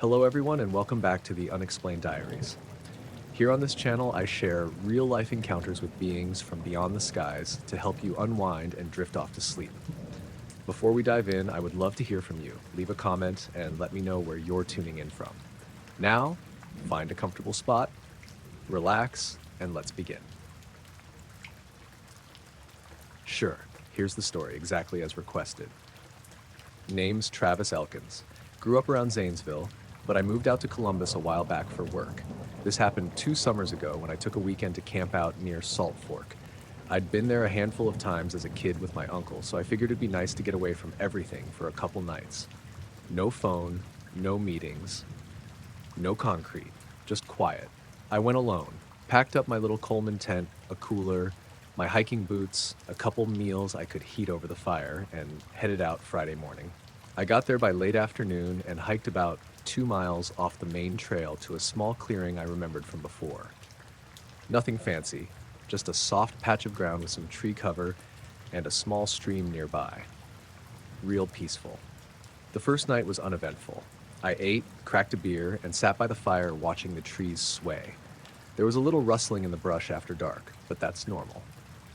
Hello everyone and welcome back to the Unexplained Diaries. Here on this channel I share real-life encounters with beings from beyond the skies to help you unwind and drift off to sleep. Before we dive in, I would love to hear from you. Leave a comment and let me know where you're tuning in from. Now, find a comfortable spot, relax, and let's begin. Sure, here's the story exactly as requested. Name's Travis Elkins. Grew up around Zanesville, but I moved out to Columbus a while back for work. This happened 2 summers ago when I took a weekend to camp out near Salt Fork. I'd been there a handful of times as a kid with my uncle, so I figured it'd be nice to get away from everything for a couple nights. No phone, no meetings, no concrete, just quiet. I went alone, packed up my little Coleman tent, a cooler, my hiking boots, a couple meals I could heat over the fire, and headed out Friday morning. I got there by late afternoon and hiked about 2 miles off the main trail to a small clearing I remembered from before. Nothing fancy, just a soft patch of ground with some tree cover and a small stream nearby. Real peaceful. The first night was uneventful. I ate, cracked a beer, and sat by the fire watching the trees sway. There was a little rustling in the brush after dark, but that's normal.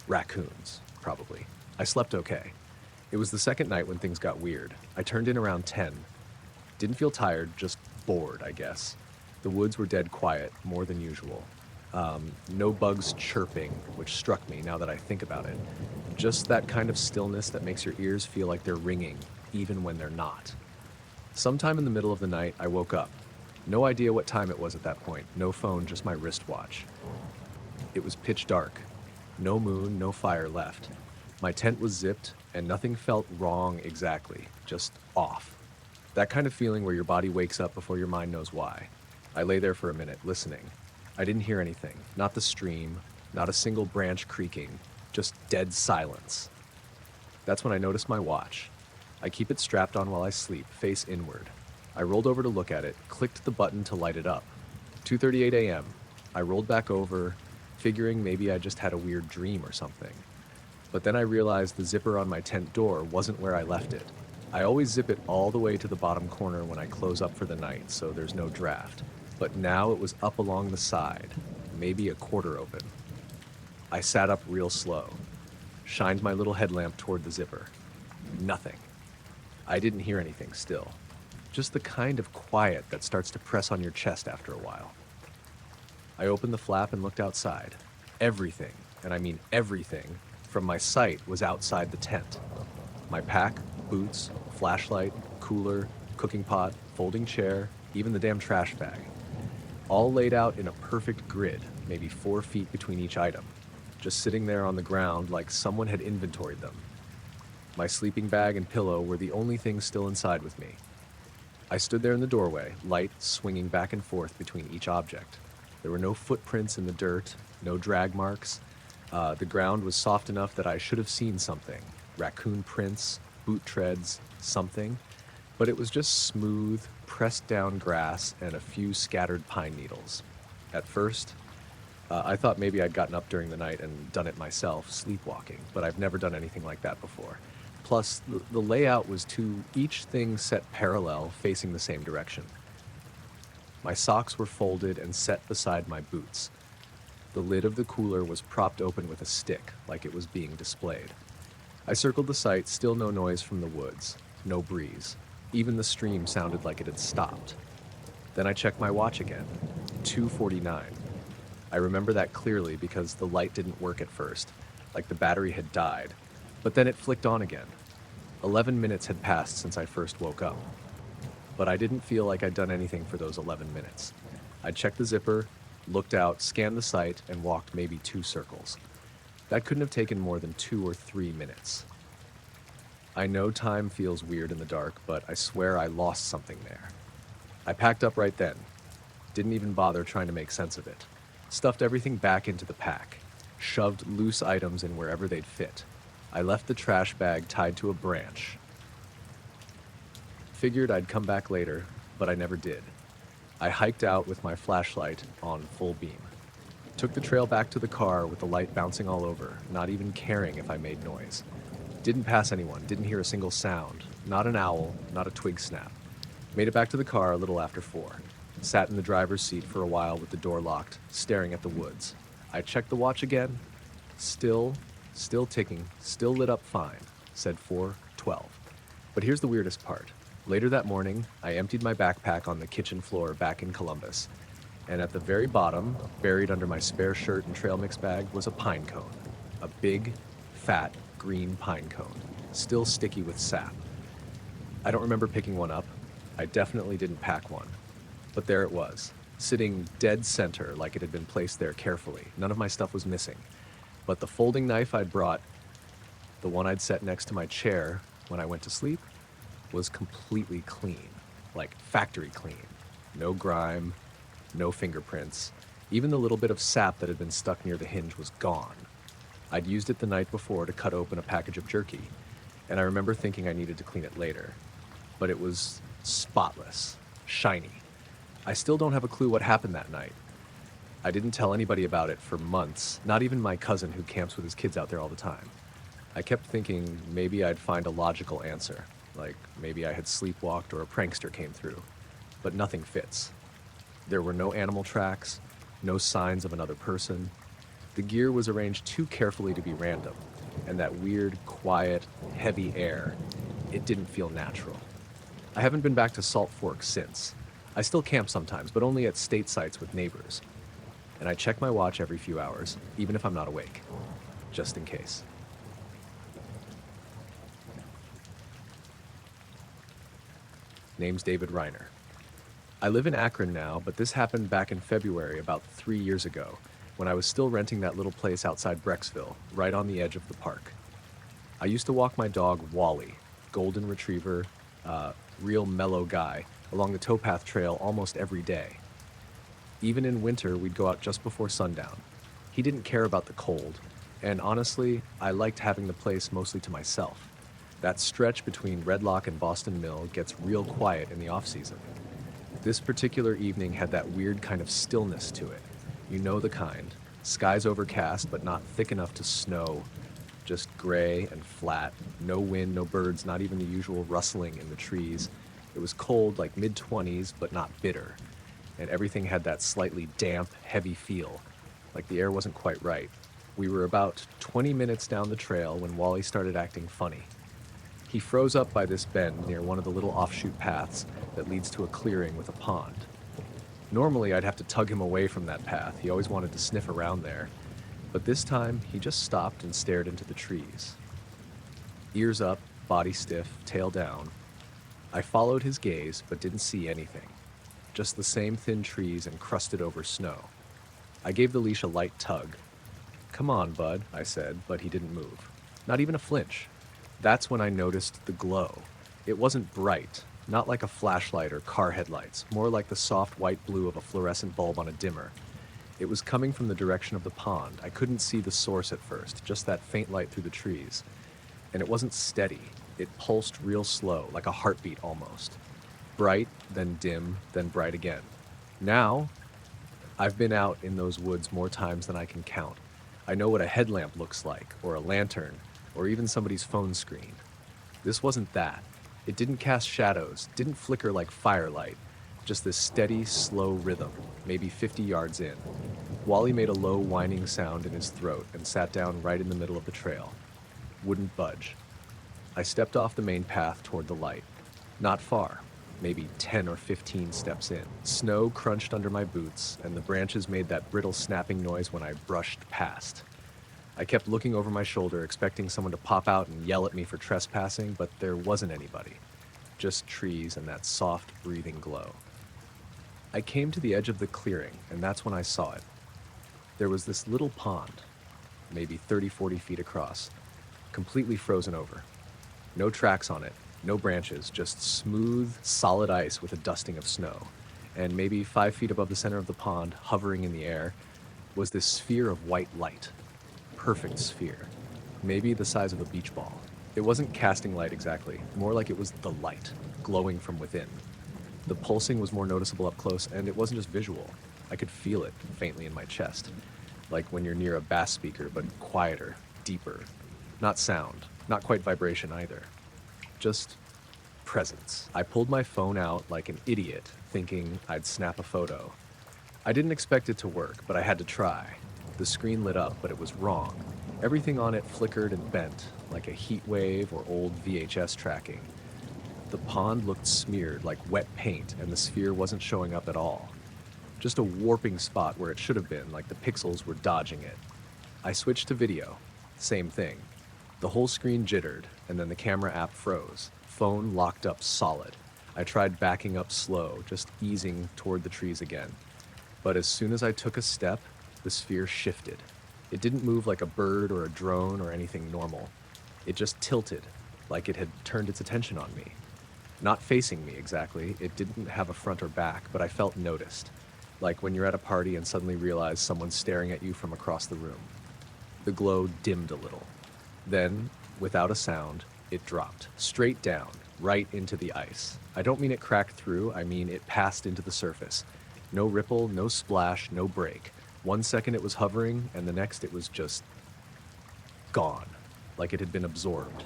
Raccoons, probably. I slept okay. It was the second night when things got weird. I turned in around 10. Didn't feel tired, just bored, I guess. The woods were dead quiet, more than usual. No bugs chirping, which struck me now that I think about it. Just that kind of stillness that makes your ears feel like they're ringing, even when they're not. Sometime in the middle of the night, I woke up. No idea what time it was at that point. No phone, just my wristwatch. It was pitch dark. No moon, no fire left. My tent was zipped, and nothing felt wrong exactly, just off. That kind of feeling where your body wakes up before your mind knows why. I lay there for a minute, listening. I didn't hear anything, not the stream, not a single branch creaking, just dead silence. That's when I noticed my watch. I keep it strapped on while I sleep, face inward. I rolled over to look at it, clicked the button to light it up. 2:38 a.m. I rolled back over, figuring maybe I just had a weird dream or something. But then I realized the zipper on my tent door wasn't where I left it. I always zip it all the way to the bottom corner when I close up for the night, so there's no draft. But now it was up along the side, maybe a quarter open. I sat up real slow, shined my little headlamp toward the zipper. Nothing. I didn't hear anything still. Just the kind of quiet that starts to press on your chest after a while. I opened the flap and looked outside. Everything, and I mean everything, from my sight was outside the tent. My pack, boots, flashlight, cooler, cooking pot, folding chair, even the damn trash bag. All laid out in a perfect grid, maybe 4 feet between each item, just sitting there on the ground like someone had inventoried them. My sleeping bag and pillow were the only things still inside with me. I stood there in the doorway, light swinging back and forth between each object. There were no footprints in the dirt, no drag marks. The ground was soft enough that I should have seen something. Raccoon prints, boot treads, something. But it was just smooth, pressed down grass and a few scattered pine needles. At first, I thought maybe I'd gotten up during the night and done it myself, sleepwalking, but I've never done anything like that before. Plus, the layout was each thing set parallel, facing the same direction. My socks were folded and set beside my boots. The lid of the cooler was propped open with a stick, like it was being displayed. I circled the site, still no noise from the woods, no breeze. Even the stream sounded like it had stopped. Then I checked my watch again, 2:49. I remember that clearly because the light didn't work at first, like the battery had died, but then it flicked on again. 11 minutes had passed since I first woke up. But I didn't feel like I'd done anything for those 11 minutes. I checked the zipper, looked out, scanned the site, and walked maybe 2 circles. That couldn't have taken more than 2 or 3 minutes. I know time feels weird in the dark, but I swear I lost something there. I packed up right then. Didn't even bother trying to make sense of it. Stuffed everything back into the pack. Shoved loose items in wherever they'd fit. I left the trash bag tied to a branch. Figured I'd come back later, but I never did. I hiked out with my flashlight on full beam. Took the trail back to the car with the light bouncing all over, not even caring if I made noise. Didn't pass anyone, didn't hear a single sound. Not an owl, not a twig snap. Made it back to the car a little after 4. Sat in the driver's seat for a while with the door locked, staring at the woods. I checked the watch again. Still ticking, still lit up fine, said 4:12. But here's the weirdest part. Later that morning, I emptied my backpack on the kitchen floor back in Columbus, and at the very bottom, buried under my spare shirt and trail mix bag, was a pine cone. A big, fat, green pine cone, still sticky with sap. I don't remember picking one up. I definitely didn't pack one. But there it was, sitting dead center like it had been placed there carefully. None of my stuff was missing. But the folding knife I'd brought, the one I'd set next to my chair when I went to sleep, was completely clean, like factory clean. No grime, no fingerprints. Even the little bit of sap that had been stuck near the hinge was gone. I'd used it the night before to cut open a package of jerky, and I remember thinking I needed to clean it later. But it was spotless, shiny. I still don't have a clue what happened that night. I didn't tell anybody about it for months, not even my cousin who camps with his kids out there all the time. I kept thinking maybe I'd find a logical answer, like maybe I had sleepwalked or a prankster came through, but nothing fits. There were no animal tracks, no signs of another person. The gear was arranged too carefully to be random, and that weird, quiet, heavy air, it didn't feel natural. I haven't been back to Salt Fork since. I still camp sometimes, but only at state sites with neighbors. And I check my watch every few hours, even if I'm not awake, just in case. Name's David Reiner. I live in Akron now, but this happened back in February, about 3 years ago, when I was still renting that little place outside Brecksville, right on the edge of the park. I used to walk my dog, Wally, golden retriever, real mellow guy, along the towpath trail almost every day. Even in winter, we'd go out just before sundown. He didn't care about the cold, and honestly, I liked having the place mostly to myself. That stretch between Redlock and Boston Mill gets real quiet in the off-season. This particular evening had that weird kind of stillness to it. You know the kind. Skies overcast, but not thick enough to snow. Just gray and flat. No wind, no birds, not even the usual rustling in the trees. It was cold, like mid-20s, but not bitter. And everything had that slightly damp, heavy feel, like the air wasn't quite right. We were about 20 minutes down the trail when Wally started acting funny. He froze up by this bend near one of the little offshoot paths that leads to a clearing with a pond. Normally, I'd have to tug him away from that path. He always wanted to sniff around there. But this time, he just stopped and stared into the trees. Ears up, body stiff, tail down. I followed his gaze, but didn't see anything. Just the same thin trees and crusted over snow. I gave the leash a light tug. "Come on, bud," I said, but he didn't move. Not even a flinch. That's when I noticed the glow. It wasn't bright, not like a flashlight or car headlights, more like the soft white blue of a fluorescent bulb on a dimmer. It was coming from the direction of the pond. I couldn't see the source at first, just that faint light through the trees. And it wasn't steady. It pulsed real slow, like a heartbeat almost. Bright, then dim, then bright again. Now, I've been out in those woods more times than I can count. I know what a headlamp looks like, or a lantern, or even somebody's phone screen. This wasn't that. It didn't cast shadows, didn't flicker like firelight, just this steady, slow rhythm, maybe 50 yards in. Wally made a low whining sound in his throat and sat down right in the middle of the trail. Wouldn't budge. I stepped off the main path toward the light. Not far, maybe 10 or 15 steps in. Snow crunched under my boots, and the branches made that brittle snapping noise when I brushed past. I kept looking over my shoulder, expecting someone to pop out and yell at me for trespassing, but there wasn't anybody. Just trees and that soft, breathing glow. I came to the edge of the clearing, and that's when I saw it. There was this little pond, maybe 30, 40 feet across, completely frozen over. No tracks on it, no branches, just smooth, solid ice with a dusting of snow. And maybe 5 feet above the center of the pond, hovering in the air, was this sphere of white light. Perfect sphere. Maybe the size of a beach ball. It wasn't casting light exactly, more like it was the light, glowing from within. The pulsing was more noticeable up close, and it wasn't just visual. I could feel it faintly in my chest, like when you're near a bass speaker, but quieter, deeper. Not sound, not quite vibration either. Just presence. I pulled my phone out like an idiot, thinking I'd snap a photo. I didn't expect it to work, but I had to try. The screen lit up, but it was wrong. Everything on it flickered and bent, like a heat wave or old VHS tracking. The pond looked smeared like wet paint, and the sphere wasn't showing up at all. Just a warping spot where it should have been, like the pixels were dodging it. I switched to video. Same thing. The whole screen jittered, and then the camera app froze. Phone locked up solid. I tried backing up slow, just easing toward the trees again. But as soon as I took a step, the sphere shifted. It didn't move like a bird or a drone or anything normal. It just tilted, like it had turned its attention on me. Not facing me exactly, it didn't have a front or back, but I felt noticed. Like when you're at a party and suddenly realize someone's staring at you from across the room. The glow dimmed a little. Then, without a sound, it dropped, straight down, right into the ice. I don't mean it cracked through, I mean it passed into the surface. No ripple, no splash, no break. 1 second it was hovering, and the next it was just gone, like it had been absorbed.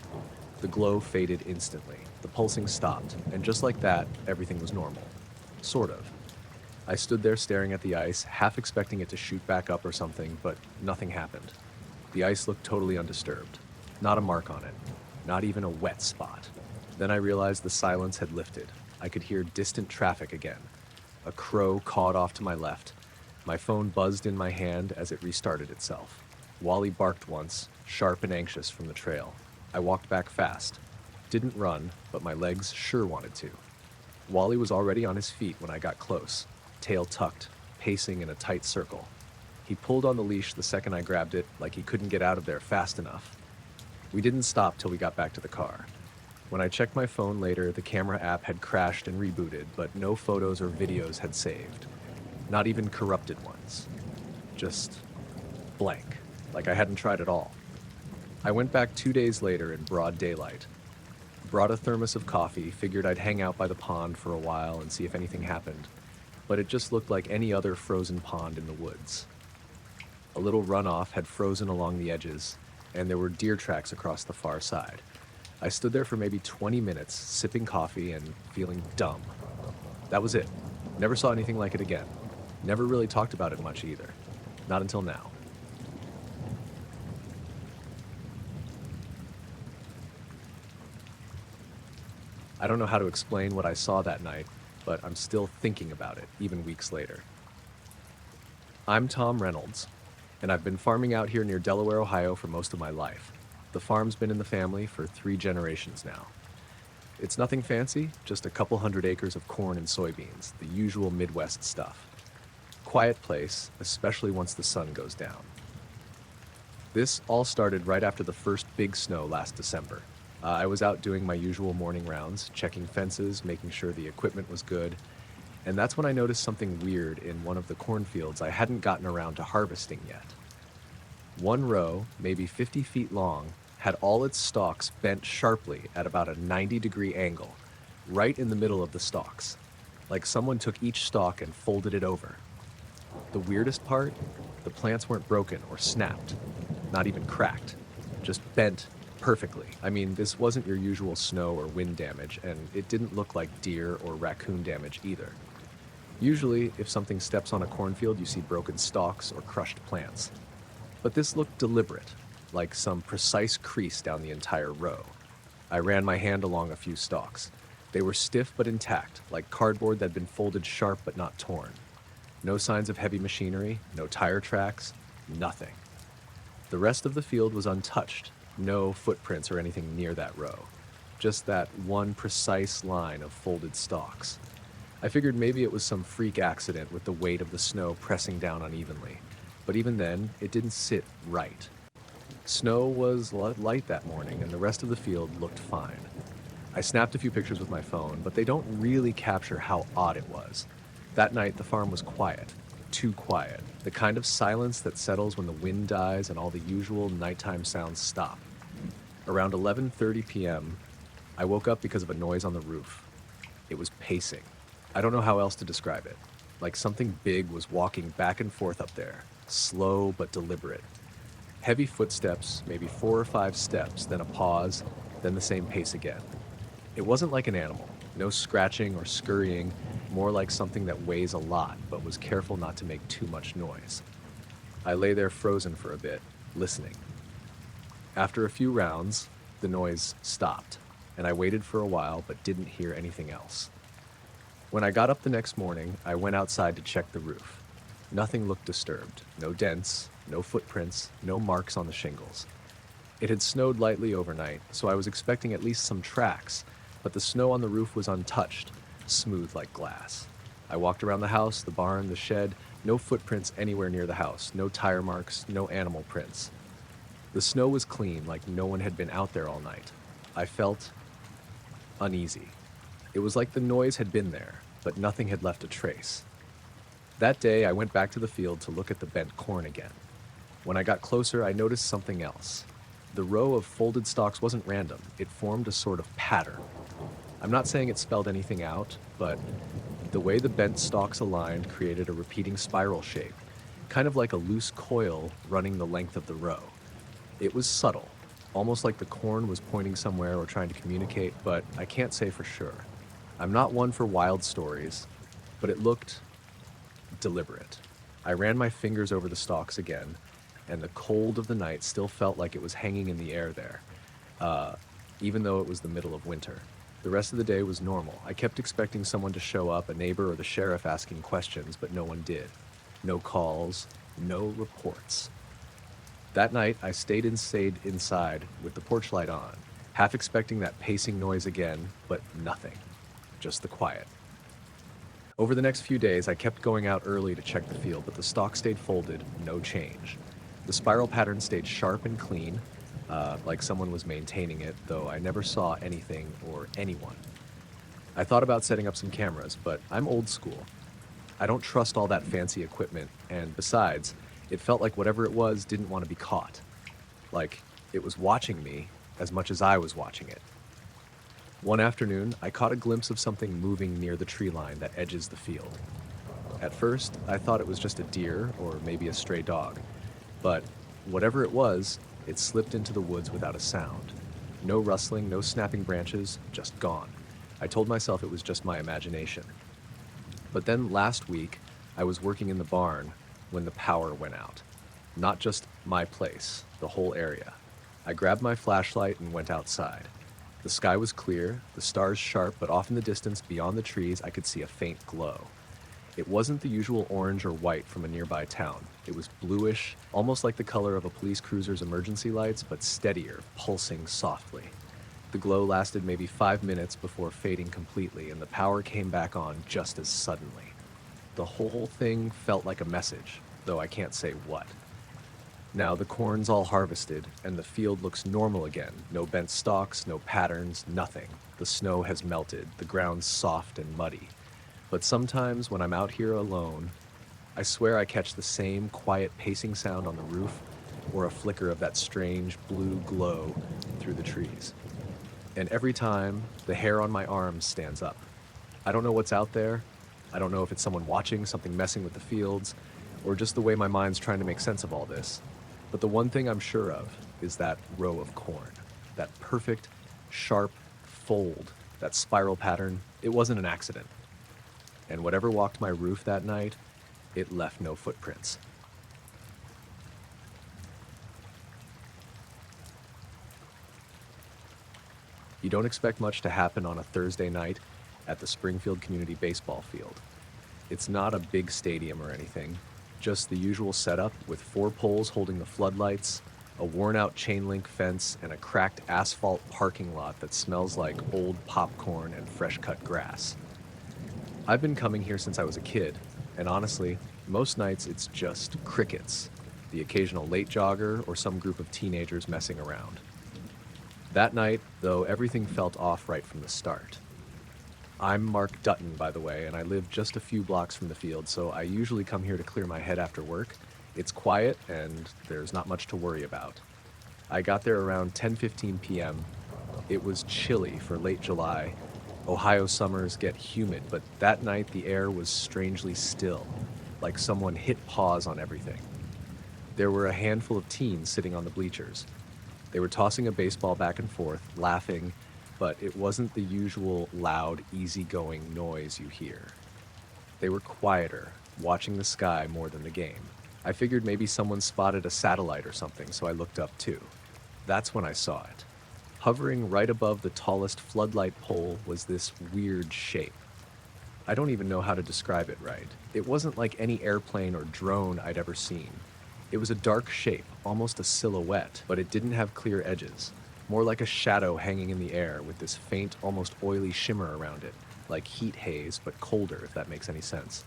The glow faded instantly. The pulsing stopped, and just like that, everything was normal. Sort of. I stood there staring at the ice, half expecting it to shoot back up or something, but nothing happened. The ice looked totally undisturbed. Not a mark on it. Not even a wet spot. Then I realized the silence had lifted. I could hear distant traffic again. A crow cawed off to my left. My phone buzzed in my hand as it restarted itself. Wally barked once, sharp and anxious from the trail. I walked back fast. Didn't run, but my legs sure wanted to. Wally was already on his feet when I got close, tail tucked, pacing in a tight circle. He pulled on the leash the second I grabbed it, like he couldn't get out of there fast enough. We didn't stop till we got back to the car. When I checked my phone later, the camera app had crashed and rebooted, but no photos or videos had saved. Not even corrupted ones. Just blank, like I hadn't tried at all. I went back 2 days later in broad daylight. Brought a thermos of coffee, figured I'd hang out by the pond for a while and see if anything happened. But it just looked like any other frozen pond in the woods. A little runoff had frozen along the edges, and there were deer tracks across the far side. I stood there for maybe 20 minutes, sipping coffee and feeling dumb. That was it. Never saw anything like it again. Never really talked about it much either. Not until now. I don't know how to explain what I saw that night, but I'm still thinking about it, even weeks later. I'm Tom Reynolds, and I've been farming out here near Delaware, Ohio for most of my life. The farm's been in the family for 3 generations now. It's nothing fancy, just a couple hundred acres of corn and soybeans, the usual Midwest stuff. Quiet place, especially once the sun goes down. This all started right after the first big snow last December. I was out doing my usual morning rounds, checking fences, making sure the equipment was good, and that's when I noticed something weird in one of the cornfields I hadn't gotten around to harvesting yet. One row, maybe 50 feet long, had all its stalks bent sharply at about a 90-degree angle, right in the middle of the stalks, like someone took each stalk and folded it over. The weirdest part? The plants weren't broken or snapped, not even cracked, just bent perfectly. I mean, this wasn't your usual snow or wind damage, and it didn't look like deer or raccoon damage either. Usually, if something steps on a cornfield, you see broken stalks or crushed plants. But this looked deliberate, like some precise crease down the entire row. I ran my hand along a few stalks. They were stiff but intact, like cardboard that had been folded sharp but not torn. No signs of heavy machinery, no tire tracks, nothing. The rest of the field was untouched, no footprints or anything near that row. Just that one precise line of folded stalks. I figured maybe it was some freak accident with the weight of the snow pressing down unevenly. But even then, it didn't sit right. Snow was light that morning, and the rest of the field looked fine. I snapped a few pictures with my phone, but they don't really capture how odd it was. That night, the farm was quiet. Too quiet. The kind of silence that settles when the wind dies and all the usual nighttime sounds stop. Around 11:30 p.m., I woke up because of a noise on the roof. It was pacing. I don't know how else to describe it. Like something big was walking back and forth up there, slow but deliberate. Heavy footsteps, maybe 4 or 5 steps, then a pause, then the same pace again. It wasn't like an animal, no scratching or scurrying, more like something that weighs a lot but was careful not to make too much noise. I lay there frozen for a bit, listening. After a few rounds, the noise stopped, and I waited for a while but didn't hear anything else. When I got up the next morning, I went outside to check the roof. Nothing looked disturbed. No dents, no footprints, no marks on the shingles. It had snowed lightly overnight, so I was expecting at least some tracks, but the snow on the roof was untouched, smooth like glass. I walked around the house, the barn, the shed, no footprints anywhere near the house, no tire marks, no animal prints. The snow was clean, like no one had been out there all night. I felt uneasy. It was like the noise had been there, but nothing had left a trace. That day, I went back to the field to look at the bent corn again. When I got closer, I noticed something else. The row of folded stalks wasn't random. It formed a sort of pattern. I'm not saying it spelled anything out, but the way the bent stalks aligned created a repeating spiral shape, kind of like a loose coil running the length of the row. It was subtle, almost like the corn was pointing somewhere or trying to communicate, but I can't say for sure. I'm not one for wild stories, but it looked deliberate. I ran my fingers over the stalks again, and the cold of the night still felt like it was hanging in the air there, even though it was the middle of winter. The rest of the day was normal. I kept expecting someone to show up, a neighbor or the sheriff asking questions, but no one did. No calls, no reports. That night, I stayed inside with the porch light on, half expecting that pacing noise again, but nothing. Just the quiet. Over the next few days, I kept going out early to check the field, but the stalk stayed folded, no change. The spiral pattern stayed sharp and clean, like someone was maintaining it, though I never saw anything or anyone. I thought about setting up some cameras, but I'm old school. I don't trust all that fancy equipment, and besides, it felt like whatever it was didn't want to be caught. Like it was watching me as much as I was watching it. One afternoon, I caught a glimpse of something moving near the tree line that edges the field. At first, I thought it was just a deer or maybe a stray dog, but whatever it was, it slipped into the woods without a sound. No rustling, no snapping branches, just gone. I told myself it was just my imagination. But then last week, I was working in the barn when the power went out. Not just my place, the whole area. I grabbed my flashlight and went outside. The sky was clear, the stars sharp, but off in the distance beyond the trees, I could see a faint glow. It wasn't the usual orange or white from a nearby town. It was bluish, almost like the color of a police cruiser's emergency lights, but steadier, pulsing softly. The glow lasted maybe 5 minutes before fading completely, and the power came back on just as suddenly. The whole thing felt like a message, though I can't say what. Now the corn's all harvested, and the field looks normal again. No bent stalks, no patterns, nothing. The snow has melted, the ground's soft and muddy. But sometimes when I'm out here alone, I swear I catch the same quiet pacing sound on the roof or a flicker of that strange blue glow through the trees. And every time, the hair on my arms stands up. I don't know what's out there. I don't know if it's someone watching, something messing with the fields, or just the way my mind's trying to make sense of all this. But the one thing I'm sure of is that row of corn. That perfect, sharp fold, that spiral pattern. It wasn't an accident. And whatever walked my roof that night, it left no footprints. You don't expect much to happen on a Thursday night at the Springfield Community Baseball Field. It's not a big stadium or anything, just the usual setup with 4 poles holding the floodlights, a worn-out chain-link fence, and a cracked asphalt parking lot that smells like old popcorn and fresh-cut grass. I've been coming here since I was a kid, and honestly, most nights it's just crickets, the occasional late jogger or some group of teenagers messing around. That night, though, everything felt off right from the start. I'm Mark Dutton, by the way, and I live just a few blocks from the field, so I usually come here to clear my head after work. It's quiet, and there's not much to worry about. I got there around 10:15 p.m. It was chilly for late July. Ohio summers get humid, but that night the air was strangely still, like someone hit pause on everything. There were a handful of teens sitting on the bleachers. They were tossing a baseball back and forth, laughing, but it wasn't the usual loud, easygoing noise you hear. They were quieter, watching the sky more than the game. I figured maybe someone spotted a satellite or something, so I looked up too. That's when I saw it. Hovering right above the tallest floodlight pole was this weird shape. I don't even know how to describe it right. It wasn't like any airplane or drone I'd ever seen. It was a dark shape, almost a silhouette, but it didn't have clear edges. More like a shadow hanging in the air with this faint, almost oily shimmer around it, like heat haze, but colder, if that makes any sense.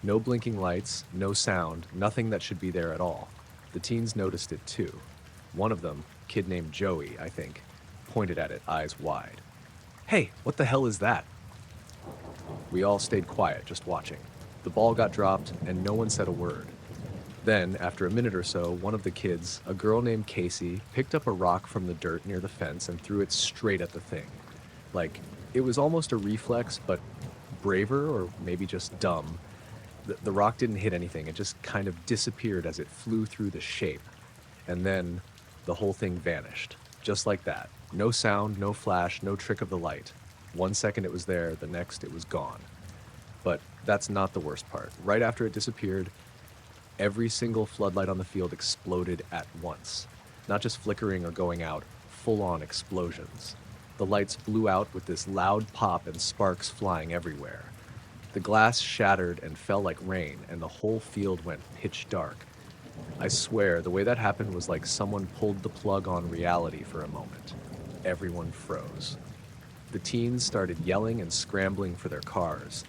No blinking lights, no sound, nothing that should be there at all. The teens noticed it too. One of them, kid named Joey, I think, pointed at it, eyes wide. "Hey, what the hell is that?" We all stayed quiet, just watching. The ball got dropped, and no one said a word. Then, after a minute or so, one of the kids, a girl named Casey, picked up a rock from the dirt near the fence and threw it straight at the thing. Like, it was almost a reflex, but braver, or maybe just dumb. The rock didn't hit anything, it just kind of disappeared as it flew through the shape. And then, the whole thing vanished. Just like that. No sound, no flash, no trick of the light. 1 second it was there, the next it was gone. But that's not the worst part. Right after it disappeared, every single floodlight on the field exploded at once. Not just flickering or going out, full-on explosions. The lights blew out with this loud pop and sparks flying everywhere. The glass shattered and fell like rain, and the whole field went pitch dark. I swear, the way that happened was like someone pulled the plug on reality for a moment. Everyone froze. The teens started yelling and scrambling for their cars.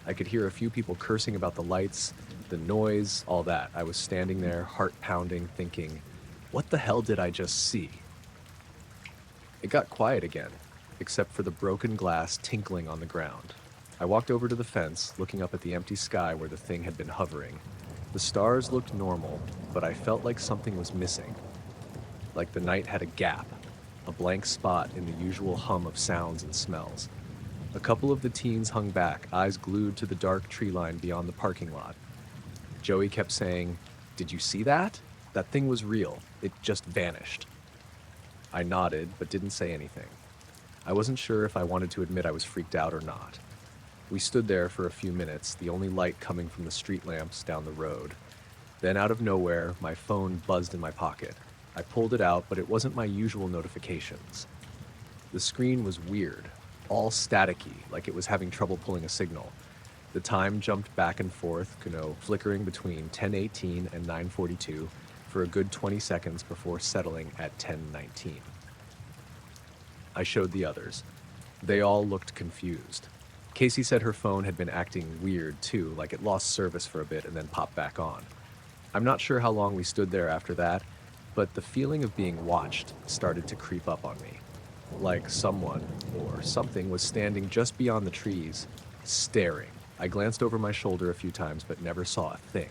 I could hear a few people cursing about the lights, the noise, all that. I was standing there, heart pounding, thinking, what the hell did I just see? It got quiet again, except for the broken glass tinkling on the ground. I walked over to the fence, looking up at the empty sky where the thing had been hovering. The stars looked normal, but I felt like something was missing. Like the night had a gap, a blank spot in the usual hum of sounds and smells. A couple of the teens hung back, eyes glued to the dark tree line beyond the parking lot. Joey kept saying, "Did you see that? That thing was real. It just vanished." I nodded, but didn't say anything. I wasn't sure if I wanted to admit I was freaked out or not. We stood there for a few minutes, the only light coming from the street lamps down the road. Then out of nowhere, my phone buzzed in my pocket. I pulled it out, but it wasn't my usual notifications. The screen was weird, all staticky, like it was having trouble pulling a signal. The time jumped back and forth, flickering between 10:18 and 9:42 for a good 20 seconds before settling at 10:19. I showed the others. They all looked confused. Casey said her phone had been acting weird too, like it lost service for a bit and then popped back on. I'm not sure how long we stood there after that, but the feeling of being watched started to creep up on me. Like someone or something was standing just beyond the trees, staring. I glanced over my shoulder a few times but never saw a thing.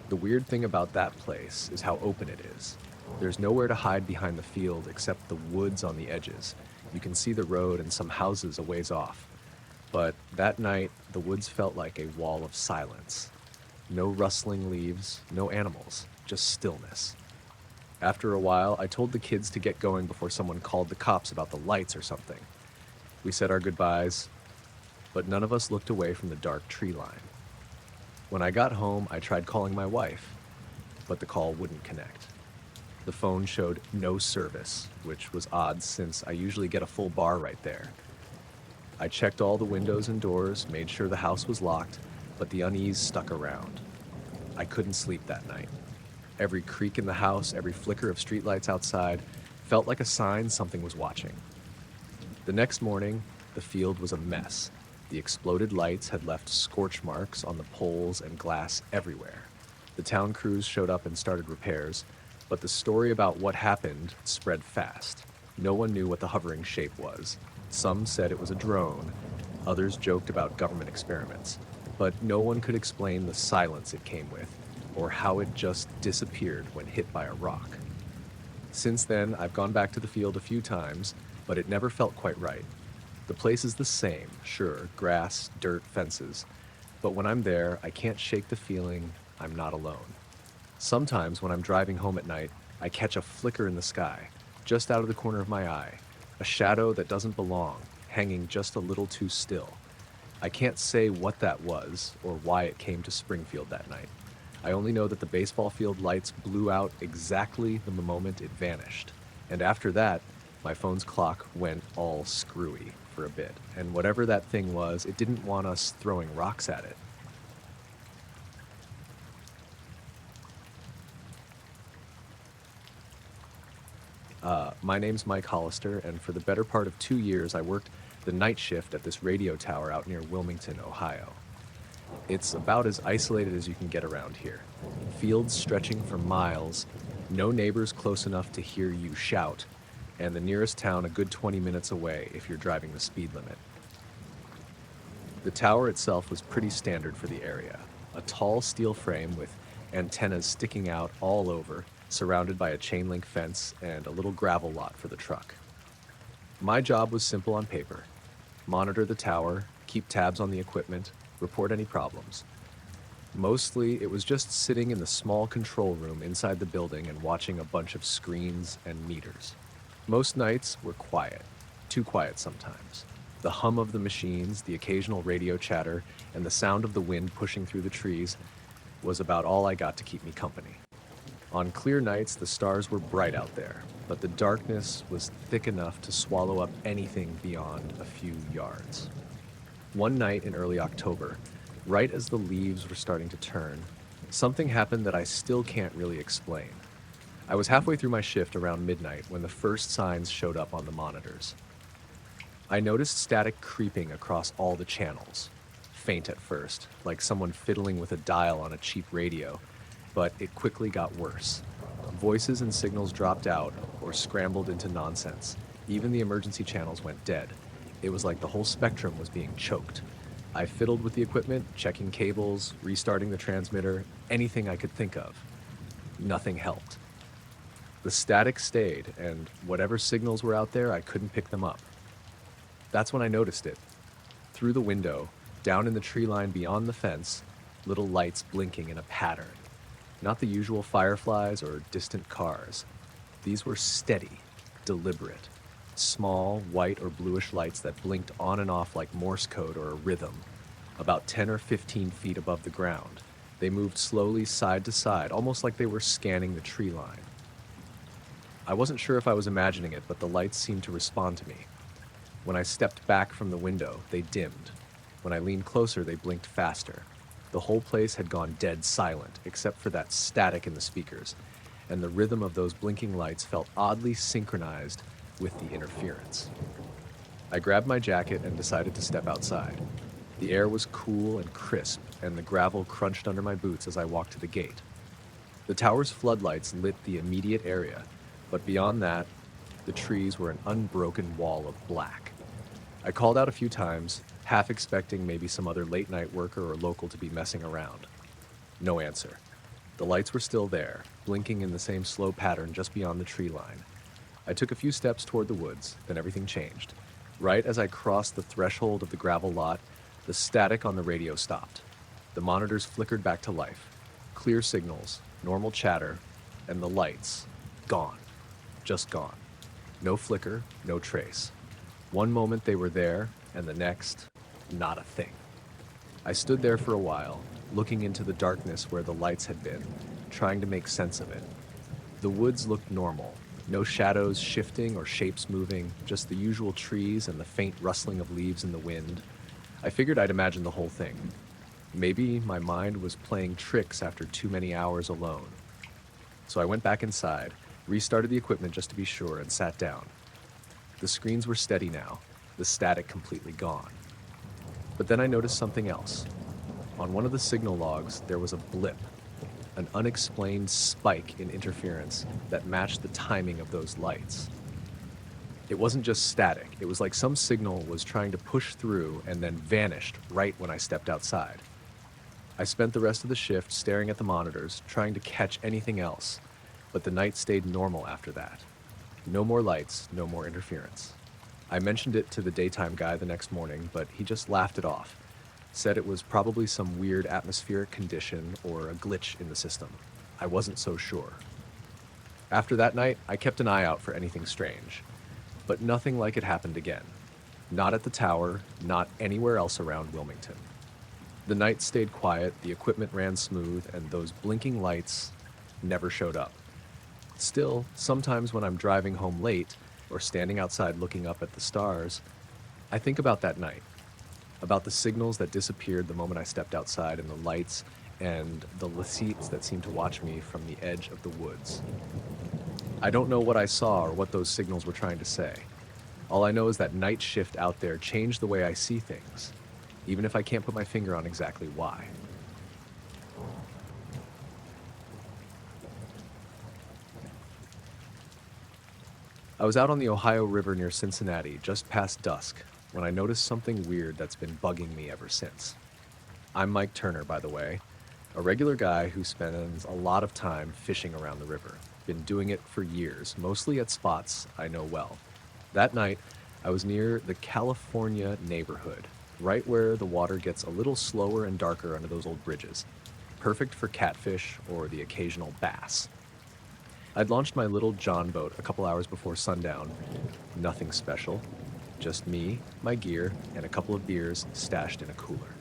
The weird thing about that place is how open it is. There's nowhere to hide behind the field except the woods on the edges. You can see the road and some houses a ways off. But that night, the woods felt like a wall of silence. No rustling leaves, no animals, just stillness. After a while, I told the kids to get going before someone called the cops about the lights or something. We said our goodbyes, but none of us looked away from the dark tree line. When I got home, I tried calling my wife, but the call wouldn't connect. The phone showed no service, which was odd since I usually get a full bar right there. I checked all the windows and doors, made sure the house was locked, but the unease stuck around. I couldn't sleep that night. Every creak in the house, every flicker of streetlights outside, felt like a sign something was watching. The next morning, the field was a mess. The exploded lights had left scorch marks on the poles and glass everywhere. The town crews showed up and started repairs, but the story about what happened spread fast. No one knew what the hovering shape was. Some said it was a drone, others joked about government experiments, but no one could explain the silence it came with, or how it just disappeared when hit by a rock. Since then, I've gone back to the field a few times, but it never felt quite right. The place is the same, sure, grass, dirt, fences, but when I'm there, I can't shake the feeling I'm not alone. Sometimes when I'm driving home at night, I catch a flicker in the sky, just out of the corner of my eye, A shadow that doesn't belong, hanging just a little too still. I can't say what that was or why it came to Springfield that night. I only know that the baseball field lights blew out exactly the moment it vanished. And after that, my phone's clock went all screwy for a bit. And whatever that thing was, it didn't want us throwing rocks at it. My name's Mike Hollister, and for the better part of 2 years, I worked the night shift at this radio tower out near Wilmington, Ohio. It's about as isolated as you can get around here. Fields stretching for miles, no neighbors close enough to hear you shout, and the nearest town a good 20 minutes away if you're driving the speed limit. The tower itself was pretty standard for the area. A tall steel frame with antennas sticking out all over, surrounded by a chain link fence and a little gravel lot for the truck. My job was simple on paper: monitor the tower, keep tabs on the equipment, report any problems. Mostly, it was just sitting in the small control room inside the building and watching a bunch of screens and meters. Most nights were quiet, too quiet sometimes. The hum of the machines, the occasional radio chatter, and the sound of the wind pushing through the trees was about all I got to keep me company. On clear nights, the stars were bright out there, but the darkness was thick enough to swallow up anything beyond a few yards. One night in early October, right as the leaves were starting to turn, something happened that I still can't really explain. I was halfway through my shift around midnight when the first signs showed up on the monitors. I noticed static creeping across all the channels. Faint at first, like someone fiddling with a dial on a cheap radio, but it quickly got worse. Voices and signals dropped out or scrambled into nonsense. Even the emergency channels went dead. It was like the whole spectrum was being choked. I fiddled with the equipment, checking cables, restarting the transmitter, anything I could think of. Nothing helped. The static stayed, and whatever signals were out there, I couldn't pick them up. That's when I noticed it. Through the window, down in the tree line beyond the fence, little lights blinking in a pattern. Not the usual fireflies or distant cars. These were steady, deliberate, small, white or bluish lights that blinked on and off like Morse code or a rhythm. About 10 or 15 feet above the ground, they moved slowly side to side, almost like they were scanning the tree line. I wasn't sure if I was imagining it, but the lights seemed to respond to me. When I stepped back from the window, they dimmed. When I leaned closer, they blinked faster. The whole place had gone dead silent, except for that static in the speakers, and the rhythm of those blinking lights felt oddly synchronized with the interference. I grabbed my jacket and decided to step outside. The air was cool and crisp, and the gravel crunched under my boots as I walked to the gate. The tower's floodlights lit the immediate area, but beyond that, the trees were an unbroken wall of black. I called out a few times, half expecting maybe some other late-night worker or local to be messing around. No answer. The lights were still there, blinking in the same slow pattern just beyond the tree line. I took a few steps toward the woods, then everything changed. Right as I crossed the threshold of the gravel lot, the static on the radio stopped. The monitors flickered back to life. Clear signals, normal chatter, and the lights, gone. Just gone. No flicker, no trace. One moment they were there, and the next, not a thing. I stood there for a while, looking into the darkness where the lights had been, trying to make sense of it. The woods looked normal. No shadows shifting or shapes moving, just the usual trees and the faint rustling of leaves in the wind. I figured I'd imagine the whole thing. Maybe my mind was playing tricks after too many hours alone. So I went back inside, restarted the equipment just to be sure, and sat down. The screens were steady now, the static completely gone. But then I noticed something else. On one of the signal logs, there was a blip, an unexplained spike in interference that matched the timing of those lights. It wasn't just static, it was like some signal was trying to push through and then vanished right when I stepped outside. I spent the rest of the shift staring at the monitors, trying to catch anything else, but the night stayed normal after that. No more lights, no more interference. I mentioned it to the daytime guy the next morning, but he just laughed it off, said it was probably some weird atmospheric condition or a glitch in the system. I wasn't so sure. After that night, I kept an eye out for anything strange. But nothing like it happened again. Not at the tower, not anywhere else around Wilmington. The night stayed quiet, the equipment ran smooth, and those blinking lights never showed up. Still, sometimes when I'm driving home late or standing outside looking up at the stars, I think about that night, about the signals that disappeared the moment I stepped outside and the lights and the Lasites that seemed to watch me from the edge of the woods. I don't know what I saw or what those signals were trying to say. All I know is that night shift out there changed the way I see things, even if I can't put my finger on exactly why. I was out on the Ohio River near Cincinnati just past dusk when I noticed something weird that's been bugging me ever since. I'm Mike Turner, by the way, a regular guy who spends a lot of time fishing around the river. Been doing it for years, mostly at spots I know well. That night, I was near the California neighborhood, right where the water gets a little slower and darker under those old bridges. Perfect for catfish or the occasional bass. I'd launched my little John boat a couple hours before sundown. Nothing special, just me, my gear, and a couple of beers stashed in a cooler.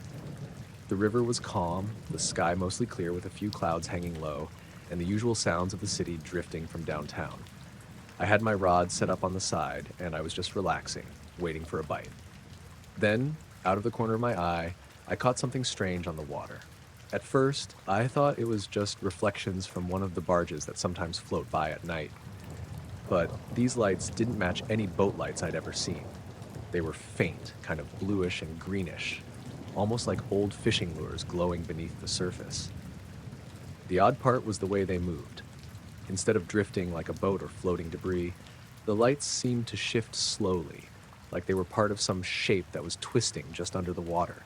The river was calm, the sky mostly clear with a few clouds hanging low, and the usual sounds of the city drifting from downtown. I had my rod set up on the side, and I was just relaxing, waiting for a bite. Then, out of the corner of my eye, I caught something strange on the water. At first, I thought it was just reflections from one of the barges that sometimes float by at night. But these lights didn't match any boat lights I'd ever seen. They were faint, kind of bluish and greenish, almost like old fishing lures glowing beneath the surface. The odd part was the way they moved. Instead of drifting like a boat or floating debris, the lights seemed to shift slowly, like they were part of some shape that was twisting just under the water.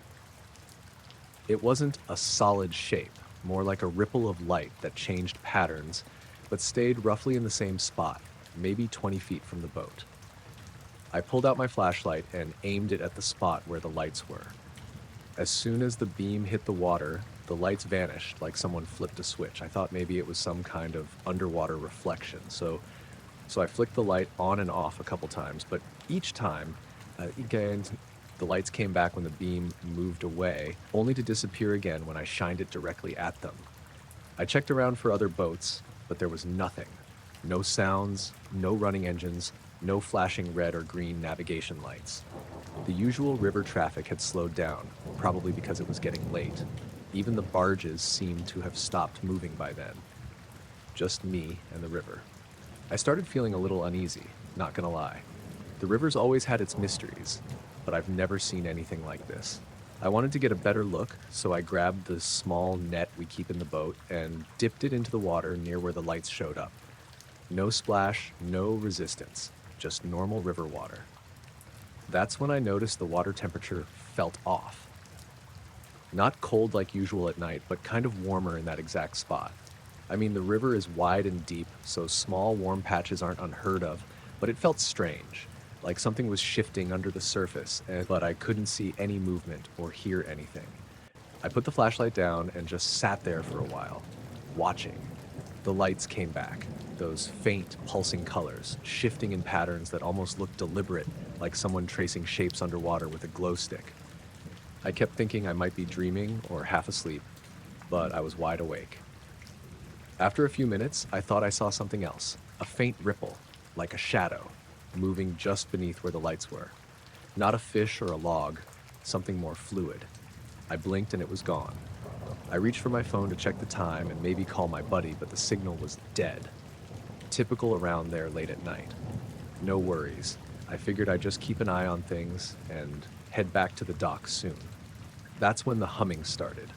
It wasn't a solid shape, more like a ripple of light that changed patterns, but stayed roughly in the same spot, maybe 20 feet from the boat. I pulled out my flashlight and aimed it at the spot where the lights were. As soon as the beam hit the water, the lights vanished like someone flipped a switch. I thought maybe it was some kind of underwater reflection, so I flicked the light on and off a couple times, but each time, again, the lights came back when the beam moved away, only to disappear again when I shined it directly at them. I checked around for other boats, but there was nothing. No sounds, no running engines, no flashing red or green navigation lights. The usual river traffic had slowed down, probably because it was getting late. Even the barges seemed to have stopped moving by then. Just me and the river. I started feeling a little uneasy, not gonna lie. The river's always had its mysteries, but I've never seen anything like this. I wanted to get a better look, so I grabbed the small net we keep in the boat and dipped it into the water near where the lights showed up. No splash, no resistance, just normal river water. That's when I noticed the water temperature felt off. Not cold like usual at night, but kind of warmer in that exact spot. I mean, the river is wide and deep, so small warm patches aren't unheard of, but it felt strange, like something was shifting under the surface, but I couldn't see any movement or hear anything. I put the flashlight down and just sat there for a while, watching. The lights came back, those faint, pulsing colors, shifting in patterns that almost looked deliberate, like someone tracing shapes underwater with a glow stick. I kept thinking I might be dreaming or half asleep, but I was wide awake. After a few minutes, I thought I saw something else, a faint ripple, like a shadow, moving just beneath where the lights were. Not a fish or a log, something more fluid. I blinked and it was gone. I reached for my phone to check the time and maybe call my buddy, but the signal was dead. Typical around there late at night. No worries. I figured I'd just keep an eye on things and head back to the dock soon. That's when the humming started.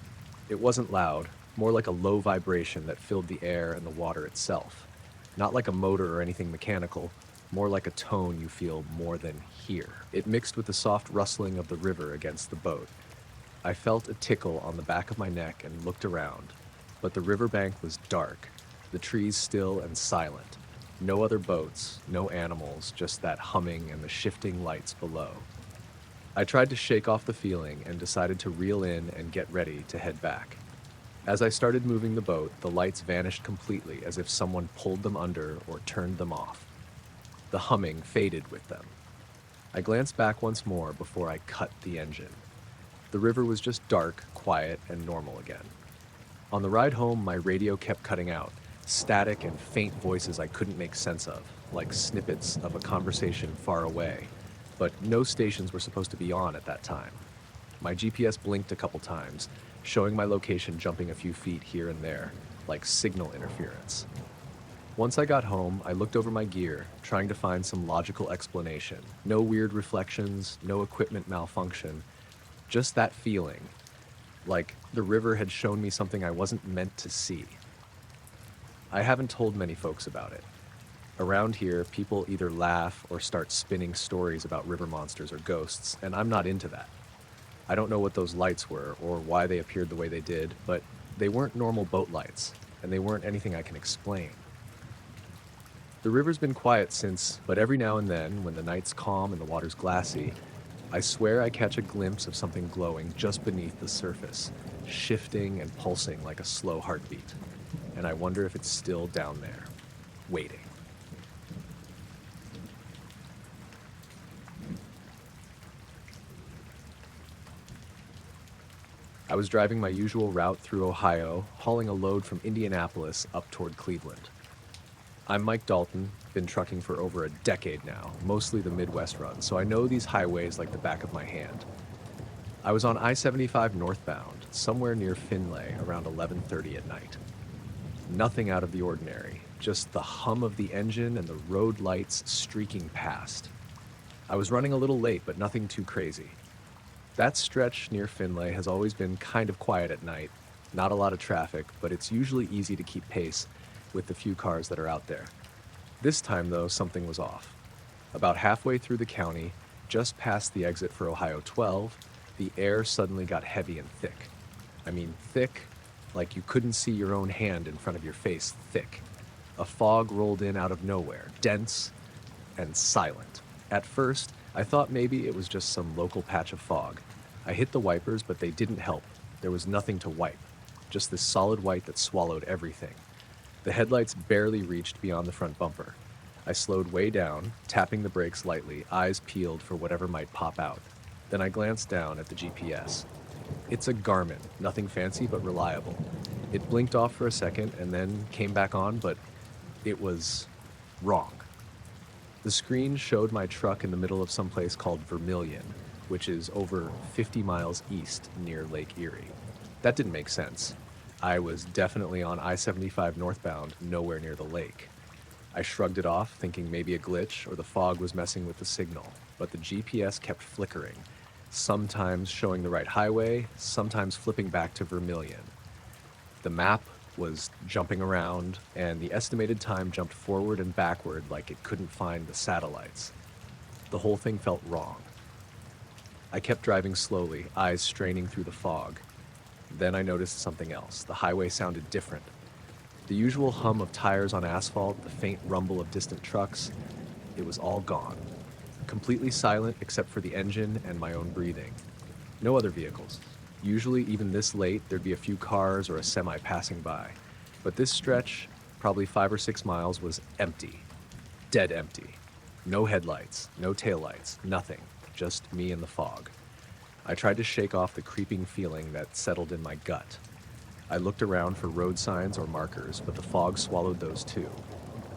It wasn't loud, more like a low vibration that filled the air and the water itself. Not like a motor or anything mechanical, more like a tone you feel more than hear. It mixed with the soft rustling of the river against the boat. I felt a tickle on the back of my neck and looked around, but the riverbank was dark, the trees still and silent. No other boats, no animals, just that humming and the shifting lights below. I tried to shake off the feeling and decided to reel in and get ready to head back. As I started moving the boat, the lights vanished completely as if someone pulled them under or turned them off. The humming faded with them. I glanced back once more before I cut the engine. The river was just dark, quiet, and normal again. On the ride home, my radio kept cutting out, static and faint voices I couldn't make sense of, like snippets of a conversation far away, but no stations were supposed to be on at that time. My GPS blinked a couple times, showing my location jumping a few feet here and there, like signal interference. Once I got home, I looked over my gear, trying to find some logical explanation. No weird reflections, no equipment malfunction, just that feeling, like the river had shown me something I wasn't meant to see. I haven't told many folks about it. Around here, people either laugh or start spinning stories about river monsters or ghosts, and I'm not into that. I don't know what those lights were or why they appeared the way they did, but they weren't normal boat lights, and they weren't anything I can explain. The river's been quiet since, but every now and then, when the night's calm and the water's glassy, I swear I catch a glimpse of something glowing just beneath the surface, shifting and pulsing like a slow heartbeat. And I wonder if it's still down there, waiting. I was driving my usual route through Ohio, hauling a load from Indianapolis up toward Cleveland. I'm Mike Dalton, been trucking for over a decade now, mostly the Midwest run, so I know these highways like the back of my hand. I was on I-75 northbound, somewhere near Finlay, around 11:30 at night. Nothing out of the ordinary, just the hum of the engine and the road lights streaking past. I was running a little late, but nothing too crazy. That stretch near Finlay has always been kind of quiet at night, not a lot of traffic, but it's usually easy to keep pace with the few cars that are out there. This time, though, something was off. About halfway through the county, just past the exit for Ohio 12, the air suddenly got heavy and thick. I mean, thick, like you couldn't see your own hand in front of your face, thick. A fog rolled in out of nowhere, dense and silent. At first, I thought maybe it was just some local patch of fog. I hit the wipers, but they didn't help. There was nothing to wipe, just this solid white that swallowed everything. The headlights barely reached beyond the front bumper. I slowed way down, tapping the brakes lightly, eyes peeled for whatever might pop out. Then I glanced down at the GPS. It's a Garmin, nothing fancy but reliable. It blinked off for a second and then came back on, but it was wrong. The screen showed my truck in the middle of some place called Vermilion, which is over 50 miles east near Lake Erie. That didn't make sense. I was definitely on I-75 northbound, nowhere near the lake. I shrugged it off, thinking maybe a glitch or the fog was messing with the signal, but the GPS kept flickering, sometimes showing the right highway, sometimes flipping back to Vermilion. The map was jumping around, and the estimated time jumped forward and backward like it couldn't find the satellites. The whole thing felt wrong. I kept driving slowly, eyes straining through the fog. Then I noticed something else. The highway sounded different. The usual hum of tires on asphalt, the faint rumble of distant trucks, it was all gone. Completely silent except for the engine and my own breathing. No other vehicles. Usually, even this late, there'd be a few cars or a semi passing by. But this stretch, probably 5 or 6 miles, was empty. Dead empty. No headlights, no taillights, nothing. Just me and the fog. I tried to shake off the creeping feeling that settled in my gut. I looked around for road signs or markers, but the fog swallowed those too.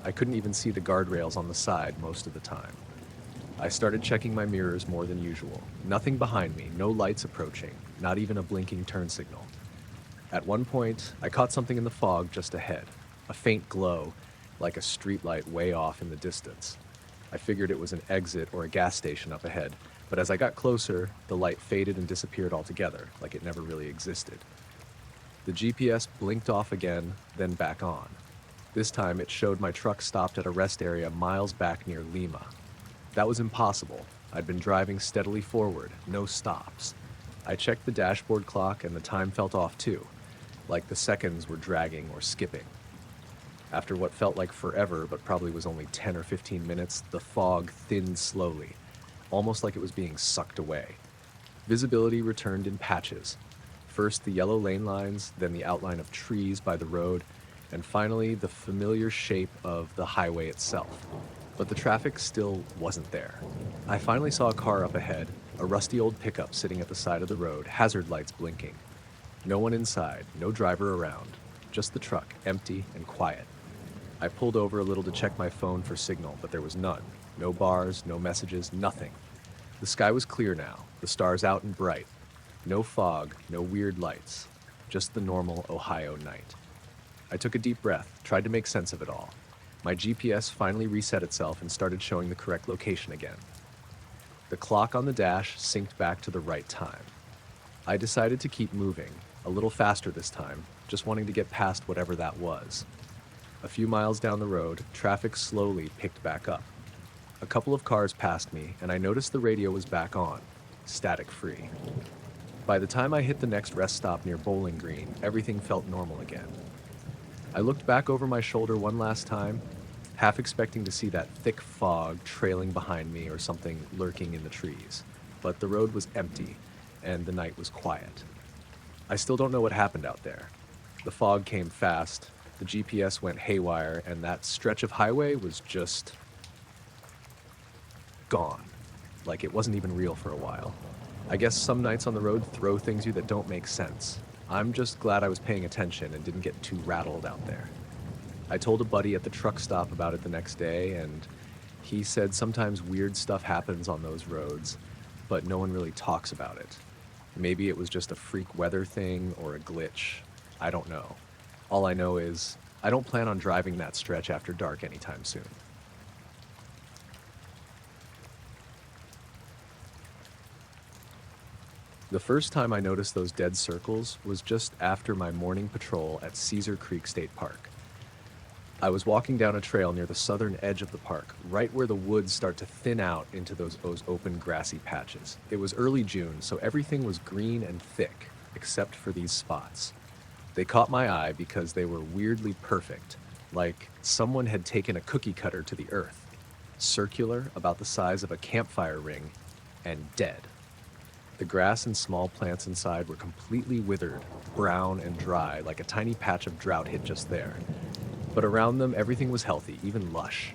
I couldn't even see the guardrails on the side most of the time. I started checking my mirrors more than usual. Nothing behind me, no lights approaching, not even a blinking turn signal. At one point, I caught something in the fog just ahead, a faint glow, like a streetlight way off in the distance. I figured it was an exit or a gas station up ahead, but as I got closer, the light faded and disappeared altogether, like it never really existed. The GPS blinked off again, then back on. This time it showed my truck stopped at a rest area miles back near Lima. That was impossible. I'd been driving steadily forward, no stops. I checked the dashboard clock and the time felt off too, like the seconds were dragging or skipping. After what felt like forever, but probably was only 10 or 15 minutes, the fog thinned slowly, almost like it was being sucked away. Visibility returned in patches. First the yellow lane lines, then the outline of trees by the road, and finally the familiar shape of the highway itself. but the traffic still wasn't there. I finally saw a car up ahead, a rusty old pickup sitting at the side of the road, hazard lights blinking. No one inside, no driver around, just the truck, empty and quiet. I pulled over a little to check my phone for signal, but there was none. No bars, no messages, nothing. The sky was clear now, the stars out and bright. No fog, no weird lights, just the normal Ohio night. I took a deep breath, tried to make sense of it all. My GPS finally reset itself and started showing the correct location again. The clock on the dash synced back to the right time. I decided to keep moving, a little faster this time, just wanting to get past whatever that was. A few miles down the road, traffic slowly picked back up. A couple of cars passed me, and I noticed the radio was back on, static-free. By the time I hit the next rest stop near Bowling Green, everything felt normal again. I looked back over my shoulder one last time, half expecting to see that thick fog trailing behind me or something lurking in the trees. But the road was empty, and the night was quiet. I still don't know what happened out there. The fog came fast, the GPS went haywire, and that stretch of highway was just gone. Like it wasn't even real for a while. I guess some nights on the road throw things at you that don't make sense. I'm just glad I was paying attention and didn't get too rattled out there. I told a buddy at the truck stop about it the next day, and he said sometimes weird stuff happens on those roads, but no one really talks about it. Maybe it was just a freak weather thing or a glitch. I don't know. All I know is I don't plan on driving that stretch after dark anytime soon. The first time I noticed those dead circles was just after my morning patrol at Cedar Creek State Park. I was walking down a trail near the southern edge of the park, right where the woods start to thin out into those open grassy patches. It was early June, so everything was green and thick, except for these spots. They caught my eye because they were weirdly perfect, like someone had taken a cookie cutter to the earth, circular, about the size of a campfire ring, and dead. The grass and small plants inside were completely withered, brown and dry, like a tiny patch of drought hid just there. But around them, everything was healthy, even lush.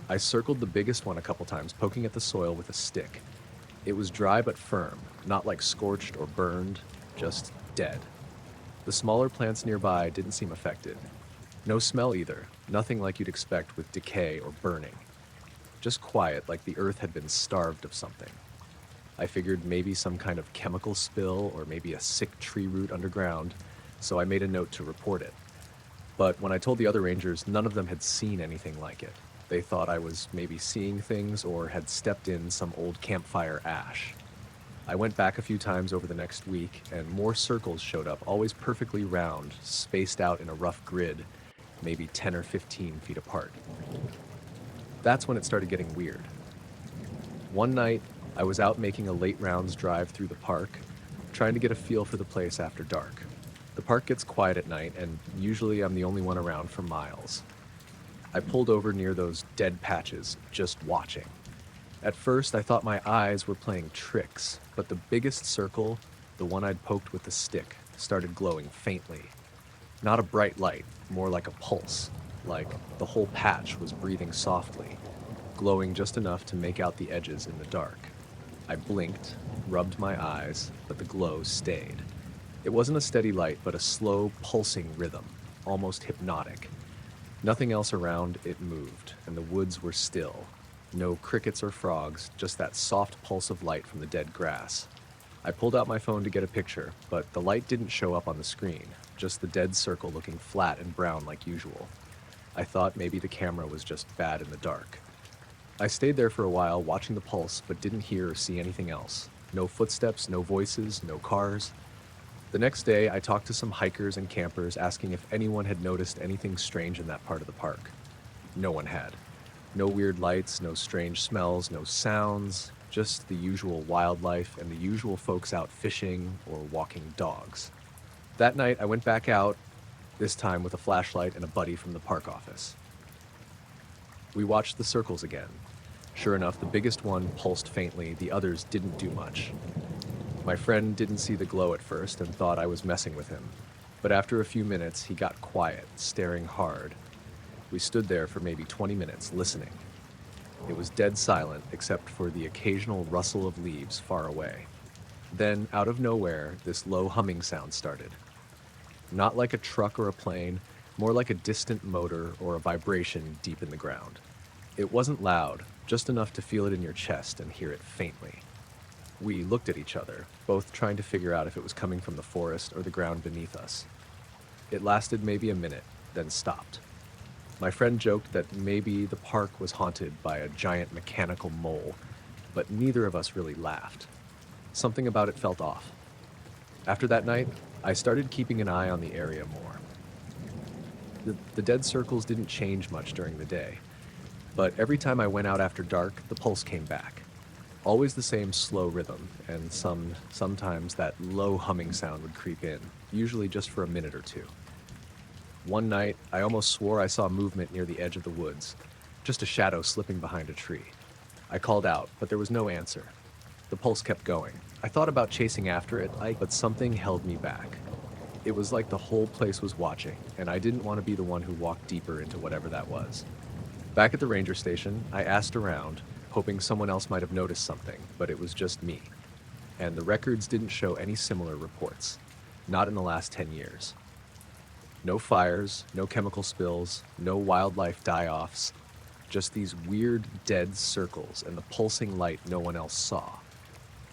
I circled the biggest one a couple times, poking at the soil with a stick. It was dry but firm, not like scorched or burned, just dead. The smaller plants nearby didn't seem affected. No smell either, nothing like you'd expect with decay or burning. Just quiet, like the earth had been starved of something. I figured maybe some kind of chemical spill or maybe a sick tree root underground, so I made a note to report it. But when I told the other rangers, none of them had seen anything like it. They thought I was maybe seeing things or had stepped in some old campfire ash. I went back a few times over the next week, and more circles showed up, always perfectly round, spaced out in a rough grid, maybe 10 or 15 feet apart. That's when it started getting weird. One night, I was out making a late rounds drive through the park, trying to get a feel for the place after dark. The park gets quiet at night, and usually I'm the only one around for miles. I pulled over near those dead patches, just watching. At first, I thought my eyes were playing tricks, but the biggest circle, the one I'd poked with the stick, started glowing faintly. Not a bright light, more like a pulse, like the whole patch was breathing softly, glowing just enough to make out the edges in the dark. I blinked, rubbed my eyes, but the glow stayed. It wasn't a steady light, but a slow, pulsing rhythm, almost hypnotic. Nothing else around it moved, and the woods were still. No crickets or frogs, just that soft pulse of light from the dead grass. I pulled out my phone to get a picture, but the light didn't show up on the screen, just the dead circle looking flat and brown like usual. I thought maybe the camera was just bad in the dark. I stayed there for a while, watching the pulse, but didn't hear or see anything else. No footsteps, no voices, no cars. The next day, I talked to some hikers and campers, asking if anyone had noticed anything strange in that part of the park. No one had. No weird lights, no strange smells, no sounds, just the usual wildlife and the usual folks out fishing or walking dogs. That night, I went back out, this time with a flashlight and a buddy from the park office. We watched the circles again. Sure enough, the biggest one pulsed faintly, the others didn't do much. My friend didn't see the glow at first and thought I was messing with him, but after a few minutes, he got quiet, staring hard. We stood there for maybe 20 minutes, listening. It was dead silent except for the occasional rustle of leaves far away. Then, out of nowhere, this low humming sound started. Not like a truck or a plane, more like a distant motor or a vibration deep in the ground. It wasn't loud, just enough to feel it in your chest and hear it faintly. We looked at each other, both trying to figure out if it was coming from the forest or the ground beneath us. It lasted maybe a minute, then stopped. My friend joked that maybe the park was haunted by a giant mechanical mole, but neither of us really laughed. Something about it felt off. After that night, I started keeping an eye on the area more. The dead circles didn't change much during the day, but every time I went out after dark, the pulse came back. Always the same slow rhythm, and sometimes that low humming sound would creep in, usually just for a minute or two. One night, I almost swore I saw movement near the edge of the woods, just a shadow slipping behind a tree. I called out, but there was no answer. The pulse kept going. I thought about chasing after it, but something held me back. It was like the whole place was watching, and I didn't want to be the one who walked deeper into whatever that was. Back at the ranger station, I asked around, hoping someone else might have noticed something, but it was just me. And the records didn't show any similar reports. Not in the last 10 years. No fires, no chemical spills, no wildlife die-offs, just these weird dead circles and the pulsing light no one else saw.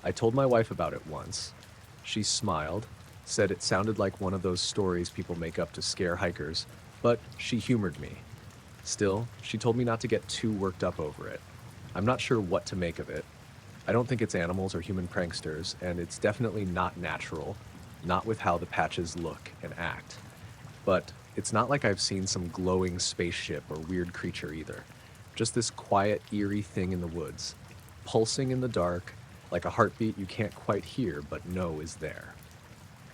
I told my wife about it once. She smiled, said it sounded like one of those stories people make up to scare hikers, but she humored me. Still, she told me not to get too worked up over it. I'm not sure what to make of it. I don't think it's animals or human pranksters, and it's definitely not natural, not with how the patches look and act. But it's not like I've seen some glowing spaceship or weird creature either. Just this quiet, eerie thing in the woods, pulsing in the dark, like a heartbeat you can't quite hear but know is there.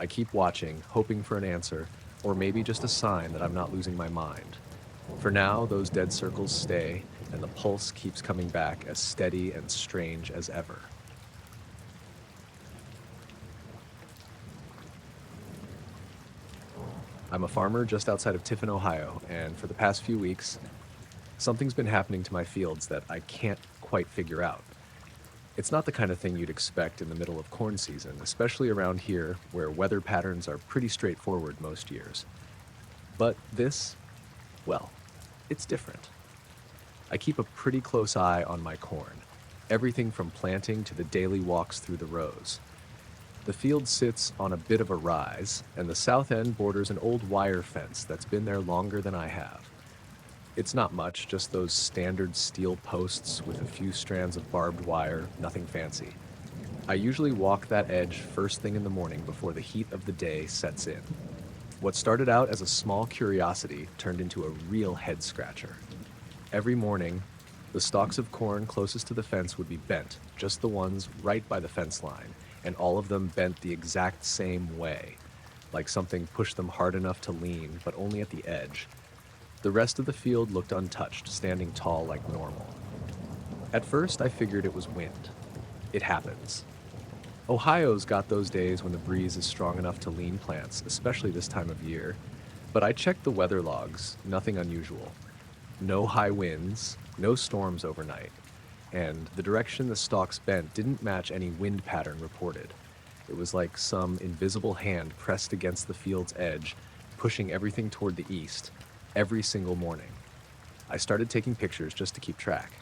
I keep watching, hoping for an answer, or maybe just a sign that I'm not losing my mind. For now, those dead circles stay, and the pulse keeps coming back as steady and strange as ever. I'm a farmer just outside of Tiffin, Ohio, and for the past few weeks, something's been happening to my fields that I can't quite figure out. It's not the kind of thing you'd expect in the middle of corn season, especially around here where weather patterns are pretty straightforward most years. But this, well, it's different. I keep a pretty close eye on my corn, everything from planting to the daily walks through the rows. The field sits on a bit of a rise, and the south end borders an old wire fence that's been there longer than I have. It's not much, just those standard steel posts with a few strands of barbed wire, nothing fancy. I usually walk that edge first thing in the morning before the heat of the day sets in. What started out as a small curiosity turned into a real head-scratcher. Every morning, the stalks of corn closest to the fence would be bent, just the ones right by the fence line, and all of them bent the exact same way, like something pushed them hard enough to lean, but only at the edge. The rest of the field looked untouched, standing tall like normal. At first, I figured it was wind. It happens. Ohio's got those days when the breeze is strong enough to lean plants, especially this time of year. But I checked the weather logs, nothing unusual. No high winds, no storms overnight. And the direction the stalks bent didn't match any wind pattern reported. It was like some invisible hand pressed against the field's edge, pushing everything toward the east, every single morning. I started taking pictures just to keep track.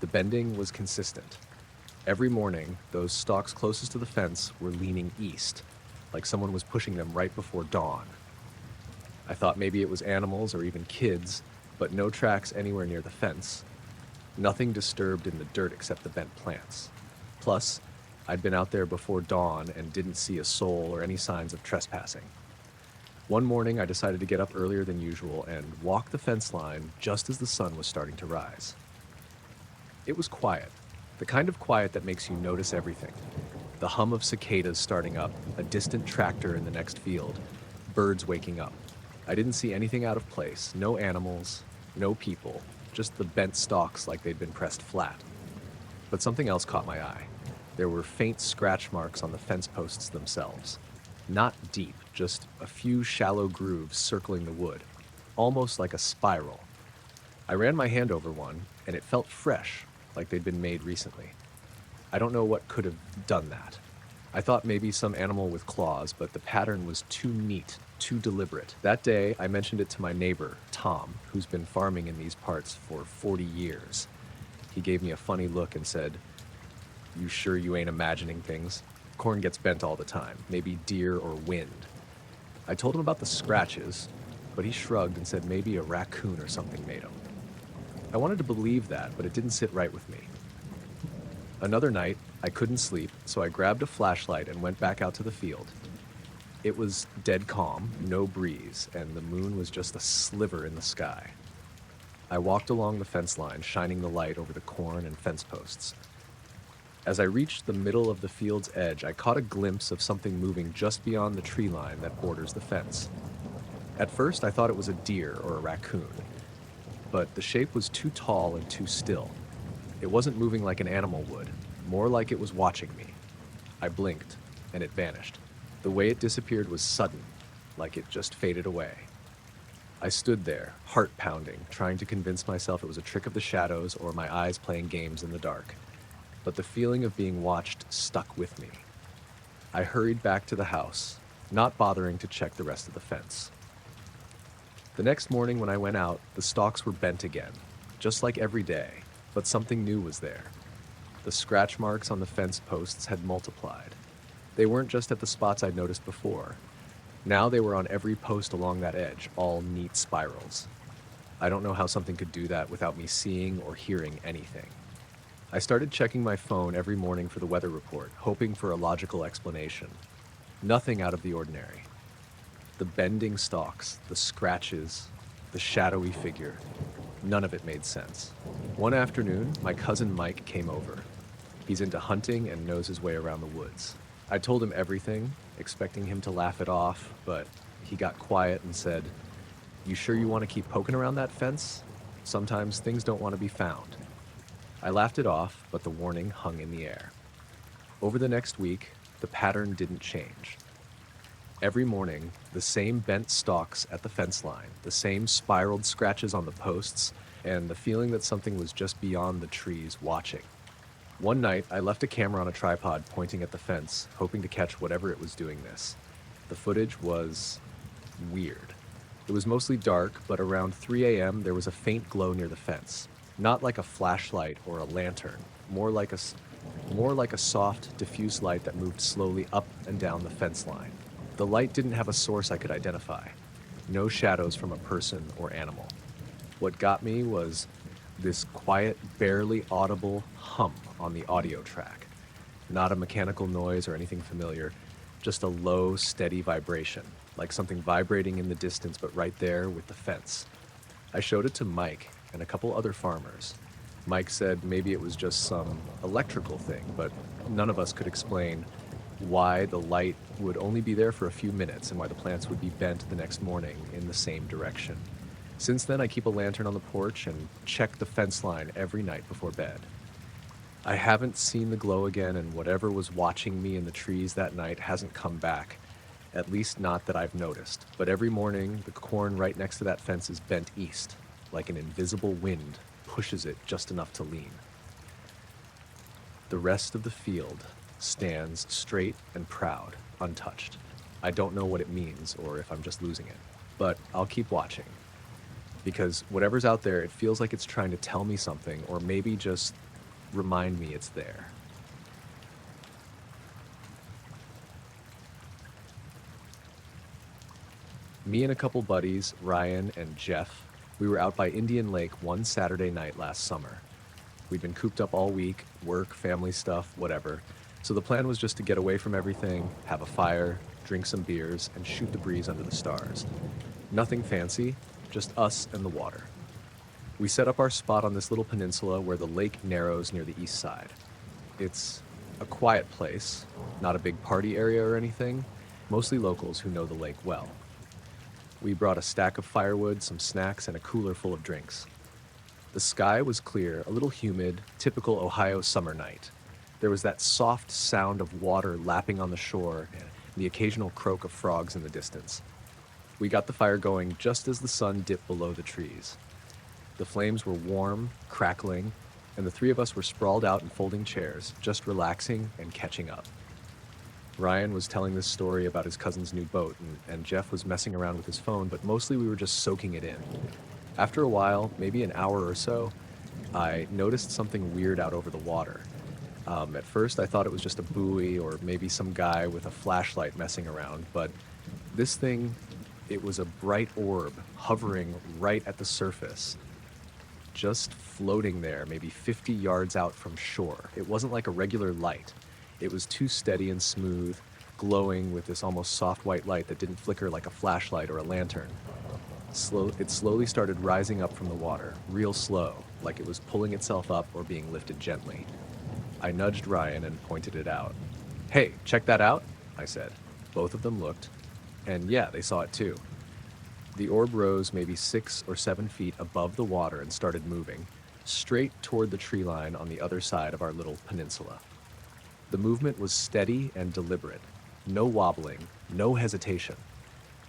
The bending was consistent. Every morning, those stalks closest to the fence were leaning east, like someone was pushing them right before dawn. I thought maybe it was animals or even kids, but no tracks anywhere near the fence. Nothing disturbed in the dirt except the bent plants. Plus, I'd been out there before dawn and didn't see a soul or any signs of trespassing. One morning, I decided to get up earlier than usual and walk the fence line just as the sun was starting to rise. It was quiet, the kind of quiet that makes you notice everything. The hum of cicadas starting up, a distant tractor in the next field, birds waking up. I didn't see anything out of place, no animals, no people, just the bent stalks like they'd been pressed flat. But something else caught my eye. There were faint scratch marks on the fence posts themselves. Not deep, just a few shallow grooves circling the wood, almost like a spiral. I ran my hand over one, and it felt fresh, like they'd been made recently. I don't know what could have done that. I thought maybe some animal with claws, but the pattern was too neat, too deliberate. That day, I mentioned it to my neighbor, Tom, who's been farming in these parts for 40 years. He gave me a funny look and said, "You sure you ain't imagining things? Corn gets bent all the time, maybe deer or wind." I told him about the scratches, but he shrugged and said maybe a raccoon or something made them. I wanted to believe that, but it didn't sit right with me. Another night, I couldn't sleep, so I grabbed a flashlight and went back out to the field. It was dead calm, no breeze, and the moon was just a sliver in the sky. I walked along the fence line, shining the light over the corn and fence posts. As I reached the middle of the field's edge, I caught a glimpse of something moving just beyond the tree line that borders the fence. At first, I thought it was a deer or a raccoon, but the shape was too tall and too still. It wasn't moving like an animal would, more like it was watching me. I blinked, and it vanished. The way it disappeared was sudden, like it just faded away. I stood there, heart pounding, trying to convince myself it was a trick of the shadows or my eyes playing games in the dark. But the feeling of being watched stuck with me. I hurried back to the house, not bothering to check the rest of the fence. The next morning when I went out, the stalks were bent again, just like every day, but something new was there. The scratch marks on the fence posts had multiplied. They weren't just at the spots I'd noticed before. Now they were on every post along that edge, all neat spirals. I don't know how something could do that without me seeing or hearing anything. I started checking my phone every morning for the weather report, hoping for a logical explanation. Nothing out of the ordinary. The bending stalks, the scratches, the shadowy figure, none of it made sense. One afternoon, my cousin Mike came over. He's into hunting and knows his way around the woods. I told him everything, expecting him to laugh it off, but he got quiet and said, "You sure you want to keep poking around that fence? Sometimes things don't want to be found." I laughed it off, but the warning hung in the air. Over the next week, the pattern didn't change. Every morning, the same bent stalks at the fence line, the same spiraled scratches on the posts, and the feeling that something was just beyond the trees watching. One night, I left a camera on a tripod pointing at the fence, hoping to catch whatever it was doing this. The footage was weird. It was mostly dark, but around 3 a.m. there was a faint glow near the fence. Not like a flashlight or a lantern, more like a soft, diffuse light that moved slowly up and down the fence line. The light didn't have a source I could identify. No shadows from a person or animal. What got me was this quiet, barely audible hum on the audio track. Not a mechanical noise or anything familiar, just a low, steady vibration, like something vibrating in the distance but right there with the fence. I showed it to Mike and a couple other farmers. Mike said maybe it was just some electrical thing, but none of us could explain why the light would only be there for a few minutes and why the plants would be bent the next morning in the same direction. Since then, I keep a lantern on the porch and check the fence line every night before bed. I haven't seen the glow again, and whatever was watching me in the trees that night hasn't come back, at least not that I've noticed. But every morning, the corn right next to that fence is bent east, like an invisible wind pushes it just enough to lean. The rest of the field stands straight and proud, untouched. I don't know what it means or if I'm just losing it, but I'll keep watching. Because whatever's out there, it feels like it's trying to tell me something, or maybe just remind me it's there. Me and a couple buddies, Ryan and Jeff, we were out by Indian Lake one Saturday night last summer. We'd been cooped up all week, work, family stuff, whatever. So the plan was just to get away from everything, have a fire, drink some beers, and shoot the breeze under the stars. Nothing fancy, just us and the water. We set up our spot on this little peninsula where the lake narrows near the east side. It's a quiet place, not a big party area or anything, mostly locals who know the lake well. We brought a stack of firewood, some snacks, and a cooler full of drinks. The sky was clear, a little humid, typical Ohio summer night. There was that soft sound of water lapping on the shore and the occasional croak of frogs in the distance. We got the fire going just as the sun dipped below the trees. The flames were warm, crackling, and the three of us were sprawled out in folding chairs, just relaxing and catching up. Ryan was telling this story about his cousin's new boat, and Jeff was messing around with his phone, but mostly we were just soaking it in. After a while, maybe an hour or so, I noticed something weird out over the water. At first, I thought it was just a buoy or maybe some guy with a flashlight messing around, but this thing, it was a bright orb hovering right at the surface, just floating there, maybe 50 yards out from shore. It wasn't like a regular light. It was too steady and smooth, glowing with this almost soft white light that didn't flicker like a flashlight or a lantern. It slowly started rising up from the water, real slow, like it was pulling itself up or being lifted gently. I nudged Ryan and pointed it out. "Hey, check that out," I said. Both of them looked, and yeah, they saw it too. The orb rose maybe 6 or 7 feet above the water and started moving, straight toward the tree line on the other side of our little peninsula. The movement was steady and deliberate, no wobbling, no hesitation,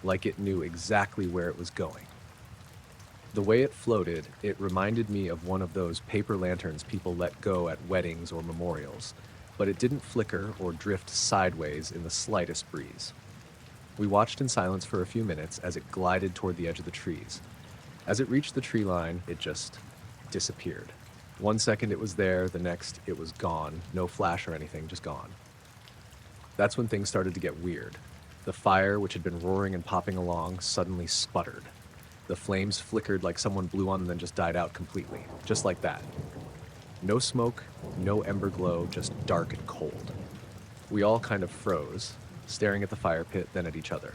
like it knew exactly where it was going. The way it floated, it reminded me of one of those paper lanterns people let go at weddings or memorials, but it didn't flicker or drift sideways in the slightest breeze. We watched in silence for a few minutes as it glided toward the edge of the trees. As it reached the tree line, it just disappeared. 1 second it was there, the next it was gone, no flash or anything, just gone. That's when things started to get weird. The fire, which had been roaring and popping along, suddenly sputtered. The flames flickered like someone blew on and then just died out completely, just like that. No smoke, no ember glow, just dark and cold. We all kind of froze, staring at the fire pit, then at each other.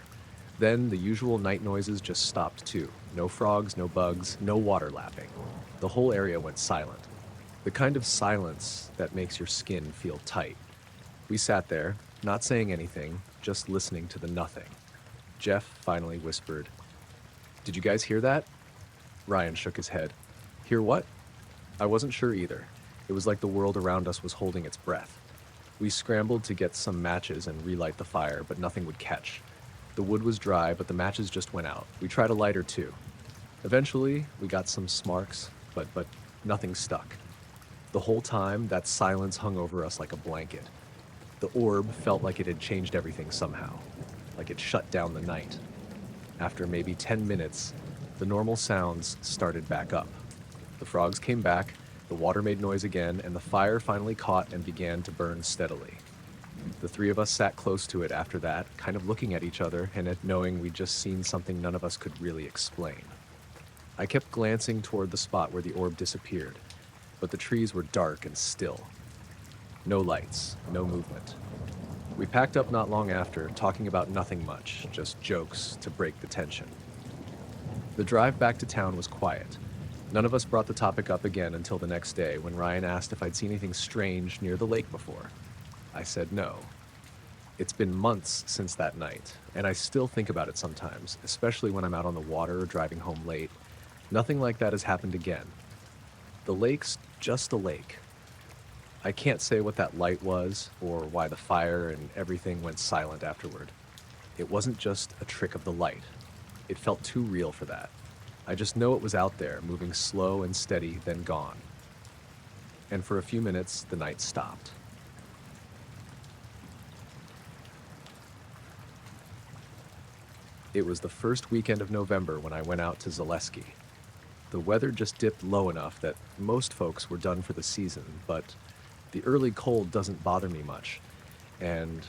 Then the usual night noises just stopped too. No frogs, no bugs, no water lapping. The whole area went silent. The kind of silence that makes your skin feel tight. We sat there, not saying anything, just listening to the nothing. Jeff finally whispered, "Did you guys hear that?" Ryan shook his head. "Hear what?" I wasn't sure either. It was like the world around us was holding its breath. We scrambled to get some matches and relight the fire, but nothing would catch. The wood was dry, but the matches just went out. We tried a lighter too. Eventually, we got some sparks, but nothing stuck. The whole time, that silence hung over us like a blanket. The orb felt like it had changed everything somehow, like it shut down the night. After maybe 10 minutes, the normal sounds started back up. The frogs came back, the water made noise again, and the fire finally caught and began to burn steadily. The three of us sat close to it after that, kind of looking at each other and knowing we'd just seen something none of us could really explain. I kept glancing toward the spot where the orb disappeared, but the trees were dark and still. No lights, no movement. We packed up not long after, talking about nothing much, just jokes to break the tension. The drive back to town was quiet. None of us brought the topic up again until the next day when Ryan asked if I'd seen anything strange near the lake before. I said no. It's been months since that night, and I still think about it sometimes, especially when I'm out on the water or driving home late. Nothing like that has happened again. The lake's just a lake. I can't say what that light was or why the fire and everything went silent afterward. It wasn't just a trick of the light. It felt too real for that. I just know it was out there, moving slow and steady, then gone. And for a few minutes, the night stopped. It was the first weekend of November when I went out to Zaleski. The weather just dipped low enough that most folks were done for the season, but the early cold doesn't bother me much, and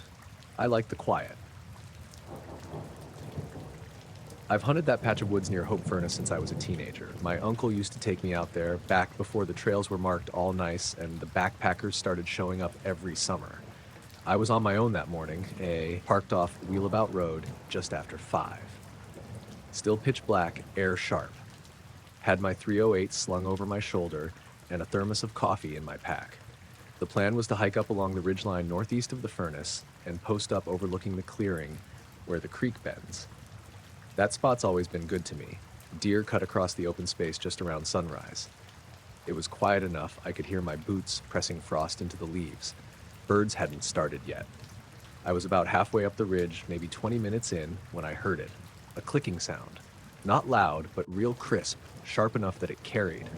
I like the quiet. I've hunted that patch of woods near Hope Furnace since I was a teenager. My uncle used to take me out there back before the trails were marked all nice and the backpackers started showing up every summer. I was on my own that morning, parked off Wheelabout Road just after 5. Still pitch black, air sharp. Had my 308 slung over my shoulder and a thermos of coffee in my pack. The plan was to hike up along the ridgeline northeast of the furnace and post up overlooking the clearing where the creek bends. That spot's always been good to me. Deer cut across the open space just around sunrise. It was quiet enough I could hear my boots pressing frost into the leaves. Birds hadn't started yet. I was about halfway up the ridge, maybe 20 minutes in, when I heard it. A clicking sound. Not loud, but real crisp, sharp enough that it carried.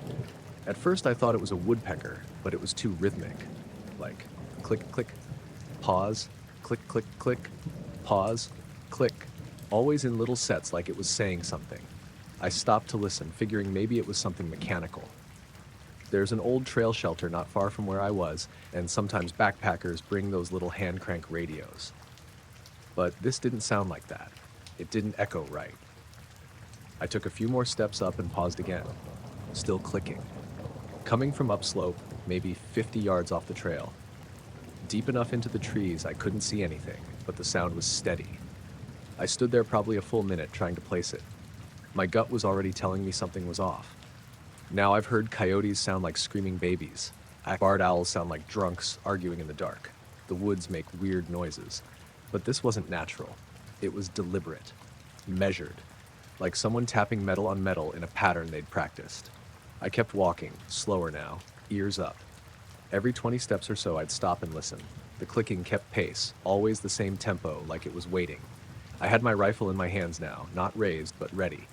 At first I thought it was a woodpecker, but it was too rhythmic. Like click, click, pause, click, click, click, pause, click. Always in little sets like it was saying something. I stopped to listen, figuring maybe it was something mechanical. There's an old trail shelter not far from where I was, and sometimes backpackers bring those little hand crank radios. But this didn't sound like that. It didn't echo right. I took a few more steps up and paused again. Still clicking. Coming from upslope, maybe 50 yards off the trail. Deep enough into the trees I couldn't see anything, but the sound was steady. I stood there probably a full minute trying to place it. My gut was already telling me something was off. Now I've heard coyotes sound like screaming babies. Barred owls sound like drunks arguing in the dark. The woods make weird noises. But this wasn't natural. It was deliberate, measured, like someone tapping metal on metal in a pattern they'd practiced. I kept walking, slower now, ears up. Every 20 steps or so I'd stop and listen. The clicking kept pace, always the same tempo, like it was waiting. I had my rifle in my hands now, not raised, but ready.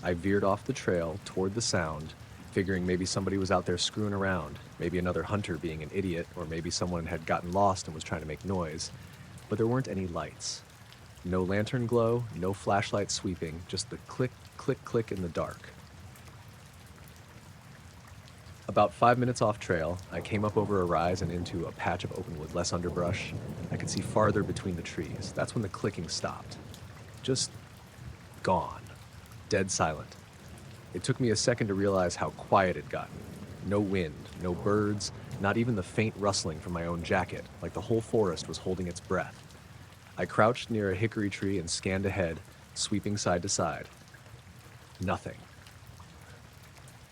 I veered off the trail toward the sound, figuring maybe somebody was out there screwing around, maybe another hunter being an idiot, or maybe someone had gotten lost and was trying to make noise. But there weren't any lights. No lantern glow, no flashlight sweeping, just the click, click, click in the dark. About 5 minutes off trail, I came up over a rise and into a patch of open wood, less underbrush. I could see farther between the trees. That's when the clicking stopped. Just gone. Dead silent. It took me a second to realize how quiet it'd gotten. No wind, no birds, not even the faint rustling from my own jacket, like the whole forest was holding its breath. I crouched near a hickory tree and scanned ahead, sweeping side to side. Nothing.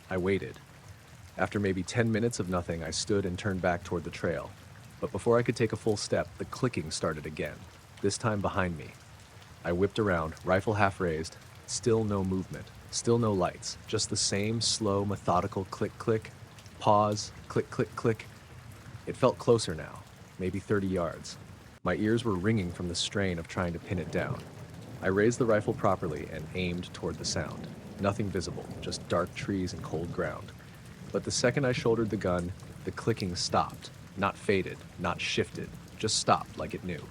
I waited. After maybe 10 minutes of nothing, I stood and turned back toward the trail. But before I could take a full step, the clicking started again, this time behind me. I whipped around, rifle half raised, still no movement, still no lights, just the same slow, methodical click-click, pause, click-click-click. It felt closer now, maybe 30 yards. My ears were ringing from the strain of trying to pin it down. I raised the rifle properly and aimed toward the sound. Nothing visible, just dark trees and cold ground. But the second I shouldered the gun, the clicking stopped. Not faded, not shifted, just stopped like it knew.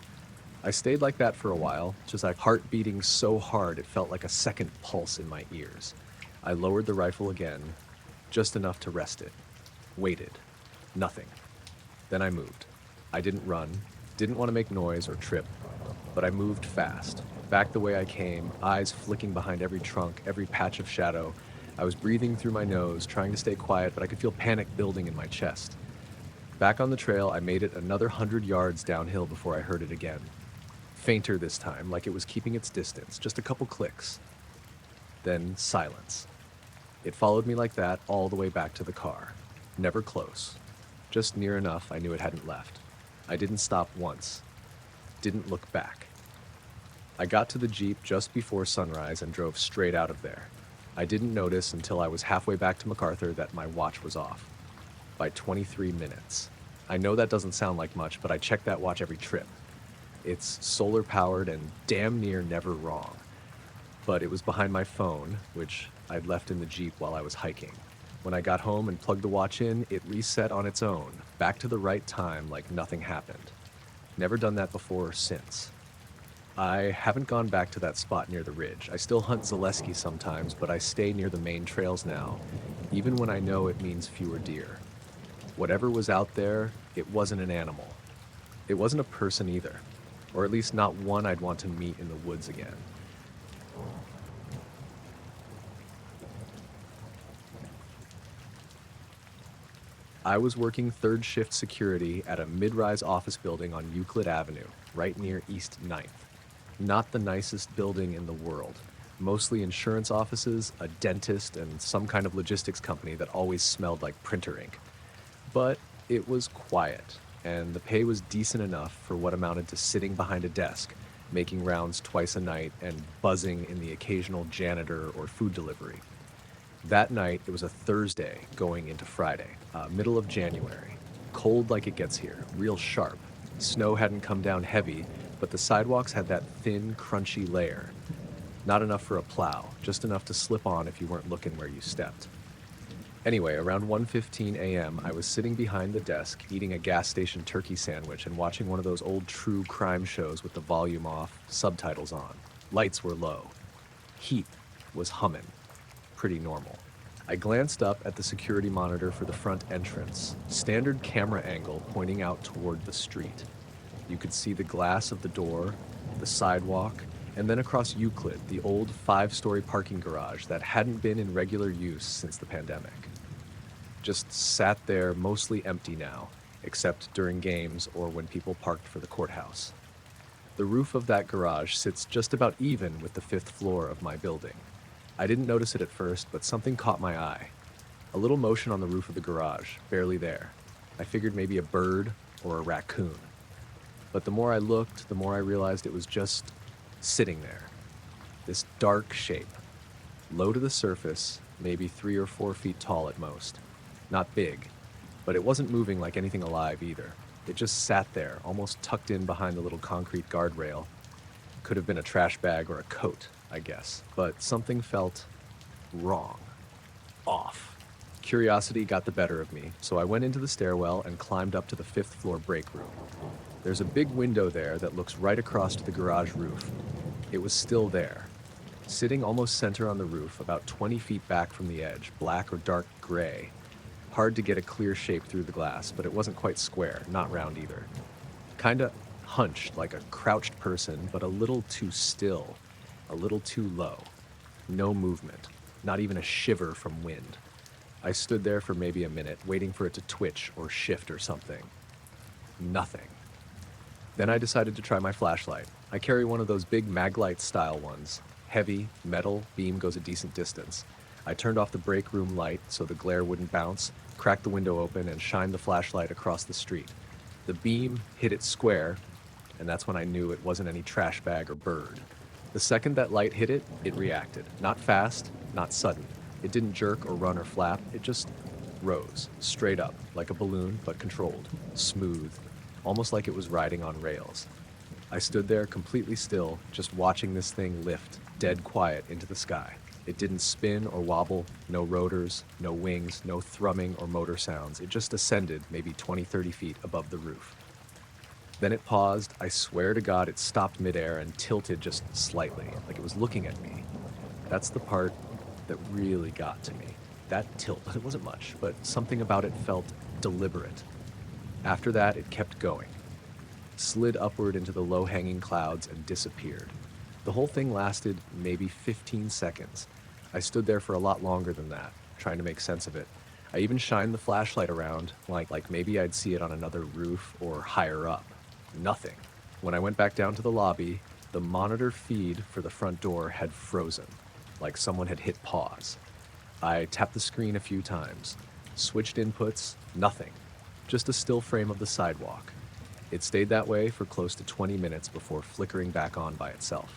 I stayed like that for a while, just like heart beating so hard it felt like a second pulse in my ears. I lowered the rifle again, just enough to rest it. Waited. Nothing. Then I moved. I didn't run, didn't want to make noise or trip, but I moved fast, back the way I came, eyes flicking behind every trunk, every patch of shadow. I was breathing through my nose, trying to stay quiet, but I could feel panic building in my chest. Back on the trail, I made it another 100 yards downhill before I heard it again. Fainter this time, like it was keeping its distance, just a couple clicks. Then silence. It followed me like that all the way back to the car. Never close. Just near enough I knew it hadn't left. I didn't stop once. Didn't look back. I got to the Jeep just before sunrise and drove straight out of there. I didn't notice until I was halfway back to MacArthur that my watch was off. By 23 minutes. I know that doesn't sound like much, but I check that watch every trip. It's solar powered and damn near never wrong. But it was behind my phone, which I'd left in the Jeep while I was hiking. When I got home and plugged the watch in, it reset on its own, back to the right time like nothing happened. Never done that before or since. I haven't gone back to that spot near the ridge. I still hunt Zaleski sometimes, but I stay near the main trails now, even when I know it means fewer deer. Whatever was out there, it wasn't an animal. It wasn't a person either, or at least not one I'd want to meet in the woods again. I was working third shift security at a mid-rise office building on Euclid Avenue, right near East 9th. Not the nicest building in the world. Mostly insurance offices, a dentist, and some kind of logistics company that always smelled like printer ink. But it was quiet, and the pay was decent enough for what amounted to sitting behind a desk, making rounds twice a night, and buzzing in the occasional janitor or food delivery. That night, it was a Thursday going into Friday, middle of January. Cold like it gets here, real sharp. Snow hadn't come down heavy, but the sidewalks had that thin, crunchy layer. Not enough for a plow, just enough to slip on if you weren't looking where you stepped. Anyway, around 1:15 a.m., I was sitting behind the desk eating a gas station turkey sandwich and watching one of those old true crime shows with the volume off, subtitles on. Lights were low. Heat was humming. Pretty normal. I glanced up at the security monitor for the front entrance, standard camera angle pointing out toward the street. You could see the glass of the door, the sidewalk, and then across Euclid, the old 5-story parking garage that hadn't been in regular use since the pandemic. Just sat there mostly empty now, except during games or when people parked for the courthouse. The roof of that garage sits just about even with the 5th floor of my building. I didn't notice it at first, but something caught my eye. A little motion on the roof of the garage, barely there. I figured maybe a bird or a raccoon. But the more I looked, the more I realized it was just sitting there. This dark shape, low to the surface, maybe 3 or 4 feet tall at most. Not big, but it wasn't moving like anything alive either. It just sat there, almost tucked in behind the little concrete guardrail. Could have been a trash bag or a coat, I guess, but something felt wrong, off. Curiosity got the better of me, so I went into the stairwell and climbed up to the 5th floor break room. There's a big window there that looks right across to the garage roof. It was still there, sitting almost center on the roof, about 20 feet back from the edge, black or dark gray. Hard to get a clear shape through the glass, but it wasn't quite square, not round either. Kinda hunched like a crouched person, but a little too still, a little too low. No movement, not even a shiver from wind. I stood there for maybe a minute, waiting for it to twitch or shift or something. Nothing. Then I decided to try my flashlight. I carry one of those big Maglite style ones. Heavy, metal, beam goes a decent distance. I turned off the break room light so the glare wouldn't bounce, cracked the window open, and shined the flashlight across the street. The beam hit it square, and that's when I knew it wasn't any trash bag or bird. The second that light hit it, it reacted. Not fast, not sudden. It didn't jerk or run or flap. It just rose, straight up, like a balloon, but controlled, smooth, almost like it was riding on rails. I stood there completely still, just watching this thing lift, dead quiet, into the sky. It didn't spin or wobble, no rotors, no wings, no thrumming or motor sounds. It just ascended maybe 20, 30 feet above the roof. Then it paused. I swear to God, it stopped midair and tilted just slightly, like it was looking at me. That's the part that really got to me. That tilt, it wasn't much, but something about it felt deliberate. After that, it kept going, slid upward into the low-hanging clouds and disappeared. The whole thing lasted maybe 15 seconds. I stood there for a lot longer than that, trying to make sense of it. I even shined the flashlight around, like maybe I'd see it on another roof or higher up. Nothing. When I went back down to the lobby, the monitor feed for the front door had frozen, like someone had hit pause. I tapped the screen a few times, switched inputs, nothing. Just a still frame of the sidewalk. It stayed that way for close to 20 minutes before flickering back on by itself.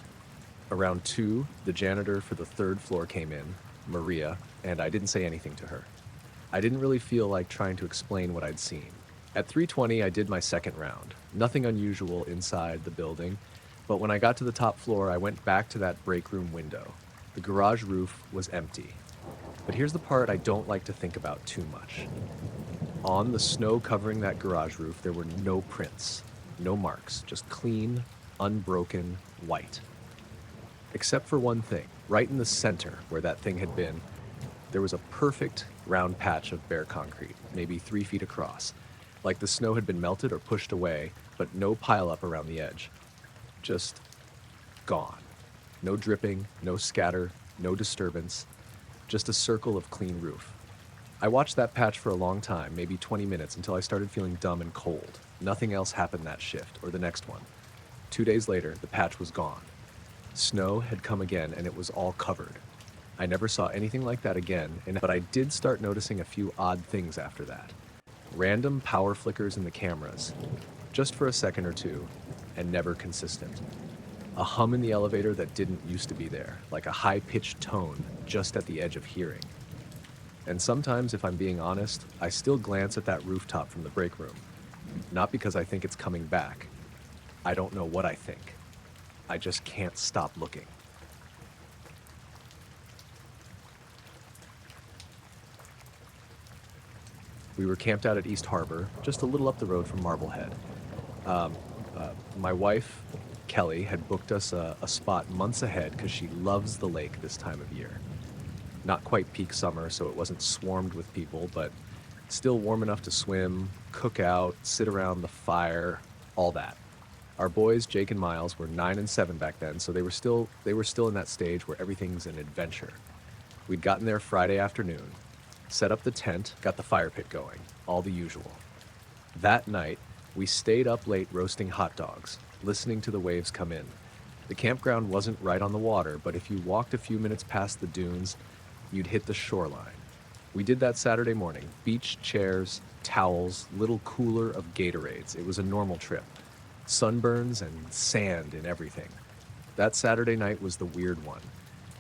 Around 2, the janitor for the 3rd floor came in, Maria, and I didn't say anything to her. I didn't really feel like trying to explain what I'd seen. At 3:20, I did my second round. Nothing unusual inside the building, but when I got to the top floor, I went back to that break room window. The garage roof was empty. But here's the part I don't like to think about too much. On the snow covering that garage roof, there were no prints, no marks, just clean, unbroken white. Except for one thing, right in the center where that thing had been, there was a perfect round patch of bare concrete, maybe 3 feet across, like the snow had been melted or pushed away, but no pileup around the edge. Just gone. No dripping, no scatter, no disturbance, just a circle of clean roof. I watched that patch for a long time, maybe 20 minutes, until I started feeling dumb and cold. Nothing else happened that shift, or the next one. 2 days later, the patch was gone. Snow had come again, and it was all covered. I never saw anything like that again, but I did start noticing a few odd things after that. Random power flickers in the cameras, just for a second or two, and never consistent. A hum in the elevator that didn't used to be there, like a high-pitched tone just at the edge of hearing. And sometimes, if I'm being honest, I still glance at that rooftop from the break room. Not because I think it's coming back. I don't know what I think. I just can't stop looking. We were camped out at East Harbor, just a little up the road from Marblehead. Um, my wife, Kelly, had booked us a spot months ahead because she loves the lake this time of year. Not quite peak summer, so it wasn't swarmed with people, but still warm enough to swim, cook out, sit around the fire, all that. Our boys, Jake and Miles, were 9 and 7 back then, so they were still in that stage where everything's an adventure. We'd gotten there Friday afternoon, set up the tent, got the fire pit going, all the usual. That night, we stayed up late roasting hot dogs, listening to the waves come in. The campground wasn't right on the water, but if you walked a few minutes past the dunes, you'd hit the shoreline. We did that Saturday morning. Beach chairs, towels, little cooler of Gatorades. It was a normal trip. Sunburns and sand and everything. That Saturday night was the weird one.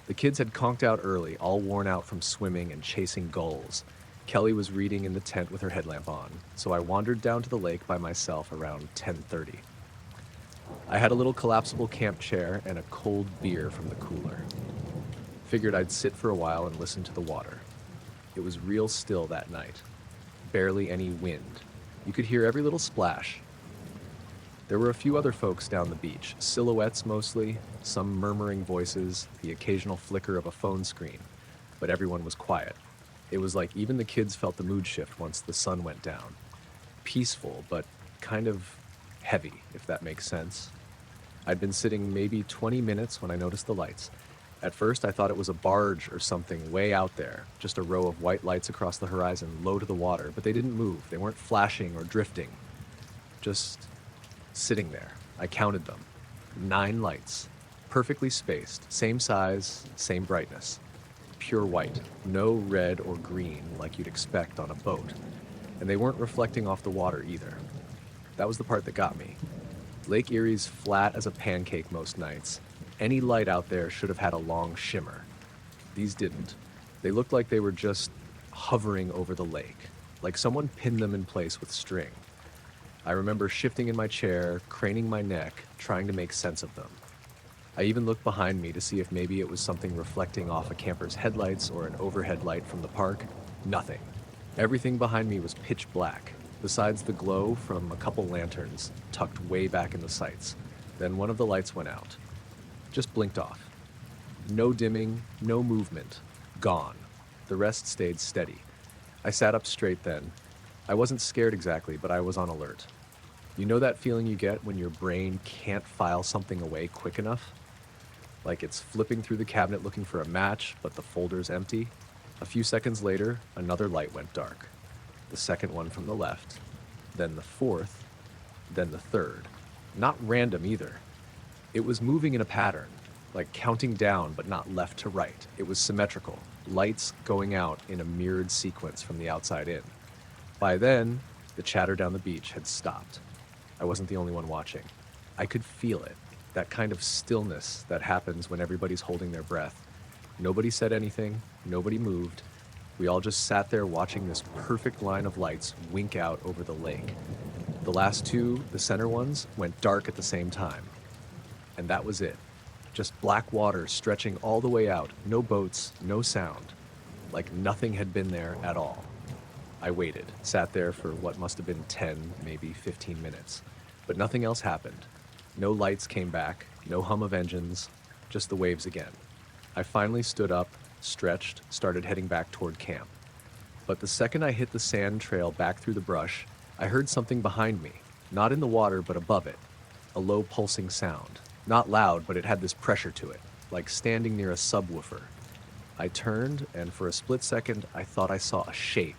The kids had conked out early, all worn out from swimming and chasing gulls. Kelly was reading in the tent with her headlamp on, so I wandered down to the lake by myself around 10:30. I had a little collapsible camp chair and a cold beer from the cooler. Figured I'd sit for a while and listen to the water. It was real still that night. Barely any wind. You could hear every little splash. There were a few other folks down the beach, silhouettes mostly, some murmuring voices, the occasional flicker of a phone screen, but everyone was quiet. It was like even the kids felt the mood shift once the sun went down. Peaceful, but kind of heavy, if that makes sense. I'd been sitting maybe 20 minutes when I noticed the lights. At first, I thought it was a barge or something way out there, just a row of white lights across the horizon, low to the water, but they didn't move. They weren't flashing or drifting. Just sitting there. I counted them. 9 lights, perfectly spaced, same size, same brightness. Pure white, no red or green like you'd expect on a boat. And they weren't reflecting off the water either. That was the part that got me. Lake Erie's flat as a pancake most nights. Any light out there should have had a long shimmer. These didn't. They looked like they were just hovering over the lake, like someone pinned them in place with string. I remember shifting in my chair, craning my neck, trying to make sense of them. I even looked behind me to see if maybe it was something reflecting off a camper's headlights or an overhead light from the park. Nothing. Everything behind me was pitch black, besides the glow from a couple lanterns tucked way back in the sights. Then one of the lights went out. Just blinked off. No dimming, no movement. Gone. The rest stayed steady. I sat up straight then. I wasn't scared exactly, but I was on alert. You know that feeling you get when your brain can't file something away quick enough? Like it's flipping through the cabinet looking for a match, but the folder's empty? A few seconds later, another light went dark. The second one from the left, then the fourth, then the third. Not random either. It was moving in a pattern, like counting down but not left to right. It was symmetrical, lights going out in a mirrored sequence from the outside in. By then, the chatter down the beach had stopped. I wasn't the only one watching. I could feel it, that kind of stillness that happens when everybody's holding their breath. Nobody said anything, nobody moved. We all just sat there watching this perfect line of lights wink out over the lake. The last two, the center ones, went dark at the same time. And that was it. Just black water stretching all the way out, no boats, no sound. Like nothing had been there at all. I waited, sat there for what must have been 10, maybe 15 minutes. But nothing else happened. No lights came back, no hum of engines, just the waves again. I finally stood up, stretched, started heading back toward camp. But the second I hit the sand trail back through the brush, I heard something behind me, not in the water but above it. A low pulsing sound. Not loud, but it had this pressure to it, like standing near a subwoofer. I turned, and for a split second, I thought I saw a shape.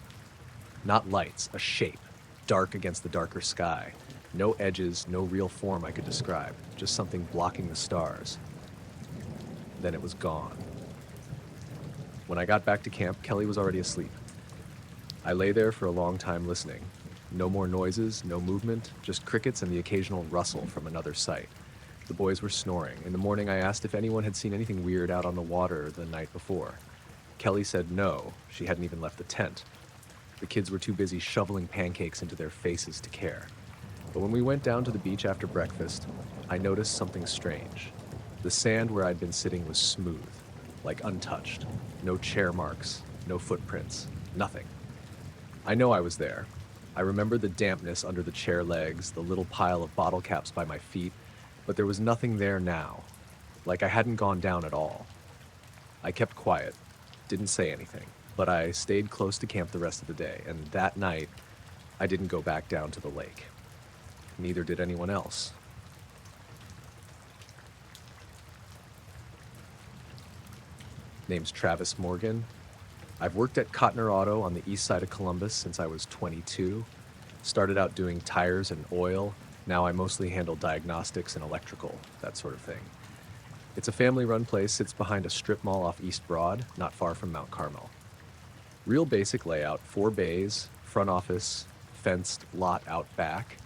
Not lights, a shape, dark against the darker sky. No edges, no real form I could describe, just something blocking the stars. Then it was gone. When I got back to camp, Kelly was already asleep. I lay there for a long time listening. No more noises, no movement, just crickets and the occasional rustle from another site. The boys were snoring. In the morning, I asked if anyone had seen anything weird out on the water the night before. Kelly said no, she hadn't even left the tent. The kids were too busy shoveling pancakes into their faces to care. But when we went down to the beach after breakfast, I noticed something strange. The sand where I'd been sitting was smooth, like untouched. No chair marks, no footprints, nothing. I know I was there. I remember the dampness under the chair legs, the little pile of bottle caps by my feet, but there was nothing there now. Like I hadn't gone down at all. I kept quiet, didn't say anything, but I stayed close to camp the rest of the day, and that night, I didn't go back down to the lake. Neither did anyone else. Name's Travis Morgan. I've worked at Cotner Auto on the east side of Columbus since I was 22. Started out doing tires and oil. Now I mostly handle diagnostics and electrical, that sort of thing. It's a family-run place, sits behind a strip mall off East Broad, not far from Mount Carmel. Real basic layout, 4 bays, front office, fenced lot out back.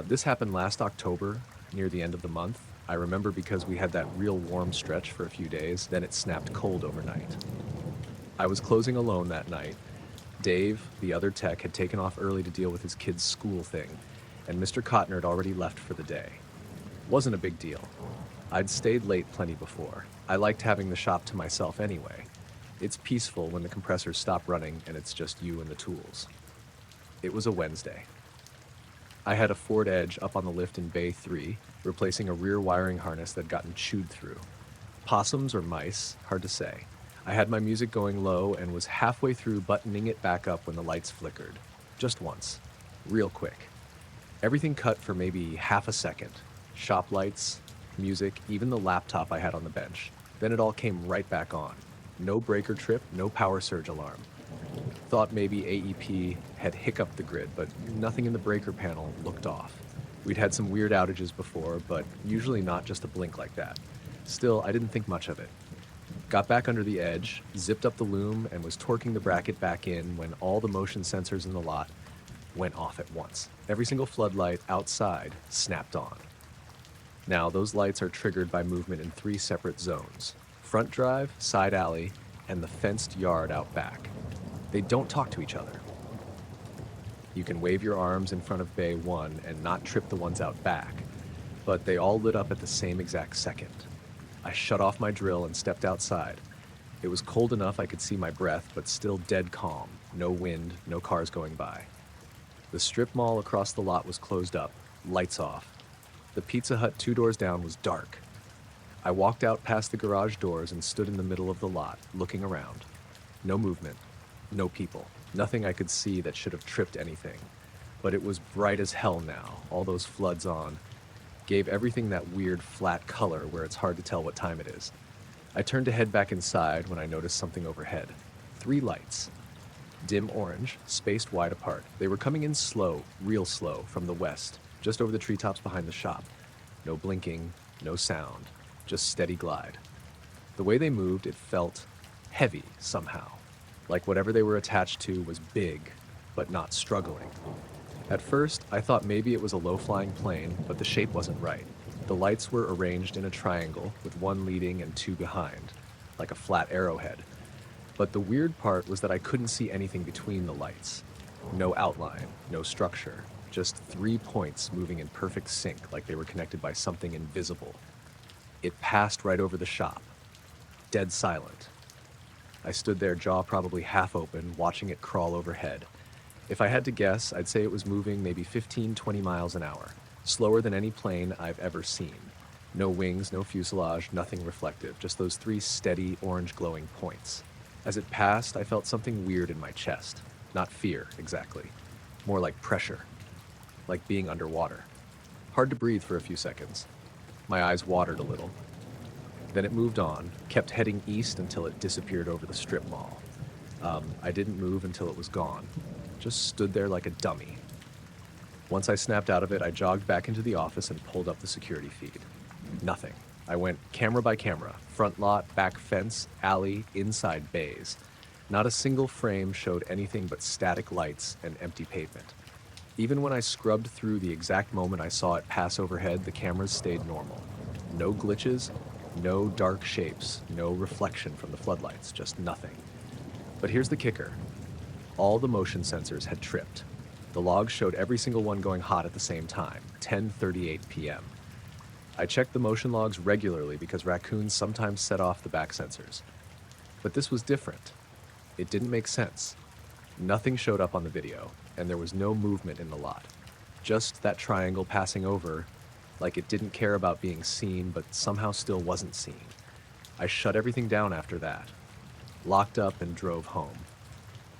This happened last October, near the end of the month. I remember because we had that real warm stretch for a few days, then it snapped cold overnight. I was closing alone that night. Dave, the other tech, had taken off early to deal with his kid's school thing, and Mr. Cotner had already left for the day. Wasn't a big deal. I'd stayed late plenty before. I liked having the shop to myself anyway. It's peaceful when the compressors stop running and it's just you and the tools. It was a Wednesday. I had a Ford Edge up on the lift in Bay 3, replacing a rear wiring harness that'd gotten chewed through. Possums or mice, hard to say. I had my music going low and was halfway through buttoning it back up when the lights flickered. Just once. Real quick. Everything cut for maybe half a second. Shop lights, music, even the laptop I had on the bench. Then it all came right back on. No breaker trip, no power surge alarm. Thought maybe AEP had hiccuped the grid, but nothing in the breaker panel looked off. We'd had some weird outages before, but usually not just a blink like that. Still, I didn't think much of it. Got back under the edge, zipped up the loom, and was torquing the bracket back in when all the motion sensors in the lot went off at once. Every single floodlight outside snapped on. Now, those lights are triggered by movement in 3 separate zones: front drive, side alley, and the fenced yard out back. They don't talk to each other. You can wave your arms in front of Bay 1 and not trip the ones out back, but they all lit up at the same exact second. I shut off my drill and stepped outside. It was cold enough I could see my breath, but still dead calm. No wind, no cars going by. The strip mall across the lot was closed up, lights off. The Pizza Hut 2 doors down was dark. I walked out past the garage doors and stood in the middle of the lot, looking around. No movement, no people, nothing I could see that should have tripped anything. But it was bright as hell now, all those floods on. Gave everything that weird flat color where it's hard to tell what time it is. I turned to head back inside when I noticed something overhead. 3 lights. Dim orange, spaced wide apart. They were coming in slow, real slow, from the west, just over the treetops behind the shop. No blinking, no sound, just steady glide. The way they moved, it felt heavy somehow. Like whatever they were attached to was big, but not struggling. At first, I thought maybe it was a low-flying plane, but the shape wasn't right. The lights were arranged in a triangle, with 1 leading and 2 behind, like a flat arrowhead. But the weird part was that I couldn't see anything between the lights. No outline, no structure, just 3 points moving in perfect sync, like they were connected by something invisible. It passed right over the shop. Dead silent. I stood there, jaw probably half open, watching it crawl overhead. If I had to guess, I'd say it was moving maybe 15-20 miles an hour, slower than any plane I've ever seen. No wings, no fuselage, nothing reflective, just those 3 steady, orange glowing points. As it passed, I felt something weird in my chest. Not fear, exactly. More like pressure. Like being underwater. Hard to breathe for a few seconds. My eyes watered a little. Then it moved on, kept heading east until it disappeared over the strip mall. I didn't move until it was gone. Just stood there like a dummy. Once I snapped out of it, I jogged back into the office and pulled up the security feed. Nothing. I went camera by camera, front lot, back fence, alley, inside bays. Not a single frame showed anything but static lights and empty pavement. Even when I scrubbed through the exact moment I saw it pass overhead, the cameras stayed normal. No glitches, no dark shapes, no reflection from the floodlights, just nothing. But here's the kicker. All the motion sensors had tripped. The logs showed every single one going hot at the same time, 10:38 p.m. I checked the motion logs regularly because raccoons sometimes set off the back sensors. But this was different. It didn't make sense. Nothing showed up on the video, and there was no movement in the lot. Just that triangle passing over, like it didn't care about being seen, but somehow still wasn't seen. I shut everything down after that, locked up and drove home.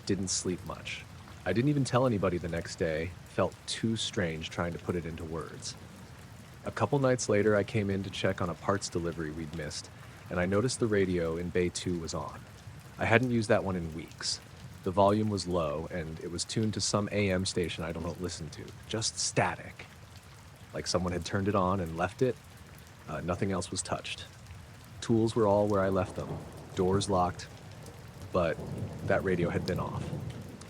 Didn't sleep much. I didn't even tell anybody the next day, felt too strange trying to put it into words. A couple nights later, I came in to check on a parts delivery we'd missed, and I noticed the radio in Bay 2 was on. I hadn't used that one in weeks. The volume was low, and it was tuned to some AM station I don't listen to. Just static. Like someone had turned it on and left it. Nothing else was touched. Tools were all where I left them. Doors locked. But that radio had been off.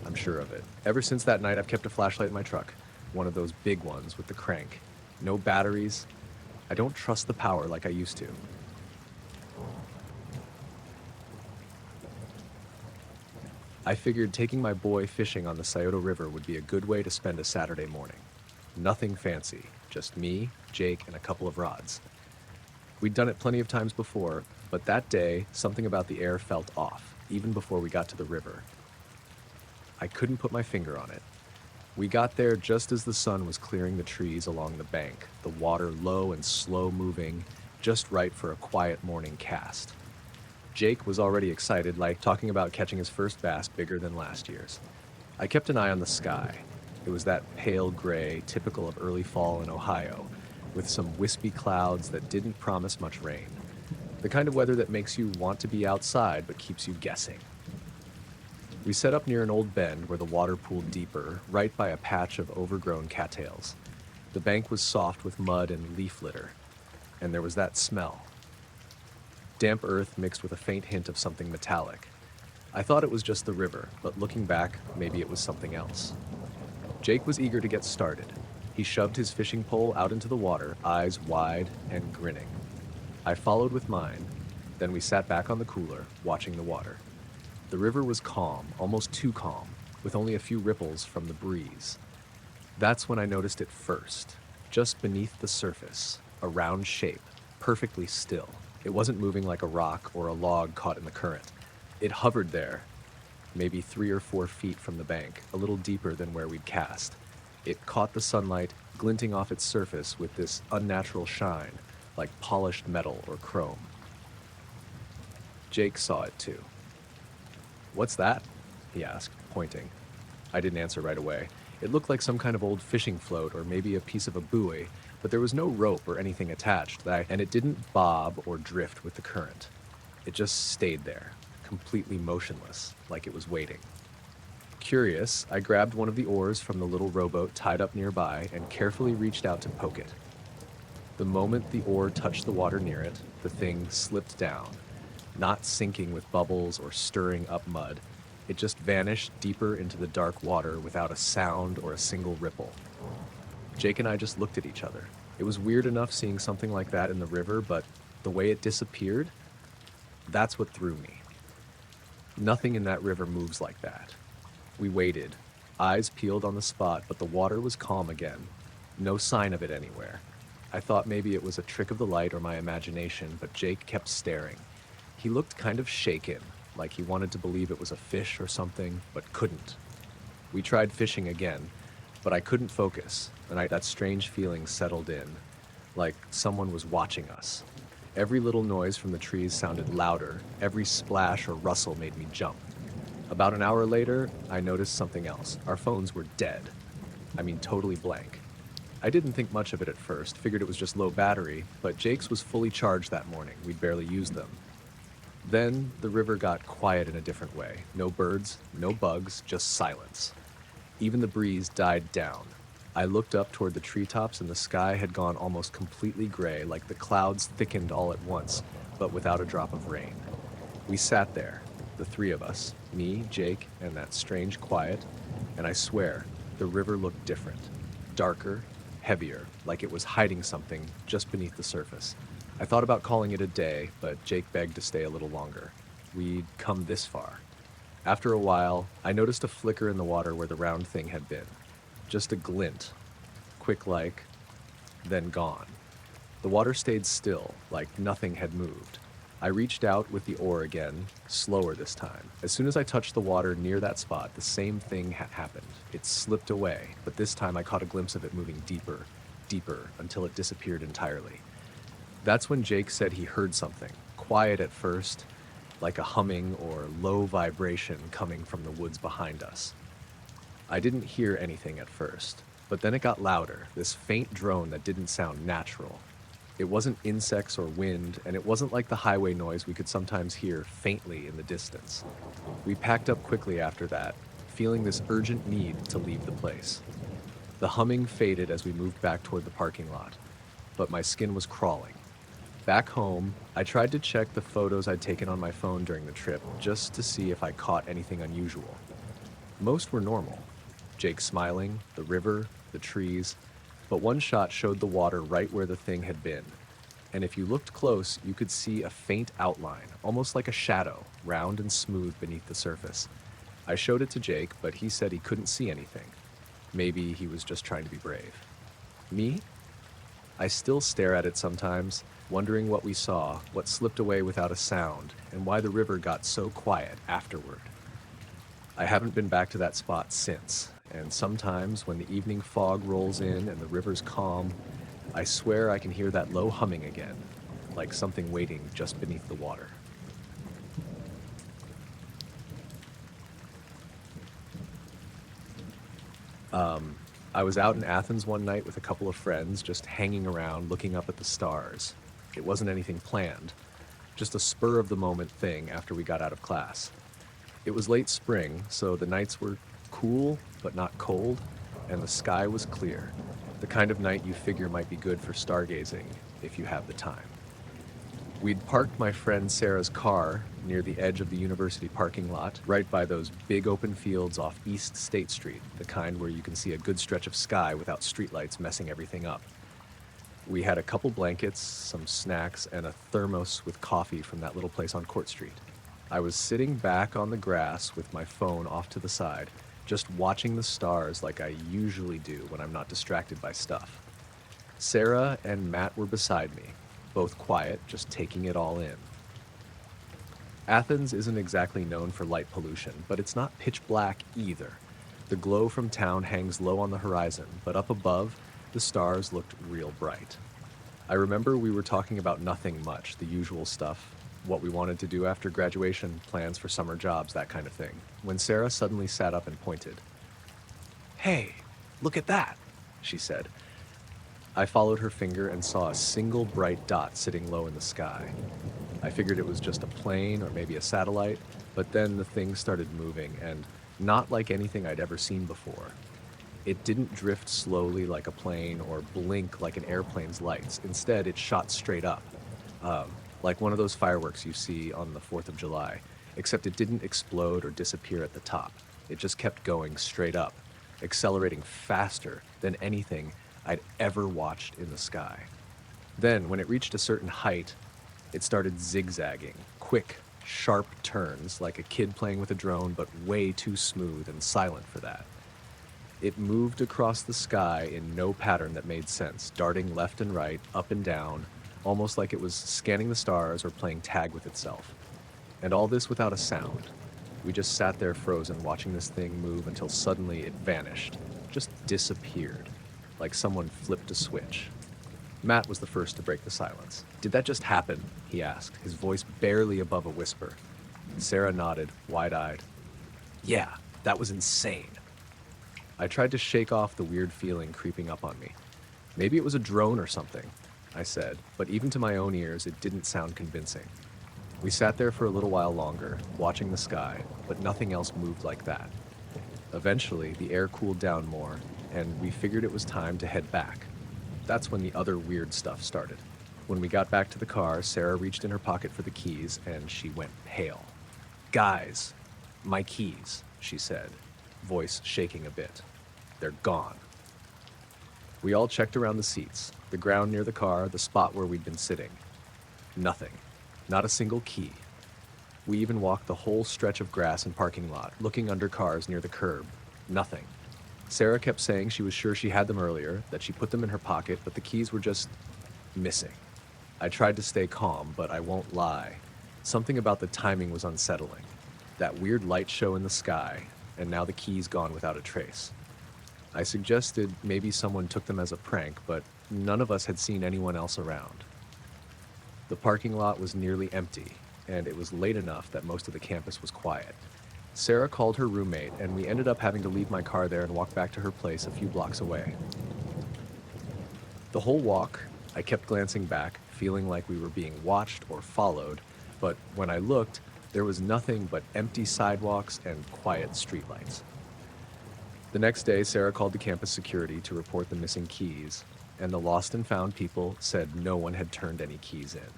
I'm sure of it. Ever since that night, I've kept a flashlight in my truck. One of those big ones with the crank. No batteries. I don't trust the power like I used to. I figured taking my boy fishing on the Scioto River would be a good way to spend a Saturday morning. Nothing fancy, just me, Jake, and a couple of rods. We'd done it plenty of times before, but that day, something about the air felt off, even before we got to the river. I couldn't put my finger on it. We got there just as the sun was clearing the trees along the bank, the water low and slow moving, just right for a quiet morning cast. Jake was already excited, like talking about catching his first bass bigger than last year's. I kept an eye on the sky. It was that pale gray, typical of early fall in Ohio, with some wispy clouds that didn't promise much rain. The kind of weather that makes you want to be outside but keeps you guessing. We set up near an old bend where the water pooled deeper, right by a patch of overgrown cattails. The bank was soft with mud and leaf litter, and there was that smell. Damp earth mixed with a faint hint of something metallic. I thought it was just the river, but looking back, maybe it was something else. Jake was eager to get started. He shoved his fishing pole out into the water, eyes wide and grinning. I followed with mine, then we sat back on the cooler, watching the water. The river was calm, almost too calm, with only a few ripples from the breeze. That's when I noticed it first, just beneath the surface, a round shape, perfectly still. It wasn't moving like a rock or a log caught in the current. It hovered there, maybe 3 or 4 feet from the bank, a little deeper than where we'd cast. It caught the sunlight, glinting off its surface with this unnatural shine, like polished metal or chrome. Jake saw it too. "What's that?" he asked, pointing. I didn't answer right away. It looked like some kind of old fishing float or maybe a piece of a buoy, but there was no rope or anything attached, and it didn't bob or drift with the current. It just stayed there, completely motionless, like it was waiting. Curious, I grabbed one of the oars from the little rowboat tied up nearby and carefully reached out to poke it. The moment the oar touched the water near it, the thing slipped down, not sinking with bubbles or stirring up mud. It just vanished deeper into the dark water without a sound or a single ripple. Jake and I just looked at each other. It was weird enough seeing something like that in the river, but the way it disappeared, that's what threw me. Nothing in that river moves like that. We waited, eyes peeled on the spot, but the water was calm again. No sign of it anywhere. I thought maybe it was a trick of the light or my imagination, but Jake kept staring. He looked kind of shaken, like he wanted to believe it was a fish or something, but couldn't. We tried fishing again, but I couldn't focus, and that strange feeling settled in, like someone was watching us. Every little noise from the trees sounded louder. Every splash or rustle made me jump. About an hour later, I noticed something else. Our phones were dead. I mean, totally blank. I didn't think much of it at first, figured it was just low battery, but Jake's was fully charged that morning. We'd barely used them. Then the river got quiet in a different way. No birds, no bugs, just silence. Even the breeze died down. I looked up toward the treetops and the sky had gone almost completely gray, like the clouds thickened all at once, but without a drop of rain. We sat there, the 3 of us, me, Jake, and that strange quiet, and I swear, the river looked different. Darker, heavier, like it was hiding something just beneath the surface. I thought about calling it a day, but Jake begged to stay a little longer. We'd come this far. After a while, I noticed a flicker in the water where the round thing had been. Just a glint, quick then gone. The water stayed still, like nothing had moved. I reached out with the oar again, slower this time. As soon as I touched the water near that spot, the same thing happened. It slipped away, but this time I caught a glimpse of it moving deeper, deeper, until it disappeared entirely. That's when Jake said he heard something, quiet at first, like a humming or low vibration coming from the woods behind us. I didn't hear anything at first, but then it got louder, this faint drone that didn't sound natural. It wasn't insects or wind, and it wasn't like the highway noise we could sometimes hear faintly in the distance. We packed up quickly after that, feeling this urgent need to leave the place. The humming faded as we moved back toward the parking lot, but my skin was crawling. Back home, I tried to check the photos I'd taken on my phone during the trip just to see if I caught anything unusual. Most were normal. Jake smiling, the river, the trees, but one shot showed the water right where the thing had been. And if you looked close, you could see a faint outline, almost like a shadow, round and smooth beneath the surface. I showed it to Jake, but he said he couldn't see anything. Maybe he was just trying to be brave. Me? I still stare at it sometimes, wondering what we saw, what slipped away without a sound, and why the river got so quiet afterward. I haven't been back to that spot since, and sometimes when the evening fog rolls in and the river's calm, I swear I can hear that low humming again, like something waiting just beneath the water. I was out in Athens one night with a couple of friends, just hanging around, looking up at the stars. It wasn't anything planned, just a spur-of-the-moment thing after we got out of class. It was late spring, so the nights were cool, but not cold, and the sky was clear, the kind of night you figure might be good for stargazing, if you have the time. We'd parked my friend Sarah's car near the edge of the university parking lot, right by those big open fields off East State Street, the kind where you can see a good stretch of sky without streetlights messing everything up. We had a couple blankets, some snacks, and a thermos with coffee from that little place on Court Street. I was sitting back on the grass with my phone off to the side, just watching the stars like I usually do when I'm not distracted by stuff. Sarah and Matt were beside me, both quiet, just taking it all in. Athens isn't exactly known for light pollution, but it's not pitch black either. The glow from town hangs low on the horizon, but up above, the stars looked real bright. I remember we were talking about nothing much, the usual stuff, what we wanted to do after graduation, plans for summer jobs, that kind of thing, when Sarah suddenly sat up and pointed. "Hey, look at that," she said. I followed her finger and saw a single bright dot sitting low in the sky. I figured it was just a plane or maybe a satellite, but then the thing started moving, and not like anything I'd ever seen before. It didn't drift slowly like a plane or blink like an airplane's lights. Instead, it shot straight up, like one of those fireworks you see on the 4th of July, except it didn't explode or disappear at the top. It just kept going straight up, accelerating faster than anything I'd ever watched in the sky. Then, when it reached a certain height, it started zigzagging, quick, sharp turns, like a kid playing with a drone, but way too smooth and silent for that. It moved across the sky in no pattern that made sense, darting left and right, up and down, almost like it was scanning the stars or playing tag with itself. And all this without a sound. We just sat there frozen, watching this thing move until suddenly it vanished, just disappeared, like someone flipped a switch. Matt was the first to break the silence. "Did that just happen?" he asked, his voice barely above a whisper. Sarah nodded, wide-eyed. "Yeah, that was insane." I tried to shake off the weird feeling creeping up on me. "Maybe it was a drone or something," I said, but even to my own ears, it didn't sound convincing. We sat there for a little while longer, watching the sky, but nothing else moved like that. Eventually, the air cooled down more, and we figured it was time to head back. That's when the other weird stuff started. When we got back to the car, Sarah reached in her pocket for the keys, and she went pale. "Guys, my keys," she said, voice shaking a bit. "They're gone." We all checked around the seats, the ground near the car, the spot where we'd been sitting. Nothing. Not a single key. We even walked the whole stretch of grass and parking lot, looking under cars near the curb. Nothing. Sarah kept saying she was sure she had them earlier, that she put them in her pocket, but the keys were just missing. I tried to stay calm, but I won't lie. Something about the timing was unsettling. That weird light show in the sky, and now the keys gone without a trace. I suggested maybe someone took them as a prank, but none of us had seen anyone else around. The parking lot was nearly empty, and it was late enough that most of the campus was quiet. Sarah called her roommate, and we ended up having to leave my car there and walk back to her place a few blocks away. The whole walk, I kept glancing back, feeling like we were being watched or followed, but when I looked, there was nothing but empty sidewalks and quiet streetlights. The next day, Sarah called the campus security to report the missing keys, and the lost and found people said no one had turned any keys in.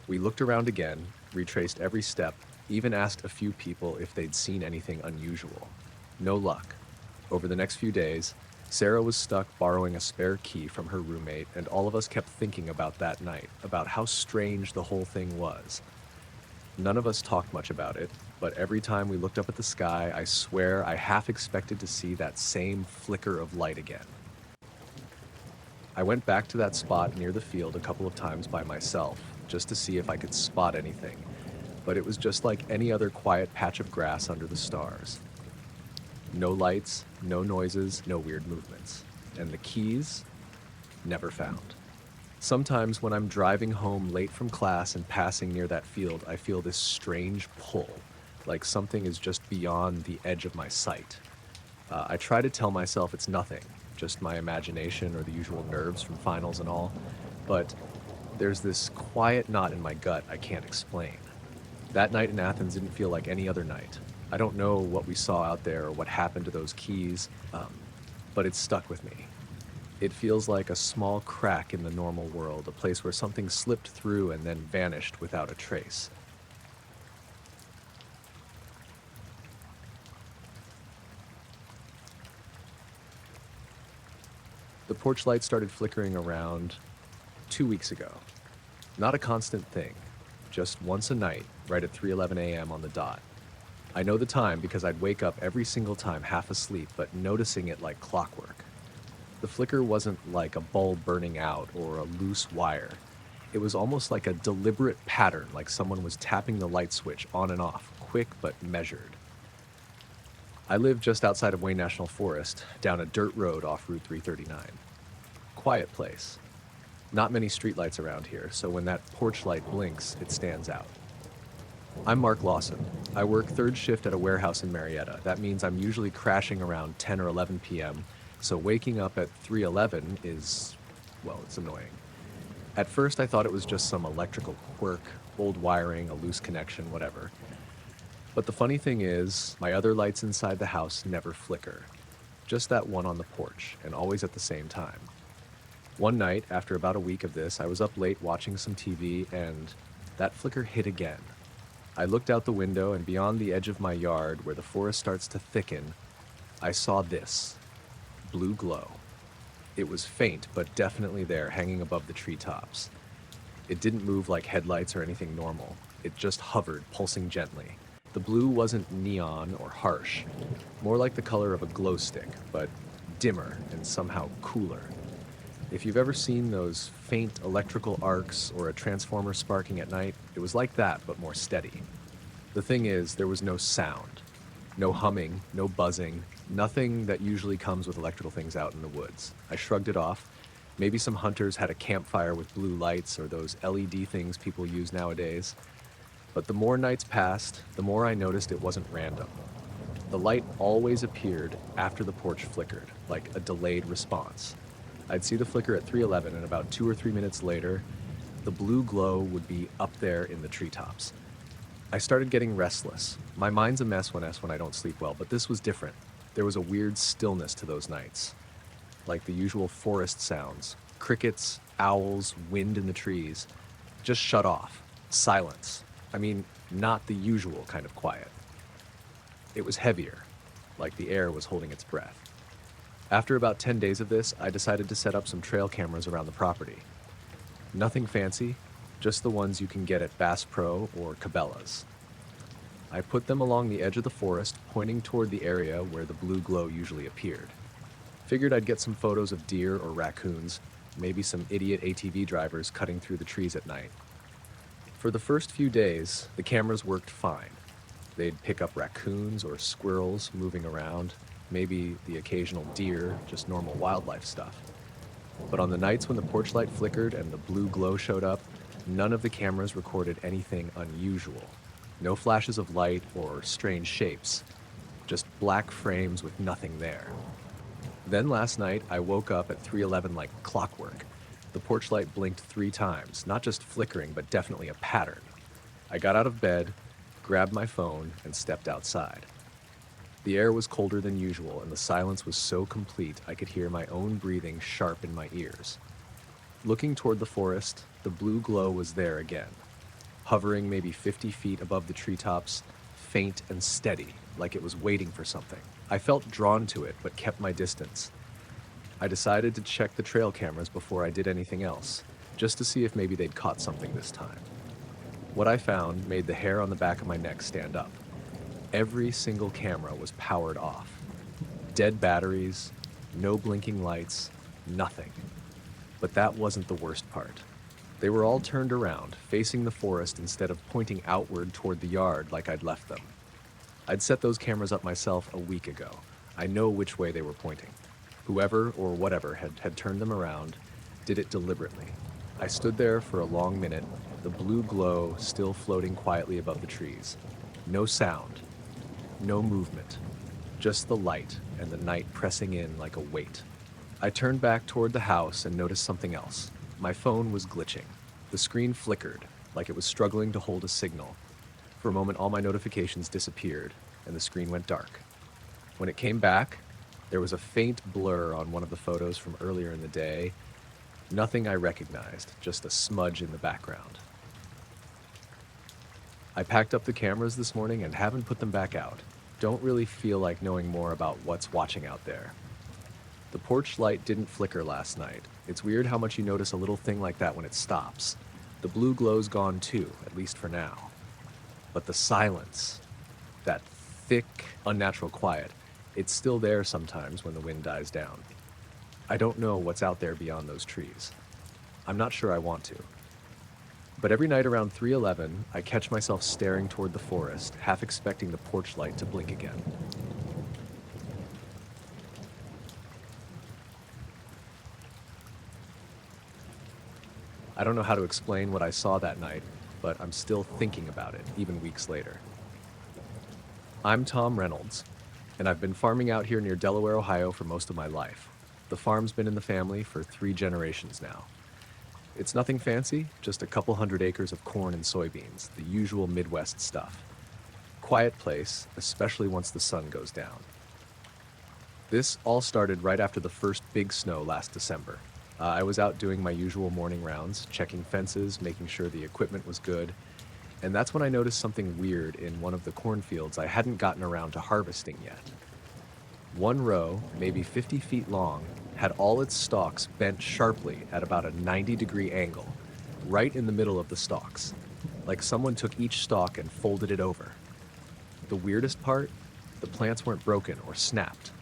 We looked around again, retraced every step, even asked a few people if they'd seen anything unusual. No luck. Over the next few days, Sarah was stuck borrowing a spare key from her roommate, and all of us kept thinking about that night, about how strange the whole thing was. None of us talked much about it, but every time we looked up at the sky, I swear I half expected to see that same flicker of light again. I went back to that spot near the field a couple of times by myself, just to see if I could spot anything, but it was just like any other quiet patch of grass under the stars. No lights, no noises, no weird movements. And the keys? Never found. Sometimes when I'm driving home late from class and passing near that field, I feel this strange pull, like something is just beyond the edge of my sight. I try to tell myself it's nothing, just my imagination or the usual nerves from finals and all, but there's this quiet knot in my gut I can't explain. That night in Athens didn't feel like any other night. I don't know what we saw out there or what happened to those keys, but it's stuck with me. It feels like a small crack in the normal world, a place where something slipped through and then vanished without a trace. The porch light started flickering around 2 weeks ago. Not a constant thing, just once a night, right at 3:11 a.m. on the dot. I know the time because I'd wake up every single time half asleep, but noticing it like clockwork. The flicker wasn't like a bulb burning out or a loose wire. It was almost like a deliberate pattern, like someone was tapping the light switch on and off, quick but measured. I live just outside of Wayne National Forest, down a dirt road off Route 339. Quiet place. Not many streetlights around here, so when that porch light blinks, it stands out. I'm Mark Lawson. I work third shift at a warehouse in Marietta. That means I'm usually crashing around 10 or 11 p.m., so waking up at 3:11 is, well, it's annoying. At first, I thought it was just some electrical quirk, old wiring, a loose connection, whatever. But the funny thing is, my other lights inside the house never flicker. Just that one on the porch, and always at the same time. One night, after about a week of this, I was up late watching some TV, and that flicker hit again. I looked out the window, and beyond the edge of my yard, where the forest starts to thicken, I saw this. Blue glow. It was faint, but definitely there, hanging above the treetops. It didn't move like headlights or anything normal. It just hovered, pulsing gently. The blue wasn't neon or harsh, more like the color of a glow stick, but dimmer and somehow cooler. If you've ever seen those faint electrical arcs or a transformer sparking at night, it was like that, but more steady. The thing is, there was no sound. No humming, no buzzing, nothing that usually comes with electrical things out in the woods. I shrugged it off. Maybe some hunters had a campfire with blue lights or those LED things people use nowadays. But the more nights passed, the more I noticed it wasn't random. The light always appeared after the porch flickered, like a delayed response. I'd see the flicker at 3:11, and about 2 or 3 minutes later, the blue glow would be up there in the treetops. I started getting restless. My mind's a mess when I don't sleep well, but this was different. There was a weird stillness to those nights, like the usual forest sounds. Crickets, owls, wind in the trees. Just shut off. Silence. I mean, not the usual kind of quiet. It was heavier, like the air was holding its breath. After about 10 days of this, I decided to set up some trail cameras around the property. Nothing fancy, just the ones you can get at Bass Pro or Cabela's. I put them along the edge of the forest, pointing toward the area where the blue glow usually appeared. Figured I'd get some photos of deer or raccoons, maybe some idiot ATV drivers cutting through the trees at night. For the first few days, the cameras worked fine. They'd pick up raccoons or squirrels moving around, maybe the occasional deer, just normal wildlife stuff. But on the nights when the porch light flickered and the blue glow showed up, none of the cameras recorded anything unusual. No flashes of light or strange shapes, just black frames with nothing there. Then last night, I woke up at 3:11 like clockwork. The porch light blinked 3 times, not just flickering, but definitely a pattern. I got out of bed, grabbed my phone, and stepped outside. The air was colder than usual, and the silence was so complete I could hear my own breathing sharp in my ears. Looking toward the forest, the blue glow was there again, hovering maybe 50 feet above the treetops, faint and steady, like it was waiting for something. I felt drawn to it, but kept my distance. I decided to check the trail cameras before I did anything else, just to see if maybe they'd caught something this time. What I found made the hair on the back of my neck stand up. Every single camera was powered off. Dead batteries, no blinking lights, nothing. But that wasn't the worst part. They were all turned around, facing the forest instead of pointing outward toward the yard like I'd left them. I'd set those cameras up myself a week ago. I know which way they were pointing. Whoever or whatever had turned them around did it deliberately. I stood there for a long minute, the blue glow still floating quietly above the trees. No sound, no movement, just the light and the night pressing in like a weight. I turned back toward the house and noticed something else. My phone was glitching. The screen flickered, like it was struggling to hold a signal. For a moment, all my notifications disappeared, and the screen went dark. When it came back, there was a faint blur on one of the photos from earlier in the day. Nothing I recognized, just a smudge in the background. I packed up the cameras this morning and haven't put them back out. Don't really feel like knowing more about what's watching out there. The porch light didn't flicker last night. It's weird how much you notice a little thing like that when it stops. The blue glow's gone too, at least for now. But the silence, that thick, unnatural quiet, it's still there sometimes when the wind dies down. I don't know what's out there beyond those trees. I'm not sure I want to. But every night around 3:11, I catch myself staring toward the forest, half expecting the porch light to blink again. I don't know how to explain what I saw that night, but I'm still thinking about it, even weeks later. I'm Tom Reynolds, and I've been farming out here near Delaware, Ohio for most of my life. The farm's been in the family for 3 generations now. It's nothing fancy, just a couple hundred acres of corn and soybeans, the usual Midwest stuff. Quiet place, especially once the sun goes down. This all started right after the first big snow last December. I was out doing my usual morning rounds, checking fences, making sure the equipment was good, and that's when I noticed something weird in one of the cornfields I hadn't gotten around to harvesting yet. One row, maybe 50 feet long, had all its stalks bent sharply at about a 90-degree angle, right in the middle of the stalks, like someone took each stalk and folded it over. The weirdest part? The plants weren't broken or snapped,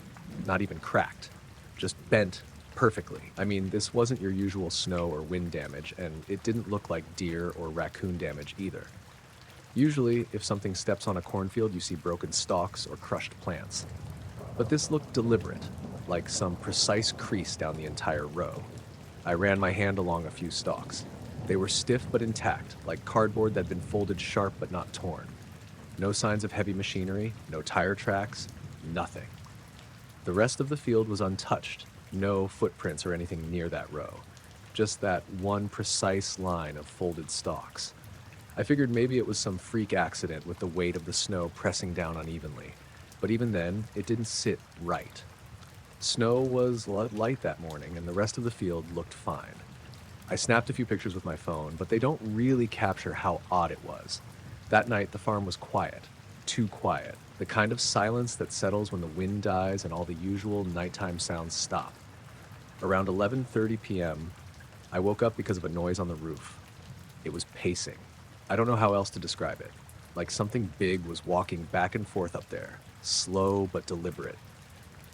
not even cracked, just bent perfectly. I mean, this wasn't your usual snow or wind damage, and it didn't look like deer or raccoon damage either. Usually, if something steps on a cornfield, you see broken stalks or crushed plants. But this looked deliberate, like some precise crease down the entire row. I ran my hand along a few stalks. They were stiff but intact, like cardboard that'd been folded sharp but not torn. No signs of heavy machinery, no tire tracks, nothing. The rest of the field was untouched, no footprints or anything near that row. Just that one precise line of folded stalks. I figured maybe it was some freak accident with the weight of the snow pressing down unevenly. But even then, it didn't sit right. Snow was light that morning, and the rest of the field looked fine. I snapped a few pictures with my phone, but they don't really capture how odd it was. That night, the farm was quiet. Too quiet. The kind of silence that settles when the wind dies and all the usual nighttime sounds stop. Around 11:30 p.m., I woke up because of a noise on the roof. It was pacing. I don't know how else to describe it. Like something big was walking back and forth up there, slow but deliberate.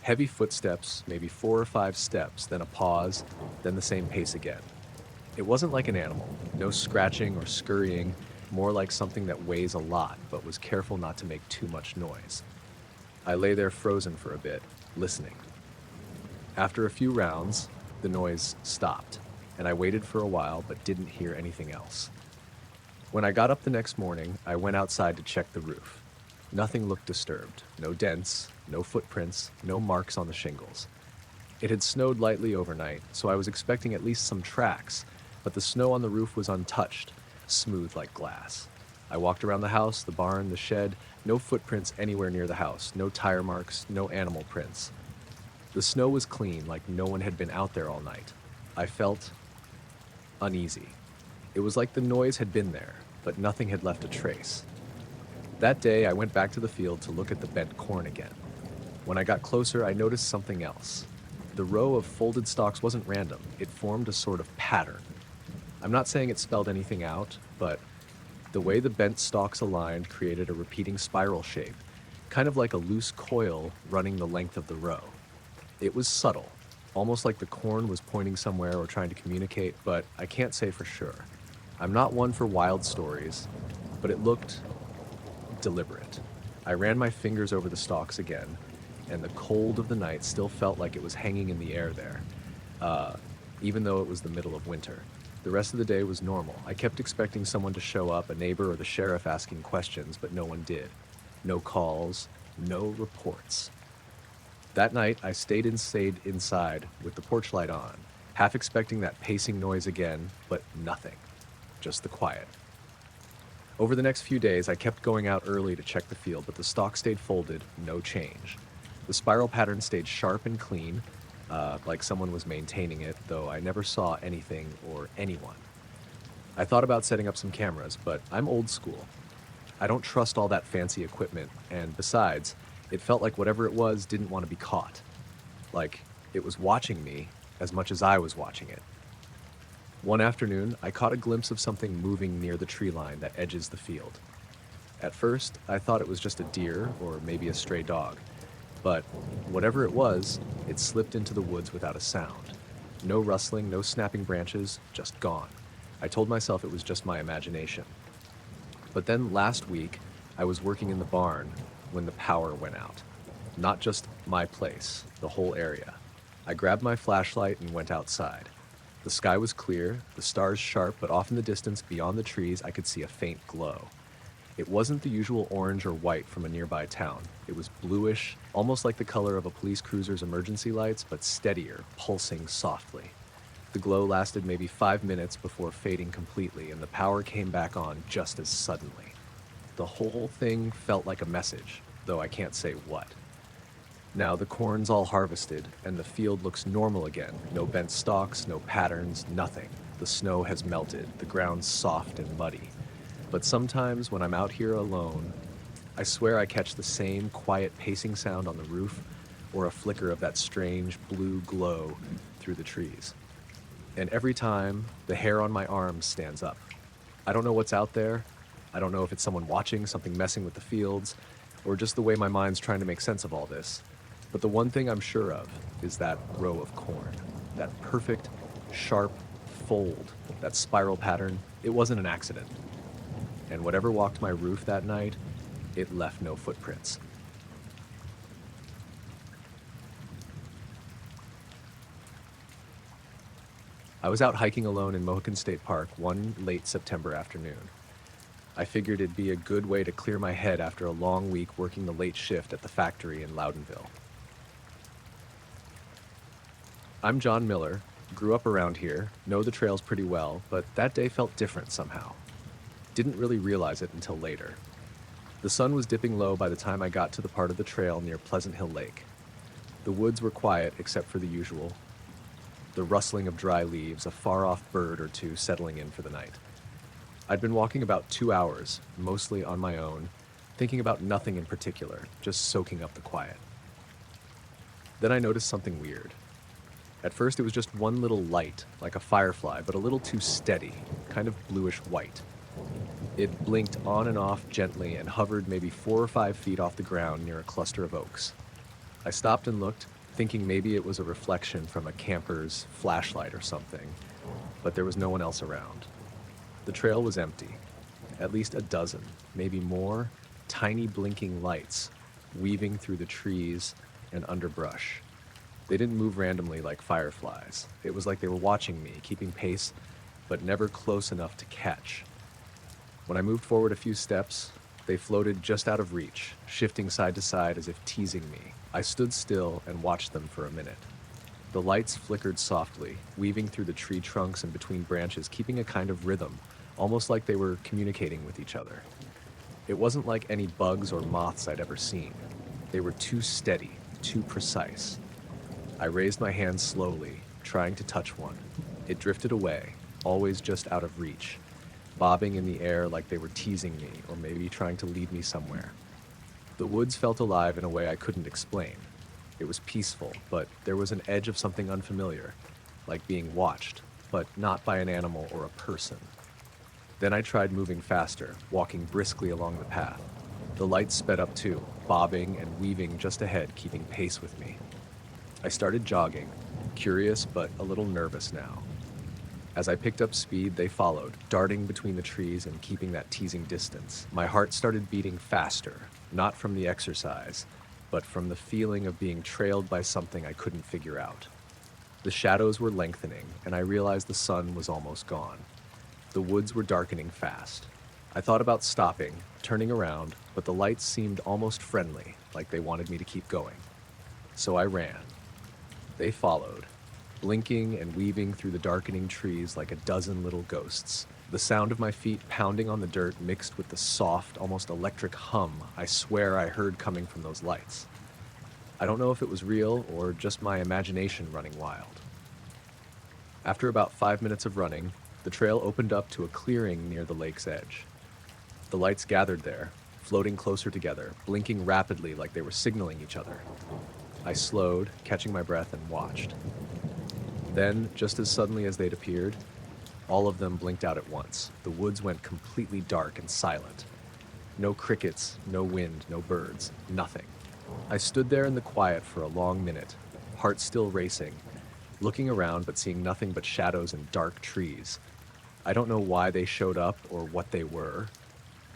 Heavy footsteps, maybe 4 or 5 steps, then a pause, then the same pace again. It wasn't like an animal, no scratching or scurrying, more like something that weighs a lot but was careful not to make too much noise. I lay there frozen for a bit, listening. After a few rounds, the noise stopped, and I waited for a while but didn't hear anything else. When I got up the next morning, I went outside to check the roof. Nothing looked disturbed. No dents, no footprints, no marks on the shingles. It had snowed lightly overnight, so I was expecting at least some tracks, but the snow on the roof was untouched, smooth like glass. I walked around the house, the barn, the shed, no footprints anywhere near the house, no tire marks, no animal prints. The snow was clean, like no one had been out there all night. I felt uneasy. It was like the noise had been there, but nothing had left a trace. That day, I went back to the field to look at the bent corn again. When I got closer, I noticed something else. The row of folded stalks wasn't random. It formed a sort of pattern. I'm not saying it spelled anything out, but the way the bent stalks aligned created a repeating spiral shape, kind of like a loose coil running the length of the row. It was subtle, almost like the corn was pointing somewhere or trying to communicate, but I can't say for sure. I'm not one for wild stories, but it looked deliberate. I ran my fingers over the stalks again, and the cold of the night still felt like it was hanging in the air there, even though it was the middle of winter. The rest of the day was normal. I kept expecting someone to show up, a neighbor or the sheriff asking questions, but no one did. No calls, no reports. That night, I stayed inside with the porch light on, half expecting that pacing noise again, but nothing. Just the quiet. Over the next few days, I kept going out early to check the field, but the stalk stayed folded, no change. The spiral pattern stayed sharp and clean, like someone was maintaining it, though I never saw anything or anyone. I thought about setting up some cameras, but I'm old school. I don't trust all that fancy equipment, and besides, it felt like whatever it was didn't want to be caught. Like it was watching me as much as I was watching it. One afternoon, I caught a glimpse of something moving near the tree line that edges the field. At first, I thought it was just a deer or maybe a stray dog, but whatever it was, it slipped into the woods without a sound. No rustling, no snapping branches, just gone. I told myself it was just my imagination. But then last week, I was working in the barn when the power went out. Not just my place, the whole area. I grabbed my flashlight and went outside. The sky was clear, the stars sharp, but off in the distance beyond the trees I could see a faint glow. It wasn't the usual orange or white from a nearby town. It was bluish, almost like the color of a police cruiser's emergency lights, but steadier, pulsing softly. The glow lasted maybe 5 minutes before fading completely, and the power came back on just as suddenly. The whole thing felt like a message, though I can't say what. Now the corn's all harvested, and the field looks normal again. No bent stalks, no patterns, nothing. The snow has melted, the ground's soft and muddy. But sometimes when I'm out here alone, I swear I catch the same quiet pacing sound on the roof, or a flicker of that strange blue glow through the trees. And every time, the hair on my arms stands up. I don't know what's out there. I don't know if it's someone watching, something messing with the fields, or just the way my mind's trying to make sense of all this. But the one thing I'm sure of is that row of corn. That perfect, sharp fold, that spiral pattern. It wasn't an accident. And whatever walked my roof that night, it left no footprints. I was out hiking alone in Mohican State Park one late September afternoon. I figured it'd be a good way to clear my head after a long week working the late shift at the factory in Loudonville. I'm John Miller, grew up around here, know the trails pretty well, but that day felt different somehow. Didn't really realize it until later. The sun was dipping low by the time I got to the part of the trail near Pleasant Hill Lake. The woods were quiet except for the usual. The rustling of dry leaves, a far-off bird or two settling in for the night. I'd been walking about 2 hours, mostly on my own, thinking about nothing in particular, just soaking up the quiet. Then I noticed something weird. At first it was just one little light, like a firefly, but a little too steady, kind of bluish white. It blinked on and off gently and hovered maybe 4 or 5 feet off the ground near a cluster of oaks. I stopped and looked, thinking maybe it was a reflection from a camper's flashlight or something, but there was no one else around. The trail was empty. At least a dozen, maybe more, tiny blinking lights weaving through the trees and underbrush. They didn't move randomly like fireflies. It was like they were watching me, keeping pace, but never close enough to catch. When I moved forward a few steps, they floated just out of reach, shifting side to side as if teasing me. I stood still and watched them for a minute. The lights flickered softly, weaving through the tree trunks and between branches, keeping a kind of rhythm, almost like they were communicating with each other. It wasn't like any bugs or moths I'd ever seen. They were too steady, too precise. I raised my hand slowly, trying to touch one. It drifted away, always just out of reach, bobbing in the air like they were teasing me or maybe trying to lead me somewhere. The woods felt alive in a way I couldn't explain. It was peaceful, but there was an edge of something unfamiliar, like being watched, but not by an animal or a person. Then I tried moving faster, walking briskly along the path. The lights sped up too, bobbing and weaving just ahead, keeping pace with me. I started jogging, curious but a little nervous now. As I picked up speed, they followed, darting between the trees and keeping that teasing distance. My heart started beating faster, not from the exercise, but from the feeling of being trailed by something I couldn't figure out. The shadows were lengthening, and I realized the sun was almost gone. The woods were darkening fast. I thought about stopping, turning around, but the lights seemed almost friendly, like they wanted me to keep going. So I ran. They followed, blinking and weaving through the darkening trees like a dozen little ghosts. The sound of my feet pounding on the dirt mixed with the soft, almost electric hum I swear I heard coming from those lights. I don't know if it was real or just my imagination running wild. After about 5 minutes of running, the trail opened up to a clearing near the lake's edge. The lights gathered there, floating closer together, blinking rapidly like they were signaling each other. I slowed, catching my breath, and watched. Then, just as suddenly as they'd appeared, all of them blinked out at once. The woods went completely dark and silent. No crickets, no wind, no birds, nothing. I stood there in the quiet for a long minute, heart still racing, looking around but seeing nothing but shadows and dark trees. I don't know why they showed up or what they were.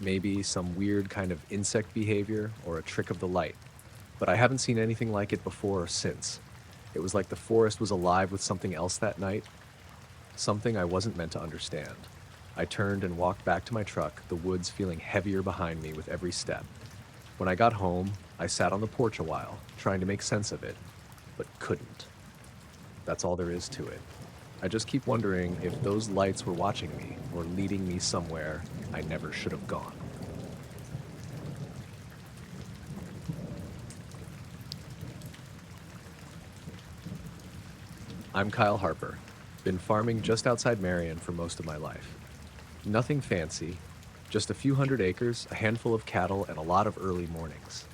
Maybe some weird kind of insect behavior or a trick of the light. But I haven't seen anything like it before or since. It was like the forest was alive with something else that night, something I wasn't meant to understand. I turned and walked back to my truck, the woods feeling heavier behind me with every step. When I got home, I sat on the porch a while, trying to make sense of it, but couldn't. That's all there is to it. I just keep wondering if those lights were watching me or leading me somewhere I never should have gone. I'm Kyle Harper. Been farming just outside Marion for most of my life. Nothing fancy, just a few hundred acres, a handful of cattle, and a lot of early mornings.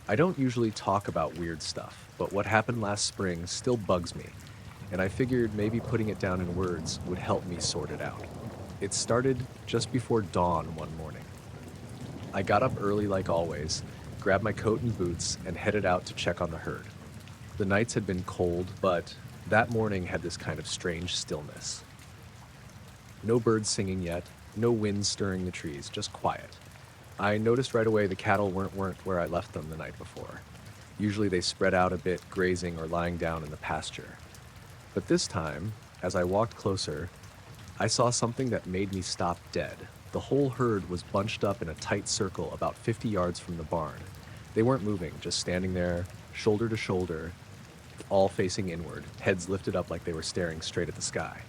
I don't usually talk about weird stuff, but what happened last spring still bugs me, and I figured maybe putting it down in words would help me sort it out. It started just before dawn one morning. I got up early like always, grabbed my coat and boots, and headed out to check on the herd. The nights had been cold, but that morning had this kind of strange stillness. No birds singing yet, no wind stirring the trees, just quiet. I noticed right away the cattle weren't where I left them the night before. Usually they spread out a bit, grazing or lying down in the pasture. But this time, as I walked closer, I saw something that made me stop dead. The whole herd was bunched up in a tight circle about 50 yards from the barn. They weren't moving, just standing there, shoulder to shoulder, all facing inward, heads lifted up like they were staring straight at the sky.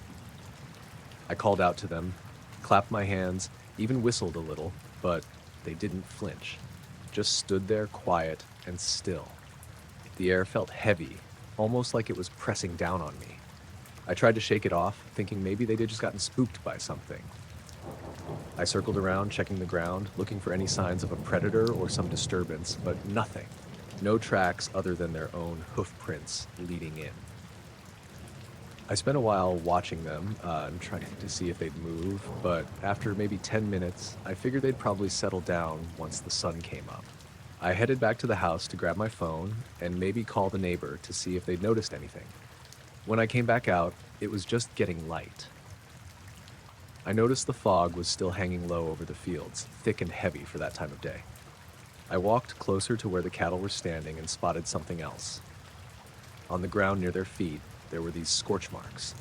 I called out to them, clapped my hands, even whistled a little, but they didn't flinch, just stood there quiet and still. The air felt heavy, almost like it was pressing down on me. I tried to shake it off, thinking maybe they'd just gotten spooked by something. I circled around, checking the ground, looking for any signs of a predator or some disturbance, but nothing. No tracks other than their own hoof prints leading in. I spent a while watching them and trying to see if they'd move, but after maybe 10 minutes, I figured they'd probably settle down once the sun came up. I headed back to the house to grab my phone and maybe call the neighbor to see if they'd noticed anything. When I came back out, it was just getting light. I noticed the fog was still hanging low over the fields, thick and heavy for that time of day. I walked closer to where the cattle were standing and spotted something else. On the ground near their feet, there were these scorch marks.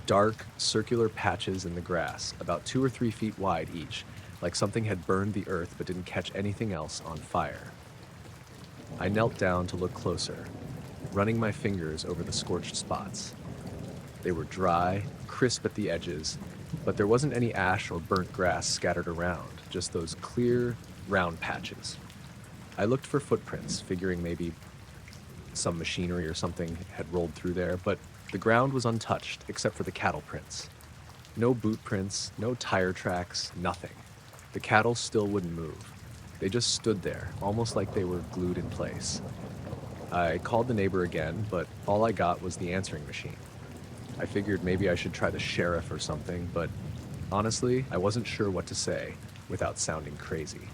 Dark, circular patches in the grass, about 2 or 3 feet wide each, like something had burned the earth but didn't catch anything else on fire. I knelt down to look closer, running my fingers over the scorched spots. They were dry, crisp at the edges, but there wasn't any ash or burnt grass scattered around, just those clear, round patches. I looked for footprints, figuring maybe some machinery or something had rolled through there, but the ground was untouched except for the cattle prints. No boot prints, no tire tracks, nothing. The cattle still wouldn't move. They just stood there, almost like they were glued in place. I called the neighbor again, but all I got was the answering machine. I figured maybe I should try the sheriff or something, but honestly, I wasn't sure what to say without sounding crazy.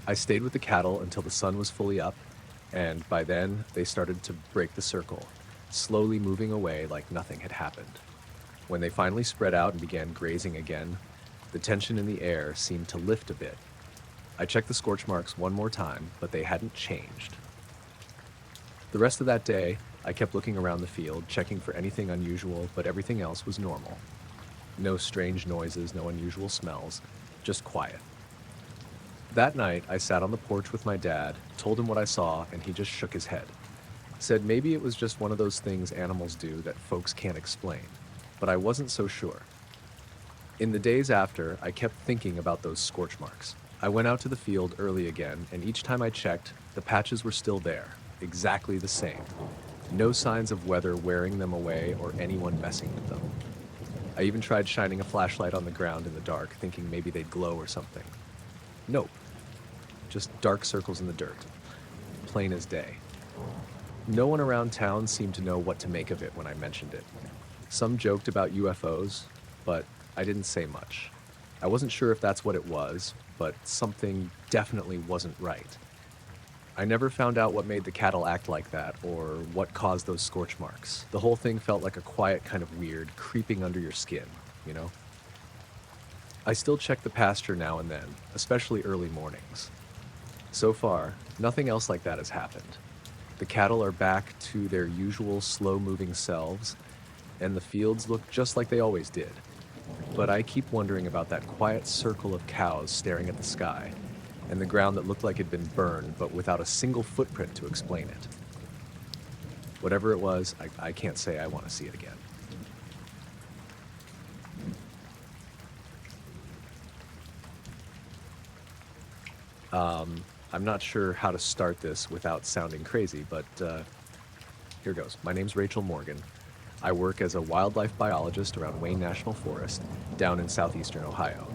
I stayed with the cattle until the sun was fully up, and by then they started to break the circle, slowly moving away like nothing had happened. When they finally spread out and began grazing again, the tension in the air seemed to lift a bit. I checked the scorch marks one more time, but they hadn't changed. The rest of that day, I kept looking around the field, checking for anything unusual, but everything else was normal. No strange noises, no unusual smells, just quiet. That night, I sat on the porch with my dad, told him what I saw, and he just shook his head. Said maybe it was just one of those things animals do that folks can't explain, but I wasn't so sure. In the days after, I kept thinking about those scorch marks. I went out to the field early again, and each time I checked, the patches were still there, exactly the same. No signs of weather wearing them away or anyone messing with them. I even tried shining a flashlight on the ground in the dark, thinking maybe they'd glow or something. Nope. Just dark circles in the dirt. Plain as day. No one around town seemed to know what to make of it when I mentioned it. Some joked about UFOs, but I didn't say much. I wasn't sure if that's what it was, but something definitely wasn't right. I never found out what made the cattle act like that or what caused those scorch marks. The whole thing felt like a quiet kind of weird creeping under your skin, you know? I still check the pasture now and then, especially early mornings. So far, nothing else like that has happened. The cattle are back to their usual slow-moving selves, and the fields look just like they always did. But I keep wondering about that quiet circle of cows staring at the sky, and the ground that looked like it'd been burned, but without a single footprint to explain it. Whatever it was, I can't say I want to see it again. I'm not sure how to start this without sounding crazy, but here goes. My name's Rachel Morgan. I work as a wildlife biologist around Wayne National Forest, down in southeastern Ohio.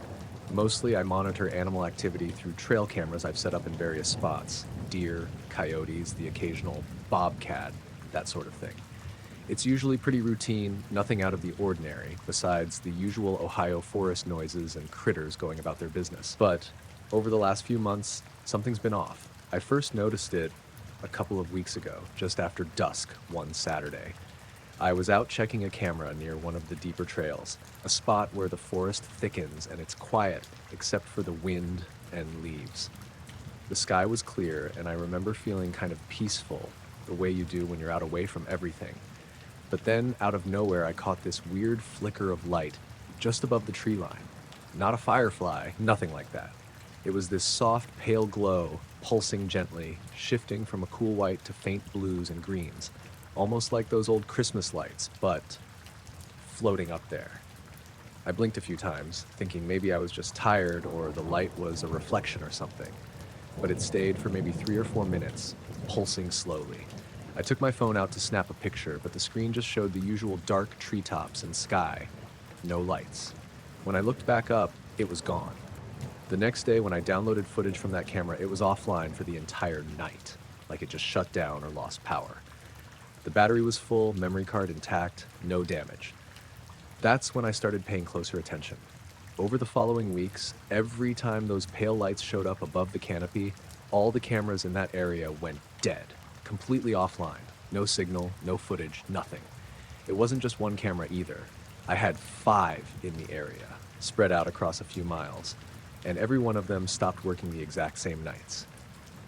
Mostly I monitor animal activity through trail cameras I've set up in various spots. Deer, coyotes, the occasional bobcat, that sort of thing. It's usually pretty routine, nothing out of the ordinary, besides the usual Ohio forest noises and critters going about their business. But over the last few months, something's been off. I first noticed it a couple of weeks ago, just after dusk one Saturday. I was out checking a camera near one of the deeper trails, a spot where the forest thickens and it's quiet except for the wind and leaves. The sky was clear, and I remember feeling kind of peaceful, the way you do when you're out away from everything. But then, out of nowhere, I caught this weird flicker of light just above the tree line. Not a firefly, nothing like that. It was this soft, pale glow, pulsing gently, shifting from a cool white to faint blues and greens. Almost like those old Christmas lights, but floating up there. I blinked a few times, thinking maybe I was just tired or the light was a reflection or something. But it stayed for maybe 3 or 4 minutes, pulsing slowly. I took my phone out to snap a picture, but the screen just showed the usual dark treetops and sky. No lights. When I looked back up, it was gone. The next day, when I downloaded footage from that camera, it was offline for the entire night, like it just shut down or lost power. The battery was full, memory card intact, no damage. That's when I started paying closer attention. Over the following weeks, every time those pale lights showed up above the canopy, all the cameras in that area went dead, completely offline. No signal, no footage, nothing. It wasn't just one camera either. I had 5 in the area, spread out across a few miles, and every one of them stopped working the exact same nights.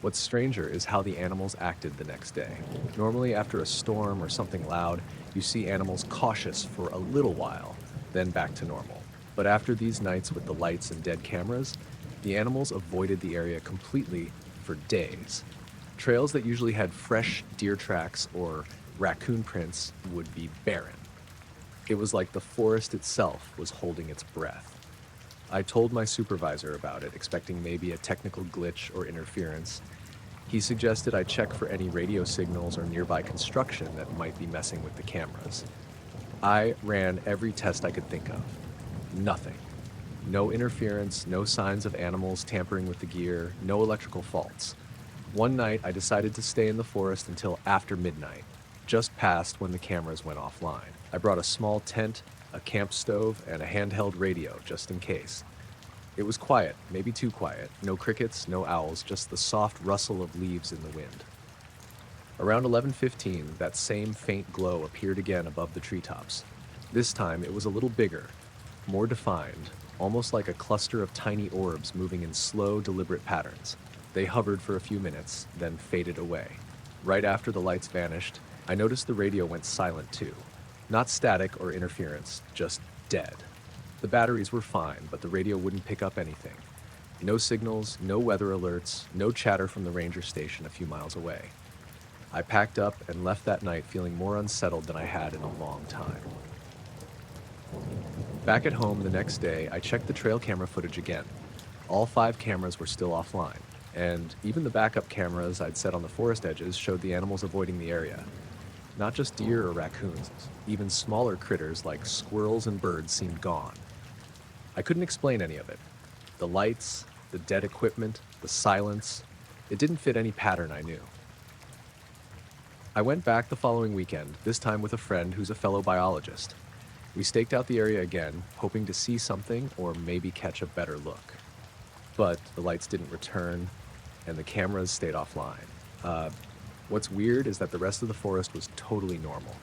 What's stranger is how the animals acted the next day. Normally, after a storm or something loud, you see animals cautious for a little while, then back to normal. But after these nights with the lights and dead cameras, the animals avoided the area completely for days. Trails that usually had fresh deer tracks or raccoon prints would be barren. It was like the forest itself was holding its breath. I told my supervisor about it, expecting maybe a technical glitch or interference. He suggested I check for any radio signals or nearby construction that might be messing with the cameras. I ran every test I could think of. Nothing. No interference, no signs of animals tampering with the gear, no electrical faults. One night, I decided to stay in the forest until after midnight, just past when the cameras went offline. I brought a small tent, a camp stove, and a handheld radio, just in case. It was quiet, maybe too quiet. No crickets, no owls, just the soft rustle of leaves in the wind. Around 11:15, that same faint glow appeared again above the treetops. This time, it was a little bigger, more defined, almost like a cluster of tiny orbs moving in slow, deliberate patterns. They hovered for a few minutes, then faded away. Right after the lights vanished, I noticed the radio went silent too. Not static or interference, just dead. The batteries were fine, but the radio wouldn't pick up anything. No signals, no weather alerts, no chatter from the ranger station a few miles away. I packed up and left that night feeling more unsettled than I had in a long time. Back at home the next day, I checked the trail camera footage again. All 5 cameras were still offline, and even the backup cameras I'd set on the forest edges showed the animals avoiding the area. Not just deer or raccoons, even smaller critters like squirrels and birds seemed gone. I couldn't explain any of it. The lights, the dead equipment, the silence, it didn't fit any pattern I knew. I went back the following weekend, this time with a friend who's a fellow biologist. We staked out the area again, hoping to see something or maybe catch a better look. But the lights didn't return, and the cameras stayed offline. What's weird is that the rest of the forest was totally normal.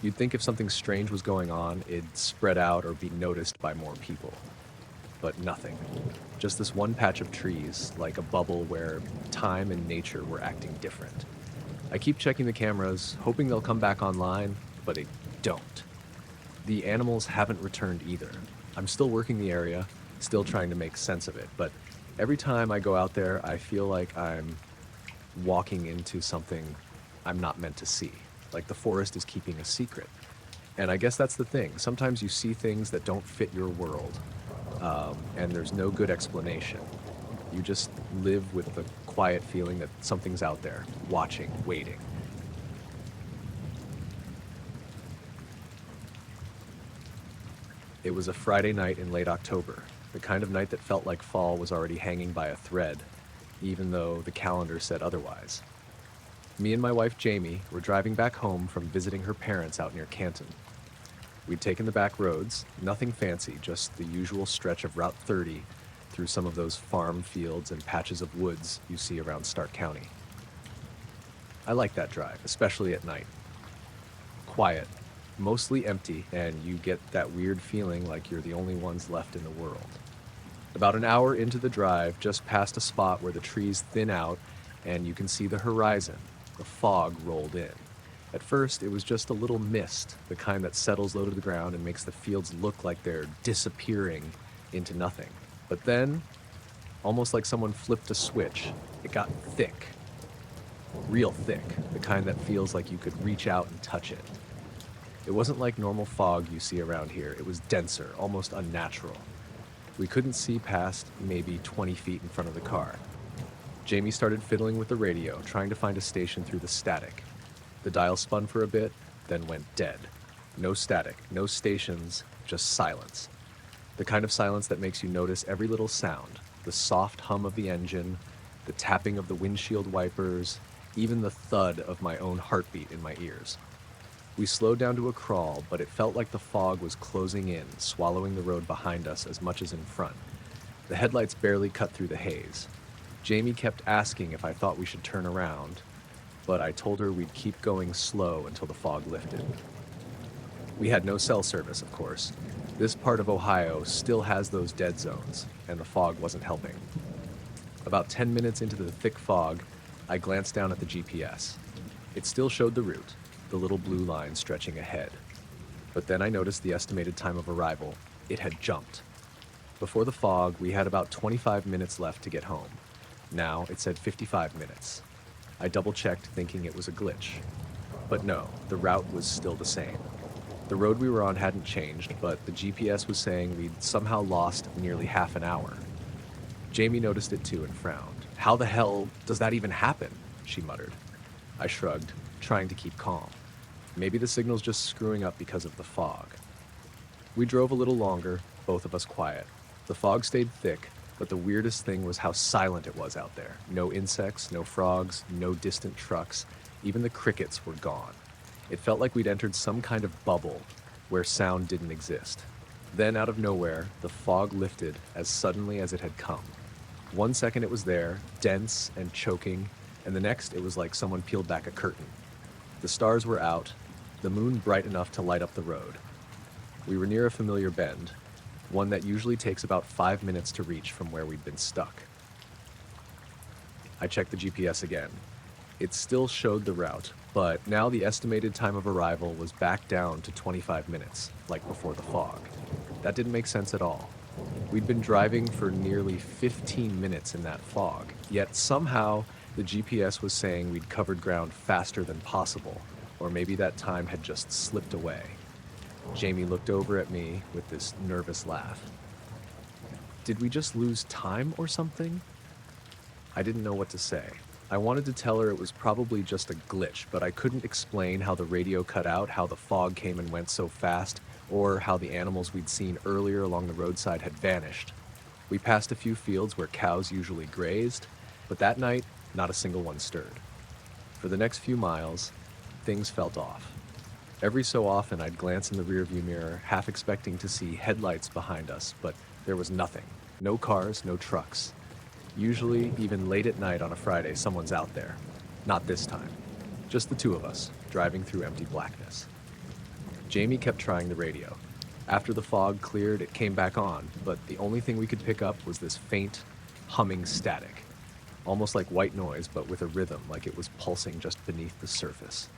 You'd think if something strange was going on, it'd spread out or be noticed by more people. But nothing. Just this one patch of trees, like a bubble where time and nature were acting different. I keep checking the cameras, hoping they'll come back online, but they don't. The animals haven't returned either. I'm still working the area, still trying to make sense of it, but every time I go out there, I feel like I'm walking into something I'm not meant to see, like the forest is keeping a secret. And I guess that's the thing. Sometimes you see things that don't fit your world, and there's no good explanation. You just live with the quiet feeling that something's out there, watching, waiting. It was a Friday night in late October, the kind of night that felt like fall was already hanging by a thread, even though the calendar said otherwise. Me and my wife Jamie were driving back home from visiting her parents out near Canton. We'd taken the back roads, nothing fancy, just the usual stretch of Route 30 through some of those farm fields and patches of woods you see around Stark County. I like that drive, especially at night. Quiet, mostly empty, and you get that weird feeling like you're the only ones left in the world. About an hour into the drive, just past a spot where the trees thin out and you can see the horizon, the fog rolled in. At first, it was just a little mist, the kind that settles low to the ground and makes the fields look like they're disappearing into nothing. But then, almost like someone flipped a switch, it got thick. Real thick, the kind that feels like you could reach out and touch it. It wasn't like normal fog you see around here. It was denser, almost unnatural. We couldn't see past maybe 20 feet in front of the car. Jamie started fiddling with the radio, trying to find a station through the static. The dial spun for a bit, then went dead. No static, no stations, just silence. The kind of silence that makes you notice every little sound, the soft hum of the engine, the tapping of the windshield wipers, even the thud of my own heartbeat in my ears. We slowed down to a crawl, but it felt like the fog was closing in, swallowing the road behind us as much as in front. The headlights barely cut through the haze. Jamie kept asking if I thought we should turn around, but I told her we'd keep going slow until the fog lifted. We had no cell service, of course. This part of Ohio still has those dead zones, and the fog wasn't helping. About 10 minutes into the thick fog, I glanced down at the GPS. It still showed the route, the little blue line stretching ahead. But then I noticed the estimated time of arrival. It had jumped. Before the fog, we had about 25 minutes left to get home. Now it said 55 minutes. I double-checked, thinking it was a glitch. But no, the route was still the same. The road we were on hadn't changed, but the GPS was saying we'd somehow lost nearly half an hour. Jamie noticed it too and frowned. "How the hell does that even happen?" she muttered. I shrugged, trying to keep calm. Maybe the signal's just screwing up because of the fog. We drove a little longer, both of us quiet. The fog stayed thick, but the weirdest thing was how silent it was out there. No insects, no frogs, no distant trucks. Even the crickets were gone. It felt like we'd entered some kind of bubble where sound didn't exist. Then, out of nowhere, the fog lifted as suddenly as it had come. 1 second it was there, dense and choking, and the next it was like someone peeled back a curtain. The stars were out, the moon bright enough to light up the road. We were near a familiar bend, one that usually takes about 5 minutes to reach from where we'd been stuck. I checked the GPS again. It still showed the route, but now the estimated time of arrival was back down to 25 minutes, like before the fog. That didn't make sense at all. We'd been driving for nearly 15 minutes in that fog, yet somehow the GPS was saying we'd covered ground faster than possible, or maybe that time had just slipped away. Jamie looked over at me with this nervous laugh. Did we just lose time or something? I didn't know what to say. I wanted to tell her it was probably just a glitch, but I couldn't explain how the radio cut out, how the fog came and went so fast, or how the animals we'd seen earlier along the roadside had vanished. We passed a few fields where cows usually grazed, but that night, not a single one stirred. For the next few miles, things felt off. Every so often, I'd glance in the rearview mirror, half expecting to see headlights behind us, but there was nothing. No cars, no trucks. Usually, even late at night on a Friday, someone's out there. Not this time. Just the two of us, driving through empty blackness. Jamie kept trying the radio. After the fog cleared, it came back on, but the only thing we could pick up was this faint, humming static. Almost like white noise, but with a rhythm, like it was pulsing just beneath the surface.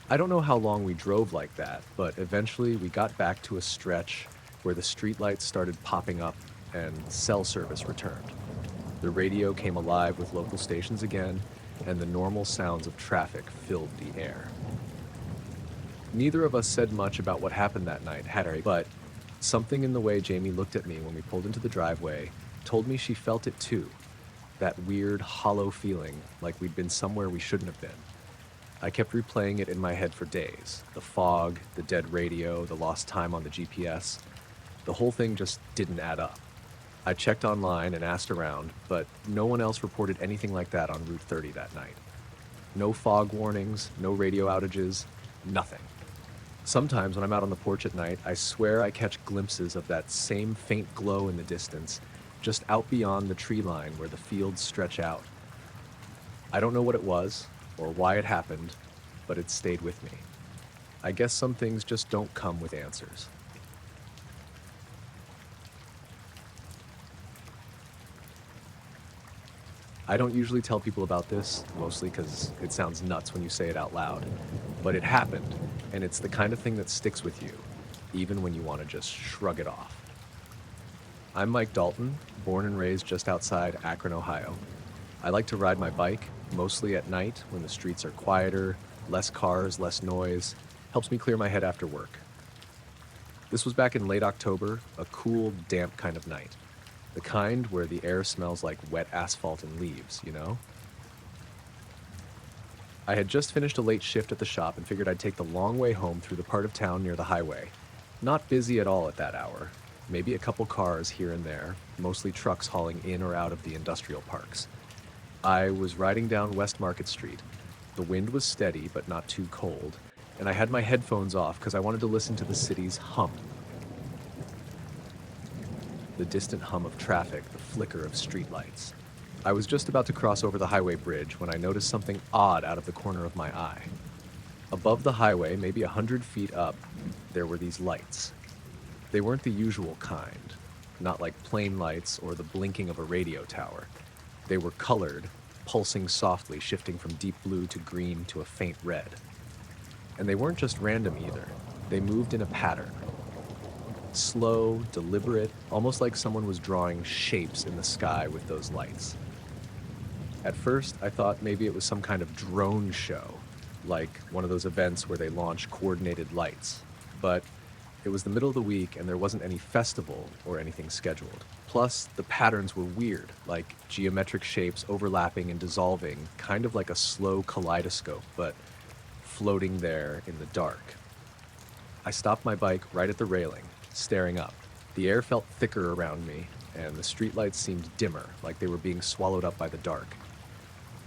I don't know how long we drove like that, but eventually we got back to a stretch where the streetlights started popping up and cell service returned. The radio came alive with local stations again, and the normal sounds of traffic filled the air. Neither of us said much about what happened that night, but something in the way Jamie looked at me when we pulled into the driveway told me she felt it too. That weird, hollow feeling like we'd been somewhere we shouldn't have been. I kept replaying it in my head for days. The fog, the dead radio, the lost time on the GPS. The whole thing just didn't add up. I checked online and asked around, but no one else reported anything like that on Route 30 that night. No fog warnings, no radio outages, nothing. Sometimes when I'm out on the porch at night, I swear I catch glimpses of that same faint glow in the distance, just out beyond the tree line where the fields stretch out. I don't know what it was, or why it happened, but it stayed with me. I guess some things just don't come with answers. I don't usually tell people about this, mostly because it sounds nuts when you say it out loud, but it happened, and it's the kind of thing that sticks with you, even when you want to just shrug it off. I'm Mike Dalton, born and raised just outside Akron, Ohio. I like to ride my bike, mostly at night when the streets are quieter, less cars, less noise. Helps me clear my head after work. This was back in late October, a cool, damp kind of night. The kind where the air smells like wet asphalt and leaves, you know? I had just finished a late shift at the shop and figured I'd take the long way home through the part of town near the highway. Not busy at all at that hour. Maybe a couple cars here and there, mostly trucks hauling in or out of the industrial parks. I was riding down West Market Street. The wind was steady but not too cold, and I had my headphones off because I wanted to listen to the city's hum. The distant hum of traffic, the flicker of streetlights. I was just about to cross over the highway bridge when I noticed something odd out of the corner of my eye. Above the highway, maybe 100 feet up, there were these lights. They weren't the usual kind, not like plane lights or the blinking of a radio tower. They were colored, pulsing softly, shifting from deep blue to green to a faint red. And they weren't just random either. They moved in a pattern. Slow, deliberate, almost like someone was drawing shapes in the sky with those lights. At first, I thought maybe it was some kind of drone show, like one of those events where they launch coordinated lights. But it was the middle of the week and there wasn't any festival or anything scheduled. Plus, the patterns were weird, like geometric shapes overlapping and dissolving, kind of like a slow kaleidoscope, but floating there in the dark. I stopped my bike right at the railing, staring up. The air felt thicker around me, and the streetlights seemed dimmer, like they were being swallowed up by the dark.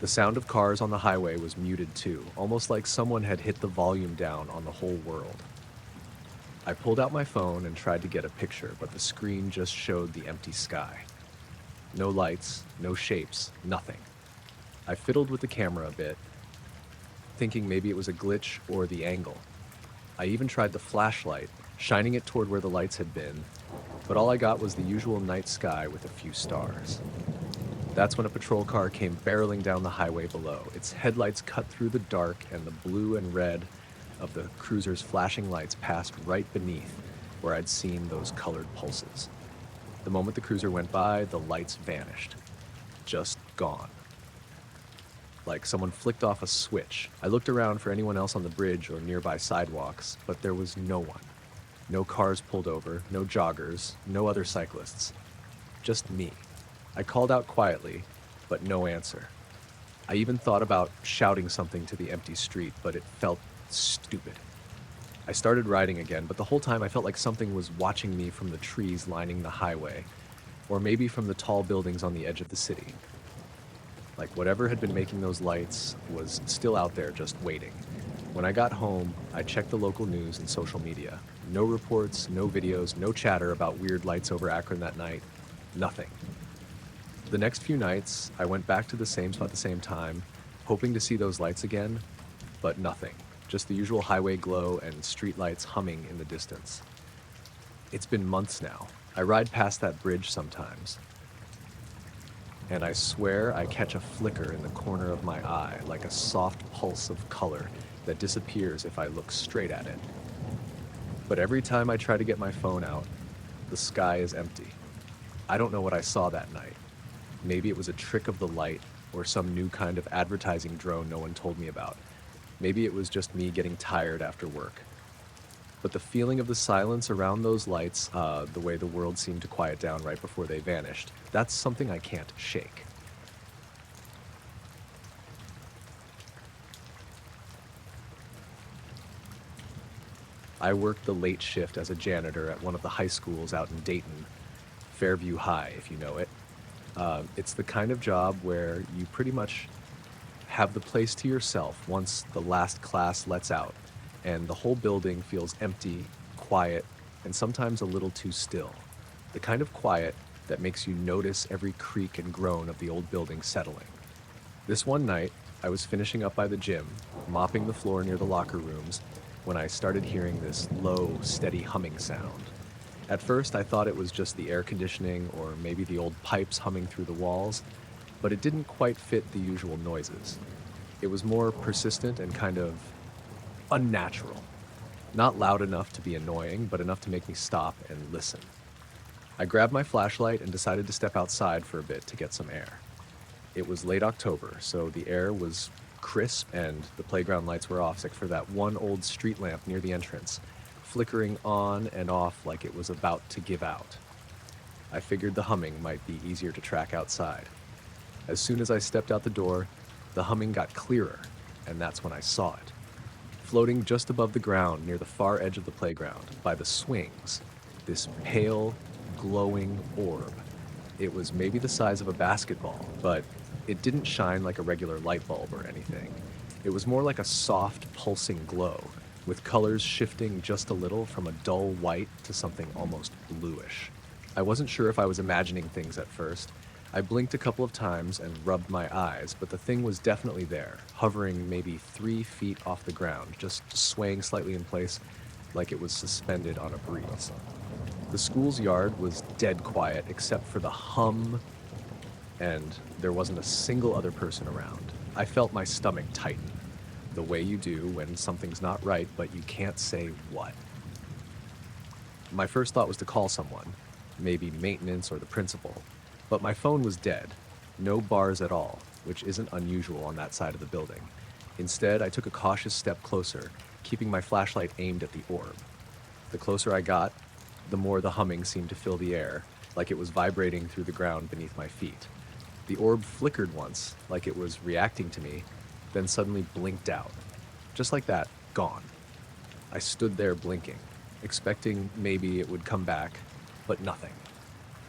The sound of cars on the highway was muted too, almost like someone had hit the volume down on the whole world. I pulled out my phone and tried to get a picture, but the screen just showed the empty sky. No lights, no shapes, nothing. I fiddled with the camera a bit, thinking maybe it was a glitch or the angle. I even tried the flashlight, shining it toward where the lights had been, but all I got was the usual night sky with a few stars. That's when a patrol car came barreling down the highway below. Its headlights cut through the dark, and the blue and red of the cruiser's flashing lights passed right beneath where I'd seen those colored pulses. The moment the cruiser went by, the lights vanished. Just gone. Like someone flicked off a switch. I looked around for anyone else on the bridge or nearby sidewalks, but there was no one. No cars pulled over, no joggers, no other cyclists. Just me. I called out quietly, but no answer. I even thought about shouting something to the empty street, but it felt stupid. I started riding again, but the whole time I felt like something was watching me from the trees lining the highway, or maybe from the tall buildings on the edge of the city. Like whatever had been making those lights was still out there just waiting. When I got home, I checked the local news and social media. No reports, no videos, no chatter about weird lights over Akron that night. Nothing. The next few nights, I went back to the same spot at the same time, hoping to see those lights again, but nothing. Just the usual highway glow and street lights humming in the distance. It's been months now. I ride past that bridge sometimes, and I swear I catch a flicker in the corner of my eye, like a soft pulse of color that disappears if I look straight at it. But every time I try to get my phone out, the sky is empty. I don't know what I saw that night. Maybe it was a trick of the light or some new kind of advertising drone no one told me about. Maybe it was just me getting tired after work. But the feeling of the silence around those lights, the way the world seemed to quiet down right before they vanished, that's something I can't shake. I worked the late shift as a janitor at one of the high schools out in Dayton, Fairview High, if you know it. It's the kind of job where you pretty much have the place to yourself once the last class lets out, and the whole building feels empty, quiet, and sometimes a little too still. The kind of quiet that makes you notice every creak and groan of the old building settling. This one night, I was finishing up by the gym, mopping the floor near the locker rooms, when I started hearing this low, steady humming sound. At first, I thought it was just the air conditioning or maybe the old pipes humming through the walls, but it didn't quite fit the usual noises. It was more persistent and kind of unnatural. Not loud enough to be annoying, but enough to make me stop and listen. I grabbed my flashlight and decided to step outside for a bit to get some air. It was late October, so the air was crisp and the playground lights were off except for that one old street lamp near the entrance, flickering on and off like it was about to give out. I figured the humming might be easier to track outside. As soon as I stepped out the door, the humming got clearer, and that's when I saw it. Floating just above the ground near the far edge of the playground, by the swings, this pale, glowing orb. It was maybe the size of a basketball, but it didn't shine like a regular light bulb or anything. It was more like a soft, pulsing glow, with colors shifting just a little from a dull white to something almost bluish. I wasn't sure if I was imagining things at first. I blinked a couple of times and rubbed my eyes, but the thing was definitely there, hovering maybe 3 feet off the ground, just swaying slightly in place like it was suspended on a breeze. The school's yard was dead quiet except for the hum, and there wasn't a single other person around. I felt my stomach tighten, the way you do when something's not right, but you can't say what. My first thought was to call someone, maybe maintenance or the principal, but my phone was dead. No bars at all, which isn't unusual on that side of the building. Instead, I took a cautious step closer, keeping my flashlight aimed at the orb. The closer I got, the more the humming seemed to fill the air, like it was vibrating through the ground beneath my feet. The orb flickered once, like it was reacting to me, then suddenly blinked out. Just like that, gone. I stood there blinking, expecting maybe it would come back, but nothing.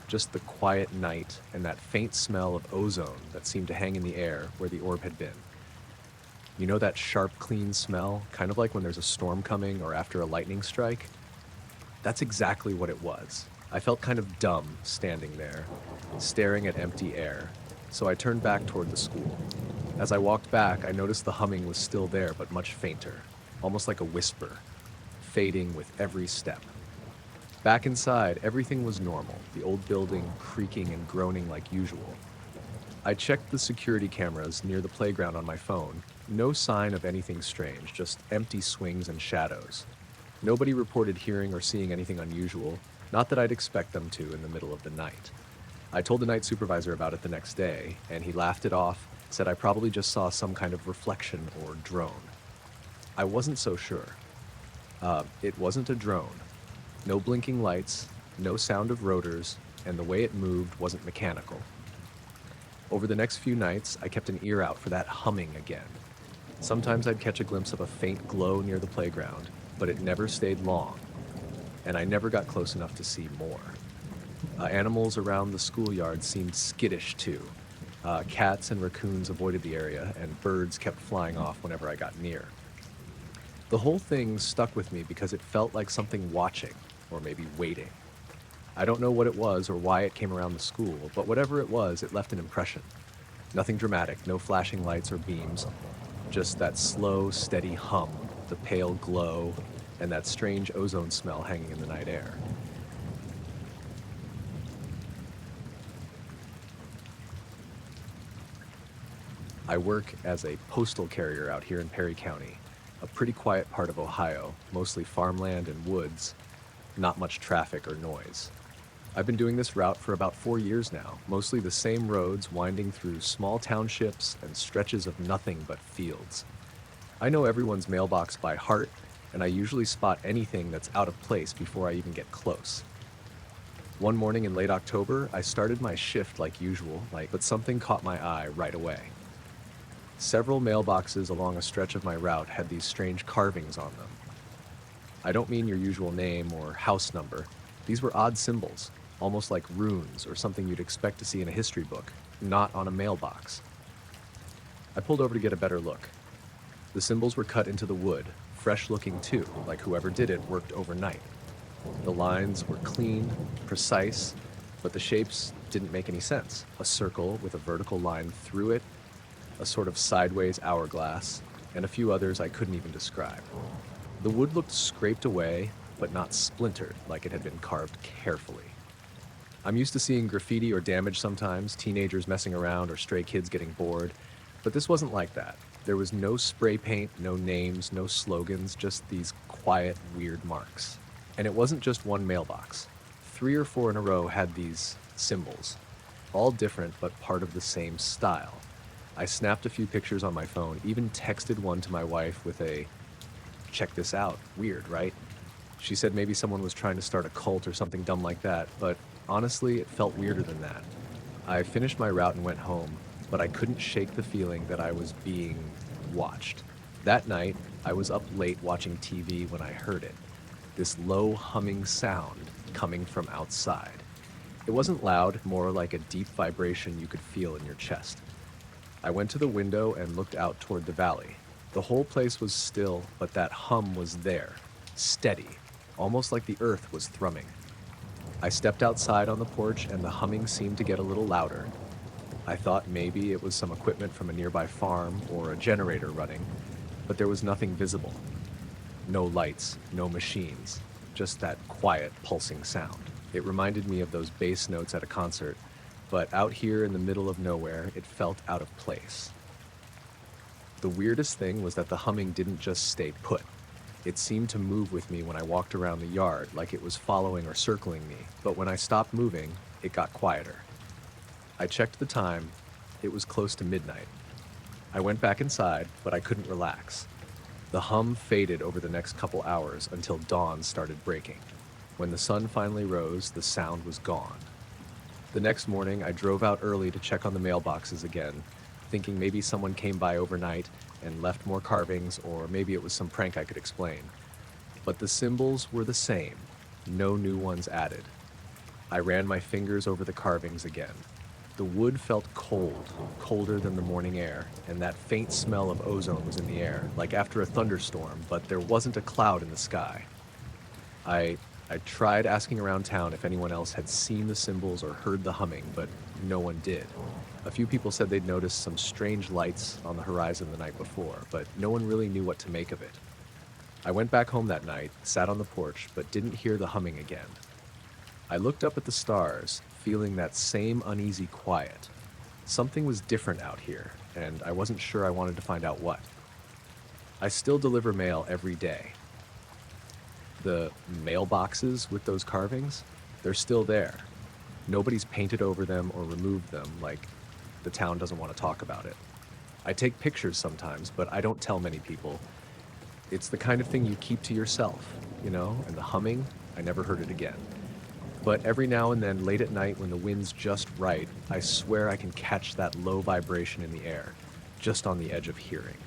Just the quiet night and that faint smell of ozone that seemed to hang in the air where the orb had been. You know that sharp, clean smell, kind of like when there's a storm coming or after a lightning strike? That's exactly what it was. I felt kind of dumb standing there, staring at empty air, so I turned back toward the school. As I walked back, I noticed the humming was still there, but much fainter, almost like a whisper, fading with every step. Back inside, everything was normal, the old building creaking and groaning like usual. I checked the security cameras near the playground on my phone. No sign of anything strange, just empty swings and shadows. Nobody reported hearing or seeing anything unusual, not that I'd expect them to in the middle of the night. I told the night supervisor about it the next day, and he laughed it off, said I probably just saw some kind of reflection or drone. I wasn't so sure. It wasn't a drone. No blinking lights, no sound of rotors, and the way it moved wasn't mechanical. Over the next few nights, I kept an ear out for that humming again. Sometimes I'd catch a glimpse of a faint glow near the playground, but it never stayed long, and I never got close enough to see more. Animals around the schoolyard seemed skittish too. Cats and raccoons avoided the area, and birds kept flying off whenever I got near. The whole thing stuck with me because it felt like something watching, or maybe waiting. I don't know what it was or why it came around the school, but whatever it was, it left an impression. Nothing dramatic, no flashing lights or beams, just that slow, steady hum, the pale glow, and that strange ozone smell hanging in the night air. I work as a postal carrier out here in Perry County, a pretty quiet part of Ohio, mostly farmland and woods, not much traffic or noise. I've been doing this route for about 4 years now, mostly the same roads winding through small townships and stretches of nothing but fields. I know everyone's mailbox by heart, and I usually spot anything that's out of place before I even get close. One morning in late October, I started my shift like usual, but something caught my eye right away. Several mailboxes along a stretch of my route had these strange carvings on them. I don't mean your usual name or house number. These were odd symbols, almost like runes or something you'd expect to see in a history book, not on a mailbox. I pulled over to get a better look. The symbols were cut into the wood, fresh looking too, like whoever did it worked overnight. The lines were clean, precise, but the shapes didn't make any sense. A circle with a vertical line through it, a sort of sideways hourglass, and a few others I couldn't even describe. The wood looked scraped away, but not splintered like it had been carved carefully. I'm used to seeing graffiti or damage sometimes, teenagers messing around or stray kids getting bored, but this wasn't like that. There was no spray paint, no names, no slogans, just these quiet, weird marks. And it wasn't just one mailbox. 3 or 4 in a row had these symbols, all different but part of the same style. I snapped a few pictures on my phone, even texted one to my wife with a, "Check this out, weird, right?" She said maybe someone was trying to start a cult or something dumb like that, but honestly, it felt weirder than that. I finished my route and went home, but I couldn't shake the feeling that I was being watched. That night, I was up late watching TV when I heard it. This low humming sound coming from outside. It wasn't loud, more like a deep vibration you could feel in your chest. I went to the window and looked out toward the valley. The whole place was still, but that hum was there, steady, almost like the earth was thrumming. I stepped outside on the porch and the humming seemed to get a little louder. I thought maybe it was some equipment from a nearby farm or a generator running, but there was nothing visible. No lights, no machines, just that quiet, pulsing sound. It reminded me of those bass notes at a concert, but out here in the middle of nowhere, it felt out of place. The weirdest thing was that the humming didn't just stay put. It seemed to move with me when I walked around the yard, like it was following or circling me, but when I stopped moving, it got quieter. I checked the time. It was close to midnight. I went back inside, but I couldn't relax. The hum faded over the next couple hours until dawn started breaking. When the sun finally rose, the sound was gone. The next morning, I drove out early to check on the mailboxes again, thinking maybe someone came by overnight and left more carvings, or maybe it was some prank I could explain. But the symbols were the same, no new ones added. I ran my fingers over the carvings again. The wood felt cold, colder than the morning air, and that faint smell of ozone was in the air, like after a thunderstorm, but there wasn't a cloud in the sky. I tried asking around town if anyone else had seen the symbols or heard the humming, but no one did. A few people said they'd noticed some strange lights on the horizon the night before, but no one really knew what to make of it. I went back home that night, sat on the porch, but didn't hear the humming again. I looked up at the stars, feeling that same uneasy quiet. Something was different out here, and I wasn't sure I wanted to find out what. I still deliver mail every day. The mailboxes with those carvings, they're still there. Nobody's painted over them or removed them, like the town doesn't want to talk about it. I take pictures sometimes, but I don't tell many people. It's the kind of thing you keep to yourself, and the humming, I never heard it again. But every now and then, late at night when the wind's just right, I swear I can catch that low vibration in the air, just on the edge of hearing.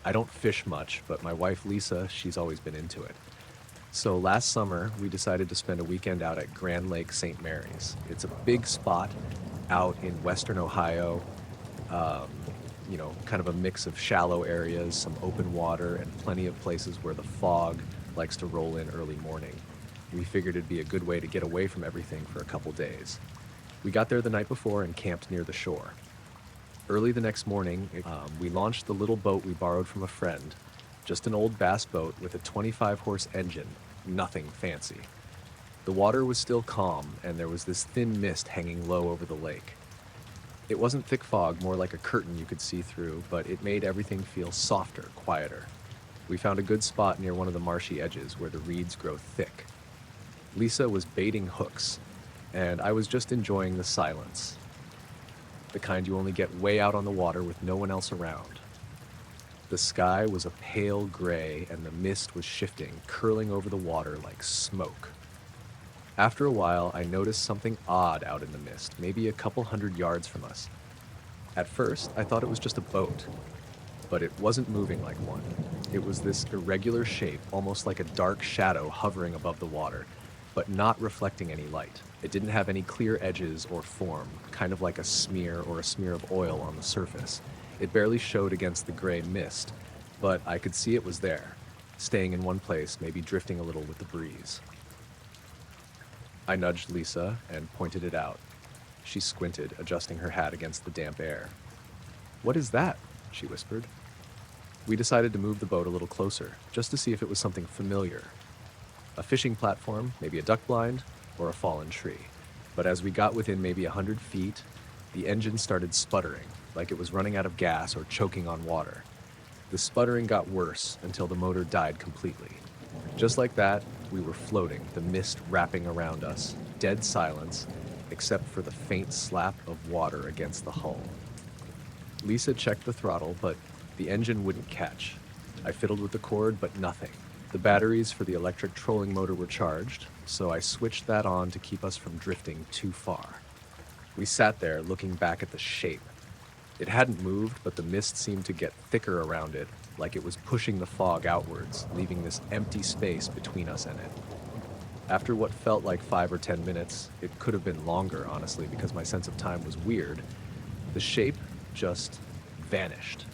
I don't fish much, but my wife Lisa, she's always been into it. So last summer, we decided to spend a weekend out at Grand Lake St. Mary's. It's a big spot out in western Ohio, kind of a mix of shallow areas, some open water, and plenty of places where the fog likes to roll in early morning. We figured it'd be a good way to get away from everything for a couple days. We got there the night before and camped near the shore. Early the next morning, we launched the little boat we borrowed from a friend, just an old bass boat with a 25-horse engine, nothing fancy. The water was still calm, and there was this thin mist hanging low over the lake. It wasn't thick fog, more like a curtain you could see through, but it made everything feel softer, quieter. We found a good spot near one of the marshy edges where the reeds grow thick. Lisa was baiting hooks, and I was just enjoying the silence. The kind you only get way out on the water with no one else around. The sky was a pale gray, and the mist was shifting, curling over the water like smoke. After a while, I noticed something odd out in the mist, maybe a couple 100 yards from us. At first, I thought it was just a boat, but it wasn't moving like one. It was this irregular shape, almost like a dark shadow hovering above the water, but not reflecting any light. It didn't have any clear edges or form, kind of like a smear or a smear of oil on the surface. It barely showed against the gray mist, but I could see it was there, staying in one place, maybe drifting a little with the breeze. I nudged Lisa and pointed it out. She squinted, adjusting her hat against the damp air. "What is that?" she whispered. We decided to move the boat a little closer, just to see if it was something familiar. A fishing platform, maybe a duck blind, or a fallen tree. But as we got within maybe 100 feet, the engine started sputtering, like it was running out of gas or choking on water. The sputtering got worse until the motor died completely. Just like that, we were floating, the mist wrapping around us, dead silence, except for the faint slap of water against the hull. Lisa checked the throttle, but the engine wouldn't catch. I fiddled with the cord, but nothing. The batteries for the electric trolling motor were charged, so I switched that on to keep us from drifting too far. We sat there looking back at the shape. It hadn't moved, but the mist seemed to get thicker around it, like it was pushing the fog outwards, leaving this empty space between us and it. After what felt like 5 or 10 minutes, it could have been longer, honestly, because my sense of time was weird, the shape just vanished.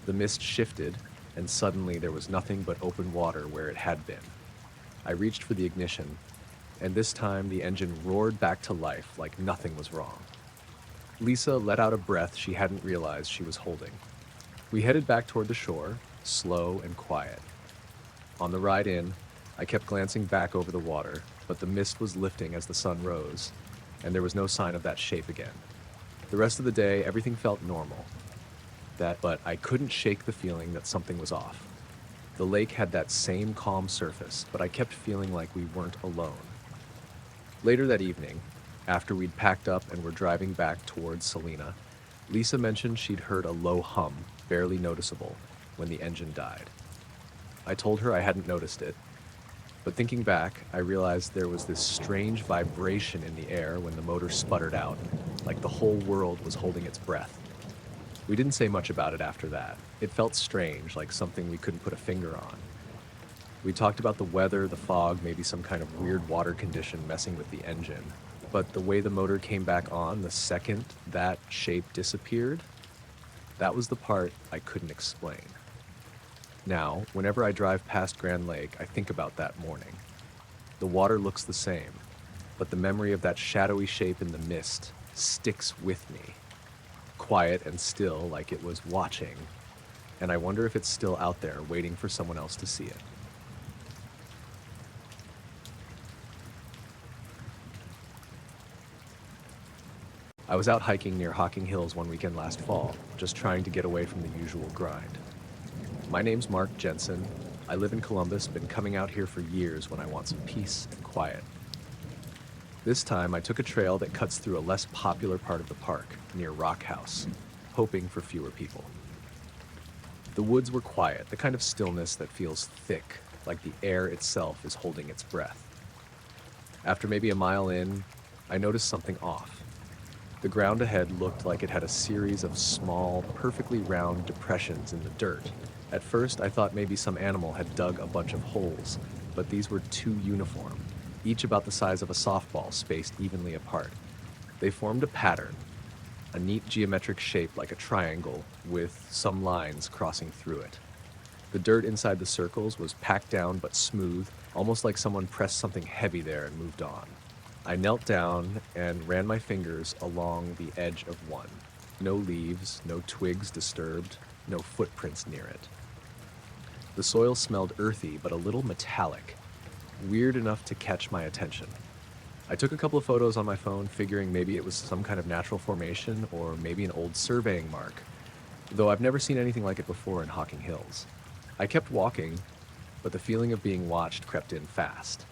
The mist shifted, and suddenly there was nothing but open water where it had been. I reached for the ignition, and this time the engine roared back to life like nothing was wrong. Lisa let out a breath she hadn't realized she was holding. We headed back toward the shore, slow and quiet. On the ride in, I kept glancing back over the water, but the mist was lifting as the sun rose, and there was no sign of that shape again. The rest of the day, everything felt normal. But I couldn't shake the feeling that something was off. The lake had that same calm surface, but I kept feeling like we weren't alone. Later that evening, after we'd packed up and were driving back towards Salina, Lisa mentioned she'd heard a low hum, barely noticeable, when the engine died. I told her I hadn't noticed it, but thinking back, I realized there was this strange vibration in the air when the motor sputtered out, like the whole world was holding its breath. We didn't say much about it after that. It felt strange, like something we couldn't put a finger on. We talked about the weather, the fog, maybe some kind of weird water condition messing with the engine. But the way the motor came back on the second that shape disappeared, that was the part I couldn't explain. Now, whenever I drive past Grand Lake, I think about that morning. The water looks the same, but the memory of that shadowy shape in the mist sticks with me. Quiet and still, like it was watching, and I wonder if it's still out there waiting for someone else to see it. I was out hiking near Hocking Hills one weekend last fall, just trying to get away from the usual grind. My name's Mark Jensen. I live in Columbus, been coming out here for years when I want some peace and quiet. This time, I took a trail that cuts through a less popular part of the park, near Rock House, hoping for fewer people. The woods were quiet, the kind of stillness that feels thick, like the air itself is holding its breath. After maybe a mile in, I noticed something off. The ground ahead looked like it had a series of small, perfectly round depressions in the dirt. At first, I thought maybe some animal had dug a bunch of holes, but these were too uniform, each about the size of a softball spaced evenly apart. They formed a pattern, a neat geometric shape like a triangle with some lines crossing through it. The dirt inside the circles was packed down but smooth, almost like someone pressed something heavy there and moved on. I knelt down and ran my fingers along the edge of one. No leaves, no twigs disturbed, no footprints near it. The soil smelled earthy but a little metallic, weird enough to catch my attention. I took a couple of photos on my phone, figuring maybe it was some kind of natural formation or maybe an old surveying mark, though I've never seen anything like it before in Hocking Hills. I kept walking, but the feeling of being watched crept in fast.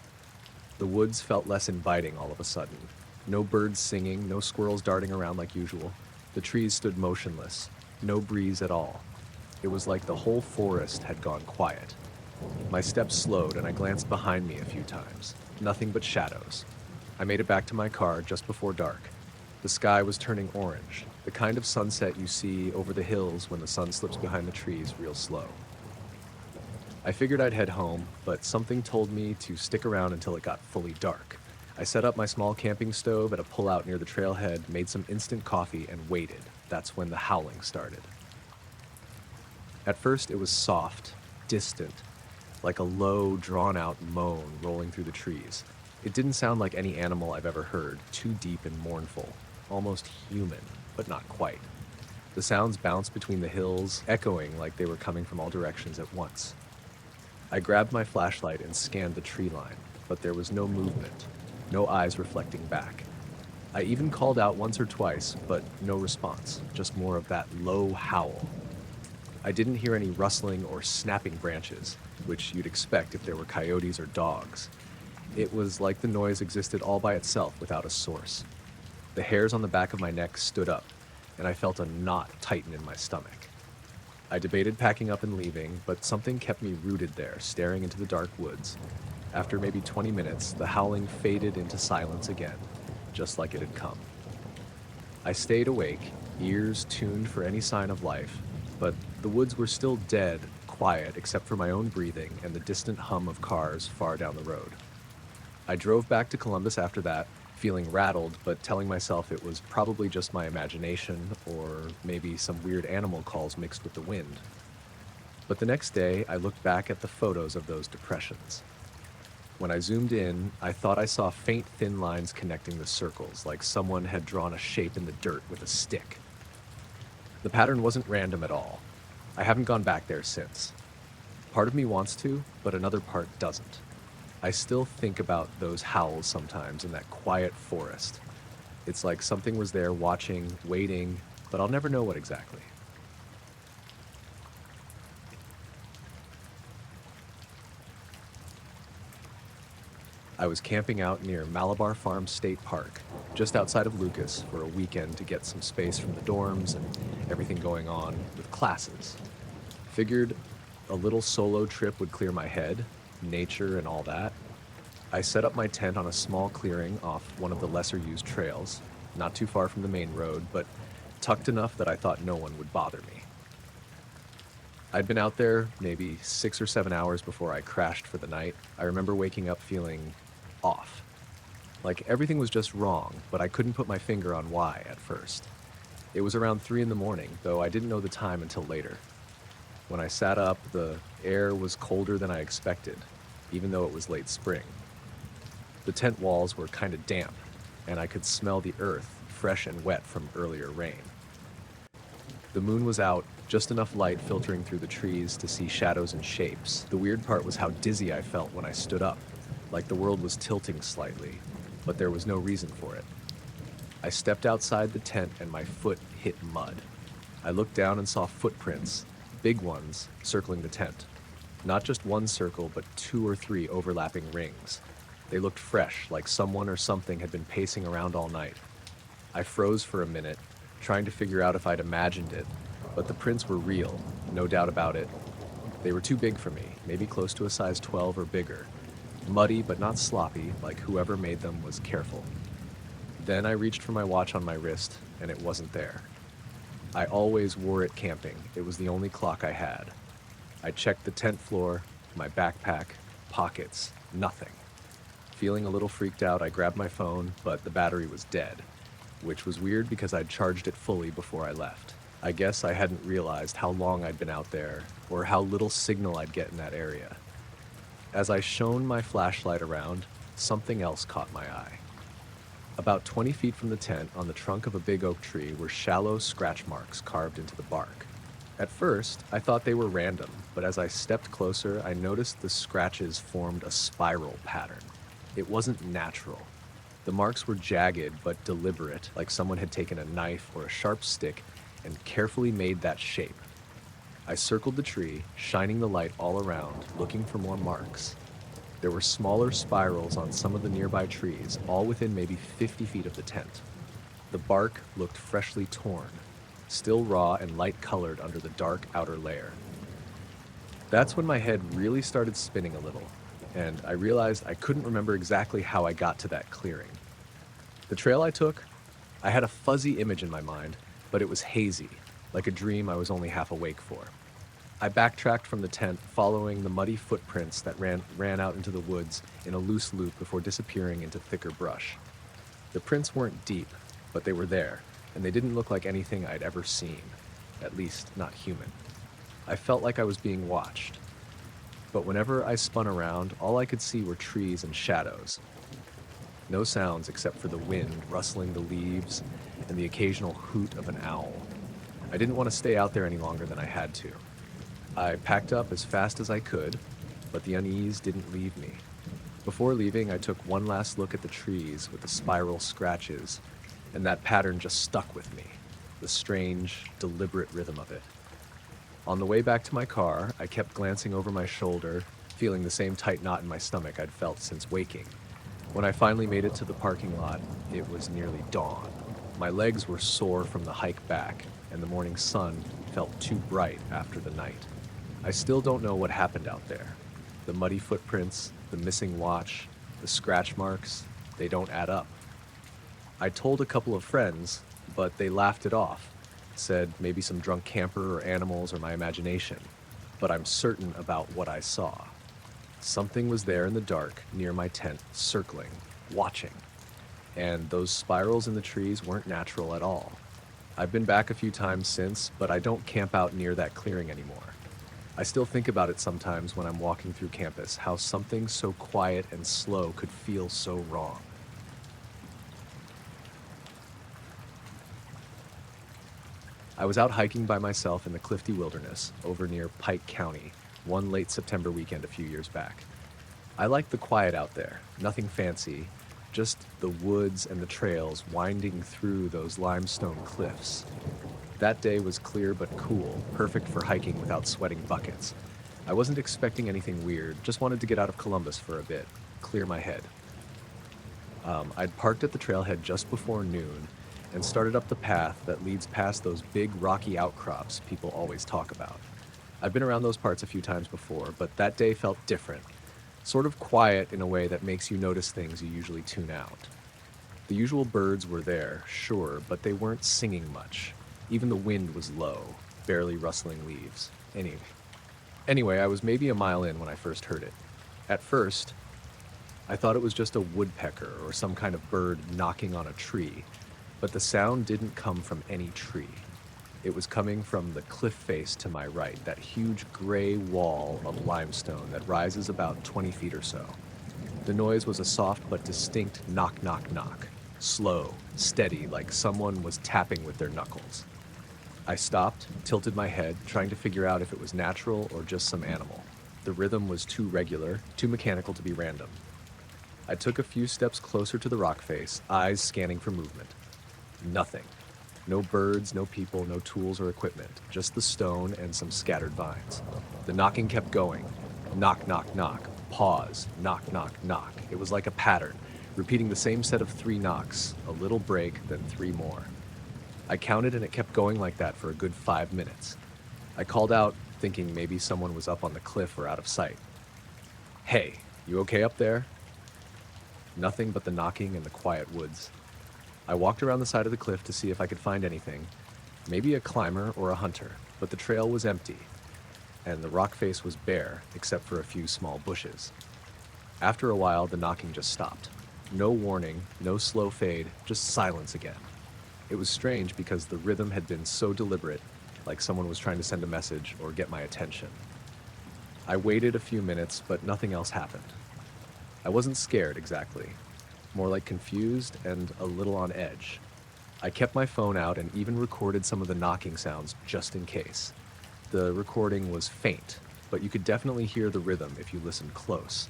The woods felt less inviting all of a sudden. No birds singing, no squirrels darting around like usual. The trees stood motionless, no breeze at all. It was like the whole forest had gone quiet. My steps slowed and I glanced behind me a few times. Nothing but shadows. I made it back to my car just before dark. The sky was turning orange, the kind of sunset you see over the hills when the sun slips behind the trees real slow. I figured I'd head home, but something told me to stick around until it got fully dark. I set up my small camping stove at a pullout near the trailhead, made some instant coffee, and waited. That's when the howling started. At first, it was soft, distant, like a low, drawn-out moan rolling through the trees. It didn't sound like any animal I've ever heard, too deep and mournful, almost human, but not quite. The sounds bounced between the hills, echoing like they were coming from all directions at once. I grabbed my flashlight and scanned the tree line, but there was no movement, no eyes reflecting back. I even called out once or twice, but no response, just more of that low howl. I didn't hear any rustling or snapping branches, which you'd expect if there were coyotes or dogs. It was like the noise existed all by itself without a source. The hairs on the back of my neck stood up, and I felt a knot tighten in my stomach. I debated packing up and leaving, but something kept me rooted there, staring into the dark woods. After maybe 20 minutes, the howling faded into silence again, just like it had come. I stayed awake, ears tuned for any sign of life, but the woods were still dead, quiet except for my own breathing and the distant hum of cars far down the road. I drove back to Columbus after that, feeling rattled, but telling myself it was probably just my imagination or maybe some weird animal calls mixed with the wind. But the next day, I looked back at the photos of those depressions. When I zoomed in, I thought I saw faint thin lines connecting the circles, like someone had drawn a shape in the dirt with a stick. The pattern wasn't random at all. I haven't gone back there since. Part of me wants to, but another part doesn't. I still think about those howls sometimes in that quiet forest. It's like something was there watching, waiting, but I'll never know what exactly. I was camping out near Malabar Farm State Park, just outside of Lucas, for a weekend to get some space from the dorms and everything going on with classes. Figured a little solo trip would clear my head, nature and all that. I set up my tent on a small clearing off one of the lesser used trails, not too far from the main road, but tucked enough that I thought no one would bother me. I'd been out there maybe 6 or 7 hours before I crashed for the night. I remember waking up feeling off. Like everything was just wrong, but I couldn't put my finger on why at first. It was around 3 in the morning, though I didn't know the time until later. When I sat up, the air was colder than I expected, even though it was late spring. The tent walls were kind of damp, and I could smell the earth, fresh and wet from earlier rain. The moon was out, just enough light filtering through the trees to see shadows and shapes. The weird part was how dizzy I felt when I stood up, like the world was tilting slightly, but there was no reason for it. I stepped outside the tent and my foot hit mud. I looked down and saw footprints, big ones, circling the tent. Not just one circle, but 2 or 3 overlapping rings. They looked fresh, like someone or something had been pacing around all night. I froze for a minute, trying to figure out if I'd imagined it, but the prints were real, no doubt about it. They were too big for me, maybe close to a size 12 or bigger. Muddy but not sloppy, like whoever made them was careful. Then I reached for my watch on my wrist, and it wasn't there. I always wore it camping. It was the only clock I had. I checked the tent floor, my backpack, pockets, nothing. Feeling a little freaked out, I grabbed my phone, but the battery was dead, which was weird because I'd charged it fully before I left. I guess I hadn't realized how long I'd been out there, or how little signal I'd get in that area. As I shone my flashlight around, something else caught my eye. About 20 feet from the tent, on the trunk of a big oak tree, were shallow scratch marks carved into the bark. At first, I thought they were random, but as I stepped closer, I noticed the scratches formed a spiral pattern. It wasn't natural. The marks were jagged but deliberate, like someone had taken a knife or a sharp stick and carefully made that shape. I circled the tree, shining the light all around, looking for more marks. There were smaller spirals on some of the nearby trees, all within maybe 50 feet of the tent. The bark looked freshly torn, still raw and light-colored under the dark outer layer. That's when my head really started spinning a little, and I realized I couldn't remember exactly how I got to that clearing. The trail I took, I had a fuzzy image in my mind, but it was hazy, like a dream I was only half awake for. I backtracked from the tent, following the muddy footprints that ran out into the woods in a loose loop before disappearing into thicker brush. The prints weren't deep, but they were there, and they didn't look like anything I'd ever seen, at least not human. I felt like I was being watched. But whenever I spun around, all I could see were trees and shadows. No sounds except for the wind rustling the leaves and the occasional hoot of an owl. I didn't want to stay out there any longer than I had to. I packed up as fast as I could, but the unease didn't leave me. Before leaving, I took one last look at the trees with the spiral scratches, and that pattern just stuck with me, the strange, deliberate rhythm of it. On the way back to my car, I kept glancing over my shoulder, feeling the same tight knot in my stomach I'd felt since waking. When I finally made it to the parking lot, it was nearly dawn. My legs were sore from the hike back, and the morning sun felt too bright after the night. I still don't know what happened out there. The muddy footprints, the missing watch, the scratch marks, they don't add up. I told a couple of friends, but they laughed it off, said maybe some drunk camper or animals or my imagination, but I'm certain about what I saw. Something was there in the dark near my tent, circling, watching, and those spirals in the trees weren't natural at all. I've been back a few times since, but I don't camp out near that clearing anymore. I still think about it sometimes when I'm walking through campus, how something so quiet and slow could feel so wrong. I was out hiking by myself in the Clifty Wilderness over near Pike County, one late September weekend a few years back. I like the quiet out there, nothing fancy, just the woods and the trails winding through those limestone cliffs. That day was clear but cool, perfect for hiking without sweating buckets. I wasn't expecting anything weird, just wanted to get out of Columbus for a bit, clear my head. I'd parked at the trailhead just before noon and started up the path that leads past those big rocky outcrops people always talk about. I've been around those parts a few times before, but that day felt different. Sort of quiet in a way that makes you notice things you usually tune out. The usual birds were there, sure, but they weren't singing much. Even the wind was low, barely rustling leaves. Anyway, I was maybe a mile in when I first heard it. At first, I thought it was just a woodpecker or some kind of bird knocking on a tree, but the sound didn't come from any tree. It was coming from the cliff face to my right, that huge gray wall of limestone that rises about 20 feet or so. The noise was a soft but distinct knock, knock, knock. Slow, steady, like someone was tapping with their knuckles. I stopped, tilted my head, trying to figure out if it was natural or just some animal. The rhythm was too regular, too mechanical to be random. I took a few steps closer to the rock face, eyes scanning for movement. Nothing. No birds, no people, no tools or equipment, just the stone and some scattered vines. The knocking kept going. Knock, knock, knock. Pause. Knock, knock, knock. It was like a pattern, repeating the same set of 3 knocks, a little break, then 3 more. I counted and it kept going like that for a good 5 minutes. I called out, thinking maybe someone was up on the cliff or out of sight. "Hey, you okay up there?" Nothing but the knocking and the quiet woods. I walked around the side of the cliff to see if I could find anything, maybe a climber or a hunter, but the trail was empty, and the rock face was bare except for a few small bushes. After a while, the knocking just stopped. No warning, no slow fade, just silence again. It was strange because the rhythm had been so deliberate, like someone was trying to send a message or get my attention. I waited a few minutes, but nothing else happened. I wasn't scared exactly, more like confused and a little on edge. I kept my phone out and even recorded some of the knocking sounds just in case. The recording was faint, but you could definitely hear the rhythm if you listened close.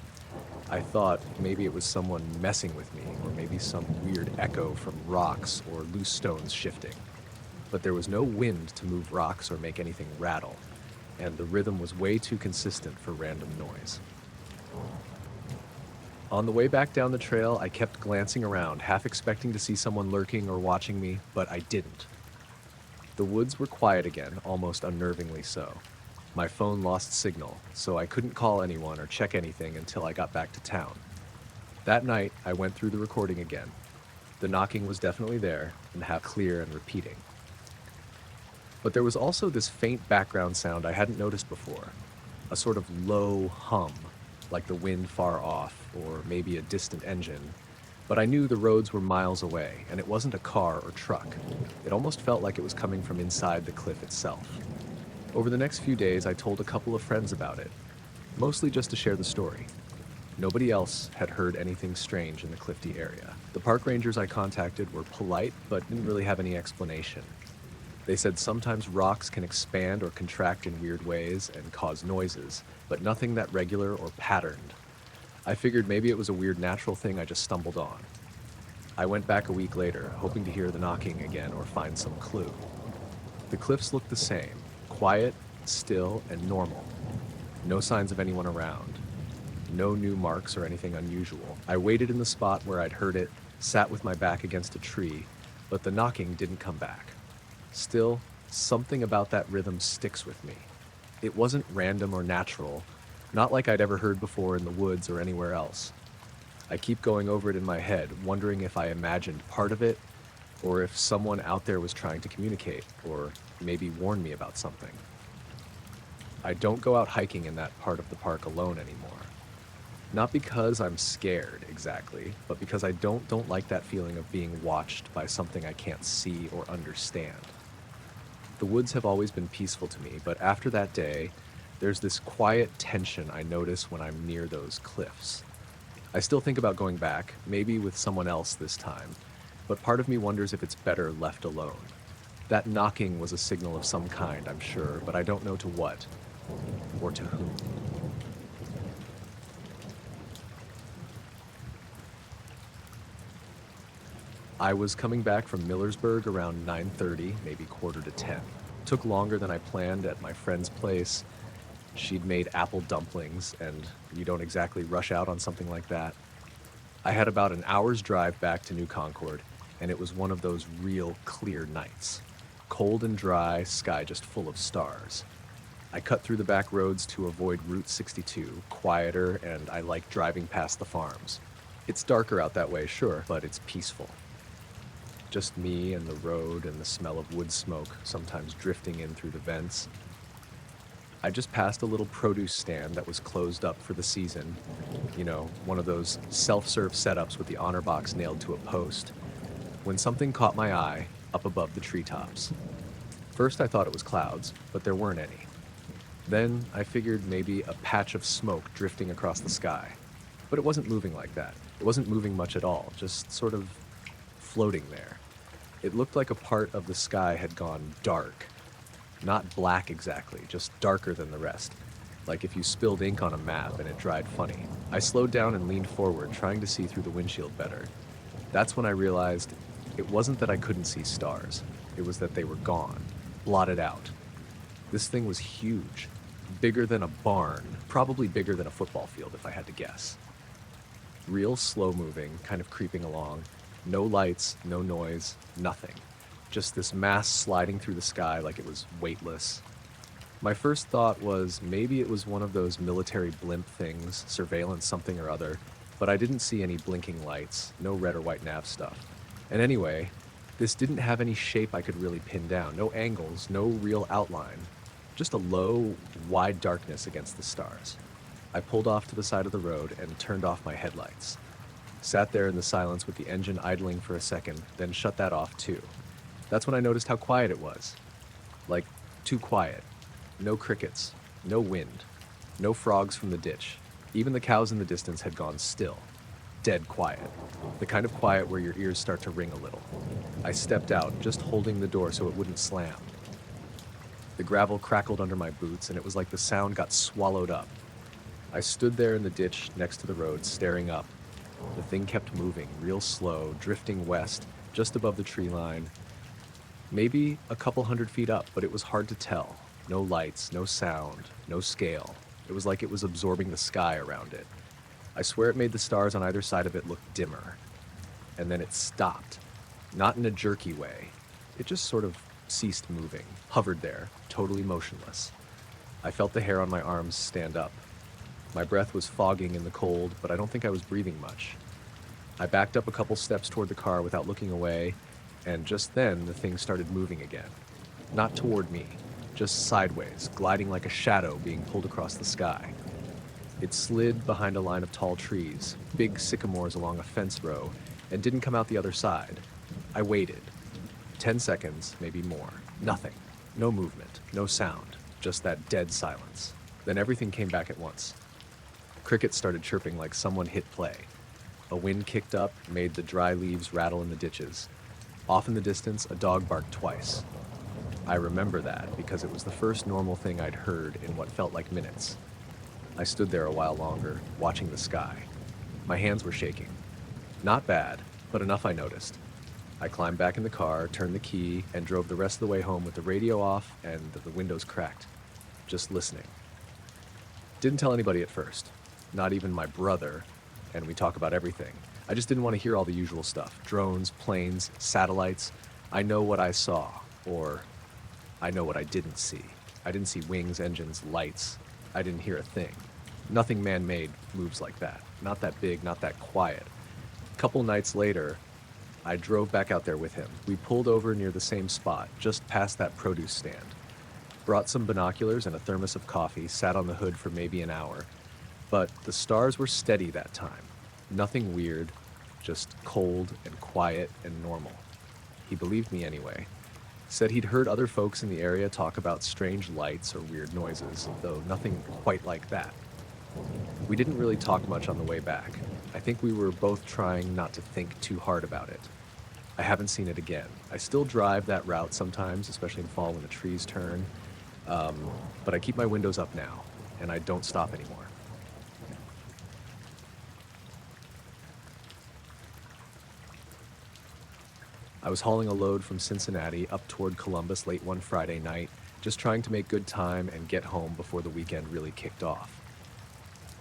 I thought maybe it was someone messing with me, or maybe some weird echo from rocks or loose stones shifting. But there was no wind to move rocks or make anything rattle, and the rhythm was way too consistent for random noise. On the way back down the trail, I kept glancing around, half expecting to see someone lurking or watching me, but I didn't. The woods were quiet again, almost unnervingly so. My phone lost signal, so I couldn't call anyone or check anything until I got back to town. That night, I went through the recording again. The knocking was definitely there, and half clear and repeating. But there was also this faint background sound I hadn't noticed before, a sort of low hum, like the wind far off, or maybe a distant engine. But I knew the roads were miles away, and it wasn't a car or truck. It almost felt like it was coming from inside the cliff itself. Over the next few days, I told a couple of friends about it, mostly just to share the story. Nobody else had heard anything strange in the Clifty area. The park rangers I contacted were polite, but didn't really have any explanation. They said sometimes rocks can expand or contract in weird ways and cause noises, but nothing that regular or patterned. I figured maybe it was a weird natural thing I just stumbled on. I went back a week later, hoping to hear the knocking again or find some clue. The cliffs looked the same, quiet, still, and normal. No signs of anyone around. No new marks or anything unusual. I waited in the spot where I'd heard it, sat with my back against a tree, but the knocking didn't come back. Still, something about that rhythm sticks with me. It wasn't random or natural, not like I'd ever heard before in the woods or anywhere else. I keep going over it in my head, wondering if I imagined part of it, or if someone out there was trying to communicate, or maybe warn me about something. I don't go out hiking in that part of the park alone anymore. Not because I'm scared, exactly, but because I don't like that feeling of being watched by something I can't see or understand. The woods have always been peaceful to me, but after that day, There's this quiet tension I notice when I'm near those cliffs. I still think about going back, maybe with someone else this time, but part of me wonders if it's better left alone. That knocking was a signal of some kind, I'm sure, but I don't know to what or to whom. I was coming back from Millersburg around 9:30, maybe quarter to 10. Took longer than I planned at my friend's place. She'd made apple dumplings, and you don't exactly rush out on something like that. I had about an hour's drive back to New Concord, and it was one of those real clear nights. Cold and dry, sky just full of stars. I cut through the back roads to avoid Route 62, quieter, and I like driving past the farms. It's darker out that way, sure, but it's peaceful. Just me and the road and the smell of wood smoke sometimes drifting in through the vents. I just passed a little produce stand that was closed up for the season. You know, one of those self-serve setups with the honor box nailed to a post. When something caught my eye up above the treetops. First I thought it was clouds, but there weren't any. Then I figured maybe a patch of smoke drifting across the sky. But it wasn't moving like that. It wasn't moving much at all, just sort of floating there. It looked like a part of the sky had gone dark. Not black exactly, just darker than the rest. Like if you spilled ink on a map and it dried funny. I slowed down and leaned forward, trying to see through the windshield better. That's when I realized it wasn't that I couldn't see stars. It was that they were gone, blotted out. This thing was huge. Bigger than a barn, probably bigger than a football field if I had to guess. Real slow moving, kind of creeping along. No lights, no noise, nothing. Just this mass sliding through the sky like it was weightless. My first thought was maybe it was one of those military blimp things, surveillance something or other, but I didn't see any blinking lights, no red or white nav stuff. And anyway, this didn't have any shape I could really pin down, no angles, no real outline, just a low, wide darkness against the stars. I pulled off to the side of the road and turned off my headlights. Sat there in the silence with the engine idling for a second, then shut that off too. That's when I noticed how quiet it was. Like, too quiet. No crickets, no wind, no frogs from the ditch. Even the cows in the distance had gone still. Dead quiet. The kind of quiet where your ears start to ring a little. I stepped out, just holding the door so it wouldn't slam. The gravel crackled under my boots, and it was like the sound got swallowed up. I stood there in the ditch next to the road, staring up. The thing kept moving, real slow, drifting west, just above the tree line. Maybe a couple 100 feet up, but it was hard to tell. No lights, no sound, no scale. It was like it was absorbing the sky around it. I swear it made the stars on either side of it look dimmer. And then it stopped. Not in a jerky way. It just sort of ceased moving, hovered there, totally motionless. I felt the hair on my arms stand up. My breath was fogging in the cold, but I don't think I was breathing much. I backed up a couple steps toward the car without looking away, and just then the thing started moving again. Not toward me, just sideways, gliding like a shadow being pulled across the sky. It slid behind a line of tall trees, big sycamores along a fence row, and didn't come out the other side. I waited. 10 seconds, maybe more. Nothing. No movement, no sound, just that dead silence. Then everything came back at once. Crickets started chirping like someone hit play. A wind kicked up, made the dry leaves rattle in the ditches. Off in the distance, a dog barked twice. I remember that because it was the first normal thing I'd heard in what felt like minutes. I stood there a while longer, watching the sky. My hands were shaking. Not bad, but enough I noticed. I climbed back in the car, turned the key, and drove the rest of the way home with the radio off and the windows cracked. Just listening. Didn't tell anybody at first. Not even my brother, and we talk about everything. I just didn't want to hear all the usual stuff. Drones, planes, satellites. I know what I saw, or I know what I didn't see. I didn't see wings, engines, lights. I didn't hear a thing. Nothing man-made moves like that. Not that big, not that quiet. A couple nights later, I drove back out there with him. We pulled over near the same spot, just past that produce stand. Brought some binoculars and a thermos of coffee, sat on the hood for maybe an hour. But the stars were steady that time. Nothing weird, just cold and quiet and normal. He believed me anyway. Said he'd heard other folks in the area talk about strange lights or weird noises, though nothing quite like that. We didn't really talk much on the way back. I think we were both trying not to think too hard about it. I haven't seen it again. I still drive that route sometimes, especially in fall when the trees turn. Um, but I keep my windows up now, and I don't stop anymore. I was hauling a load from Cincinnati up toward Columbus late one Friday night, just trying to make good time and get home before the weekend really kicked off.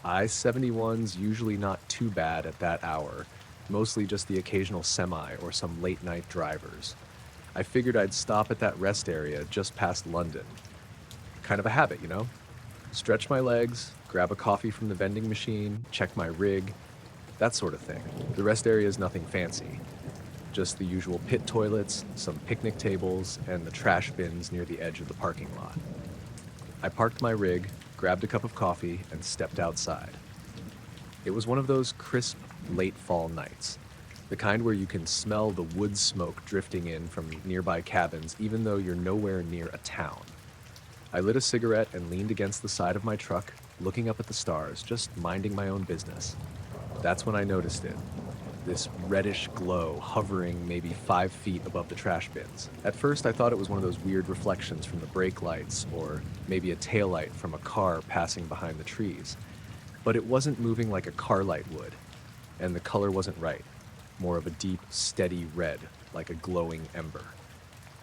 I-71's usually not too bad at that hour, mostly just the occasional semi or some late night drivers. I figured I'd stop at that rest area just past London. Kind of a habit, you know? Stretch my legs, grab a coffee from the vending machine, check my rig, that sort of thing. The rest area is nothing fancy. Just the usual pit toilets, some picnic tables, and the trash bins near the edge of the parking lot. I parked my rig, grabbed a cup of coffee, and stepped outside. It was one of those crisp, late fall nights, the kind where you can smell the wood smoke drifting in from nearby cabins even though you're nowhere near a town. I lit a cigarette and leaned against the side of my truck, looking up at the stars, just minding my own business. That's when I noticed it. This reddish glow hovering maybe 5 feet above the trash bins. At first, I thought it was one of those weird reflections from the brake lights or maybe a taillight from a car passing behind the trees. But it wasn't moving like a car light would, and the color wasn't right. More of a deep, steady red, like a glowing ember.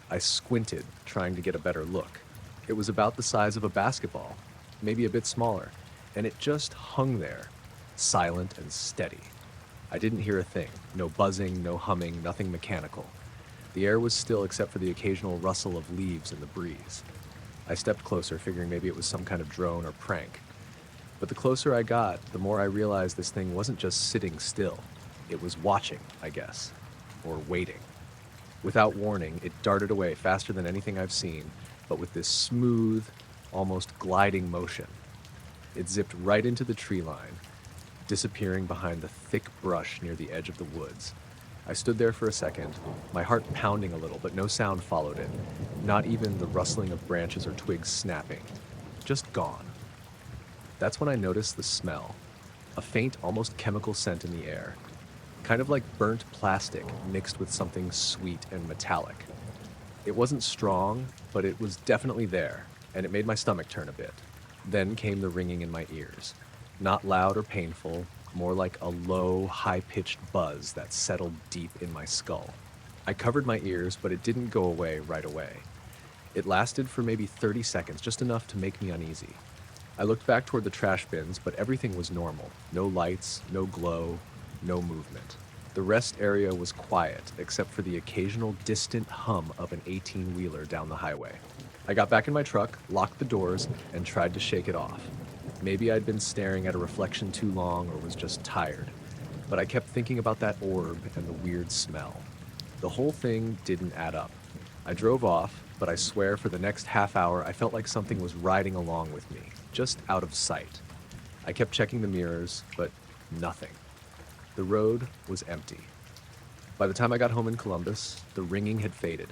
I squinted, trying to get a better look. It was about the size of a basketball, maybe a bit smaller, and it just hung there, silent and steady. I didn't hear a thing. No buzzing, no humming, nothing mechanical. The air was still except for the occasional rustle of leaves in the breeze. I stepped closer, figuring maybe it was some kind of drone or prank. But the closer I got, the more I realized this thing wasn't just sitting still. It was watching, I guess, or waiting. Without warning, it darted away faster than anything I've seen, but with this smooth, almost gliding motion. It zipped right into the tree line, disappearing behind the thick brush near the edge of the woods. I stood there for a second, my heart pounding a little, but no sound followed it. Not even the rustling of branches or twigs snapping. Just gone. That's when I noticed the smell. A faint, almost chemical scent in the air. Kind of like burnt plastic mixed with something sweet and metallic. It wasn't strong, but it was definitely there, and it made my stomach turn a bit. Then came the ringing in my ears. Not loud or painful, more like a low, high-pitched buzz that settled deep in my skull. I covered my ears, but it didn't go away right away. It lasted for maybe 30 seconds, just enough to make me uneasy. I looked back toward the trash bins, but everything was normal. No lights, no glow, no movement. The rest area was quiet, except for the occasional distant hum of an 18-wheeler down the highway. I got back in my truck, locked the doors, and tried to shake it off. Maybe I'd been staring at a reflection too long or was just tired, but I kept thinking about that orb and the weird smell. The whole thing didn't add up. I drove off, but I swear for the next half hour I felt like something was riding along with me, just out of sight. I kept checking the mirrors, but nothing. The road was empty. By the time I got home in Columbus, the ringing had faded.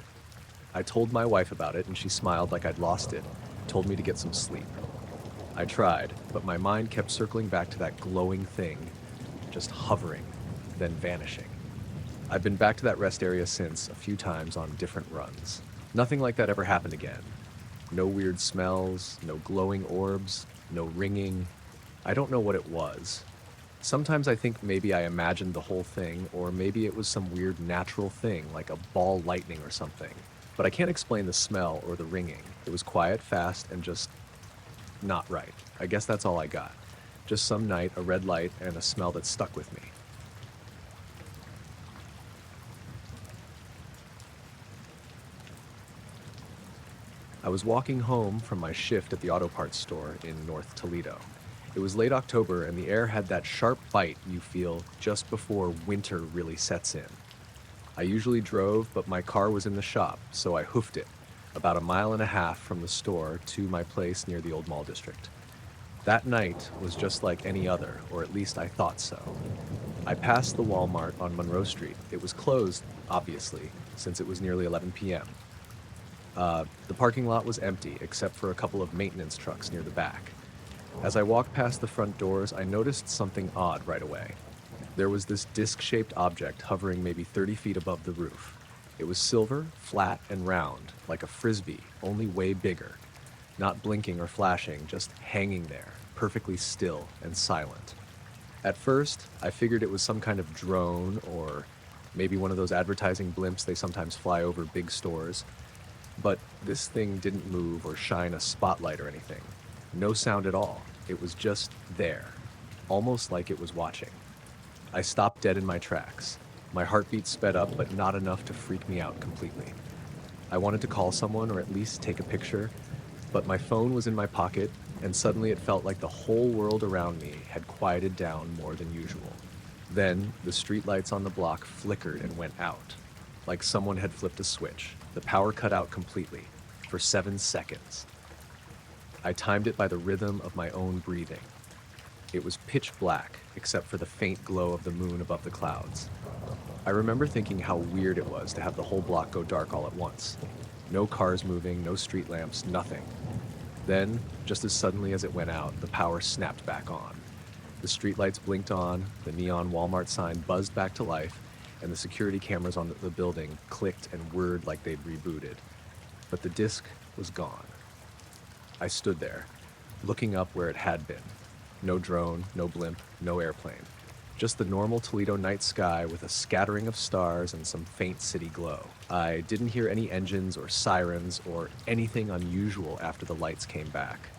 I told my wife about it and she smiled like I'd lost it, told me to get some sleep. I tried, but my mind kept circling back to that glowing thing, just hovering, then vanishing. I've been back to that rest area since, a few times on different runs. Nothing like that ever happened again. No weird smells, no glowing orbs, no ringing. I don't know what it was. Sometimes I think maybe I imagined the whole thing, or maybe it was some weird natural thing, like a ball lightning or something. But I can't explain the smell or the ringing. It was quiet, fast, and just not right. I guess that's all I got. Just some night, a red light, and a smell that stuck with me. I was walking home from my shift at the auto parts store in North Toledo. It was late October, and the air had that sharp bite you feel just before winter really sets in. I usually drove, but my car was in the shop, so I hoofed it, about 1.5 miles from the store to my place near the Old Mall District. That night was just like any other, or at least I thought so. I passed the Walmart on Monroe Street. It was closed, obviously, since it was nearly 11 p.m. The parking lot was empty except for a couple of maintenance trucks near the back. As I walked past the front doors, I noticed something odd right away. There was this disc-shaped object hovering maybe 30 feet above the roof. It was silver, flat, and round, like a frisbee, only way bigger. Not blinking or flashing, just hanging there, perfectly still and silent. At first, I figured it was some kind of drone or maybe one of those advertising blimps they sometimes fly over big stores. But this thing didn't move or shine a spotlight or anything. No sound at all. It was just there, almost like it was watching. I stopped dead in my tracks. My heartbeat sped up, but not enough to freak me out completely. I wanted to call someone or at least take a picture, but my phone was in my pocket, and suddenly it felt like the whole world around me had quieted down more than usual. Then, the streetlights on the block flickered and went out, like someone had flipped a switch. The power cut out completely, for 7 seconds. I timed it by the rhythm of my own breathing. It was pitch black, except for the faint glow of the moon above the clouds. I remember thinking how weird it was to have the whole block go dark all at once. No cars moving, no street lamps, nothing. Then, just as suddenly as it went out, the power snapped back on. The streetlights blinked on, the neon Walmart sign buzzed back to life, and the security cameras on the building clicked and whirred like they'd rebooted. But the disc was gone. I stood there, looking up where it had been. No drone, no blimp, no airplane. Just the normal Toledo night sky with a scattering of stars and some faint city glow. I didn't hear any engines or sirens or anything unusual after the lights came back.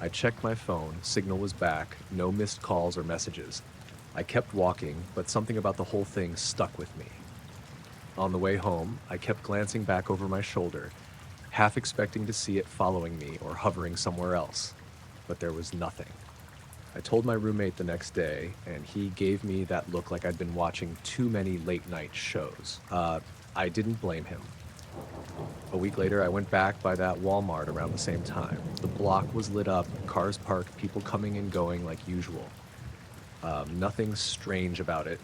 I checked my phone, signal was back, no missed calls or messages. I kept walking, but something about the whole thing stuck with me. On the way home, I kept glancing back over my shoulder, half expecting to see it following me or hovering somewhere else, but there was nothing. I told my roommate the next day, and he gave me that look like I'd been watching too many late-night shows. I didn't blame him. A week later, I went back by that Walmart around the same time. The block was lit up, cars parked, people coming and going like usual. Nothing strange about it.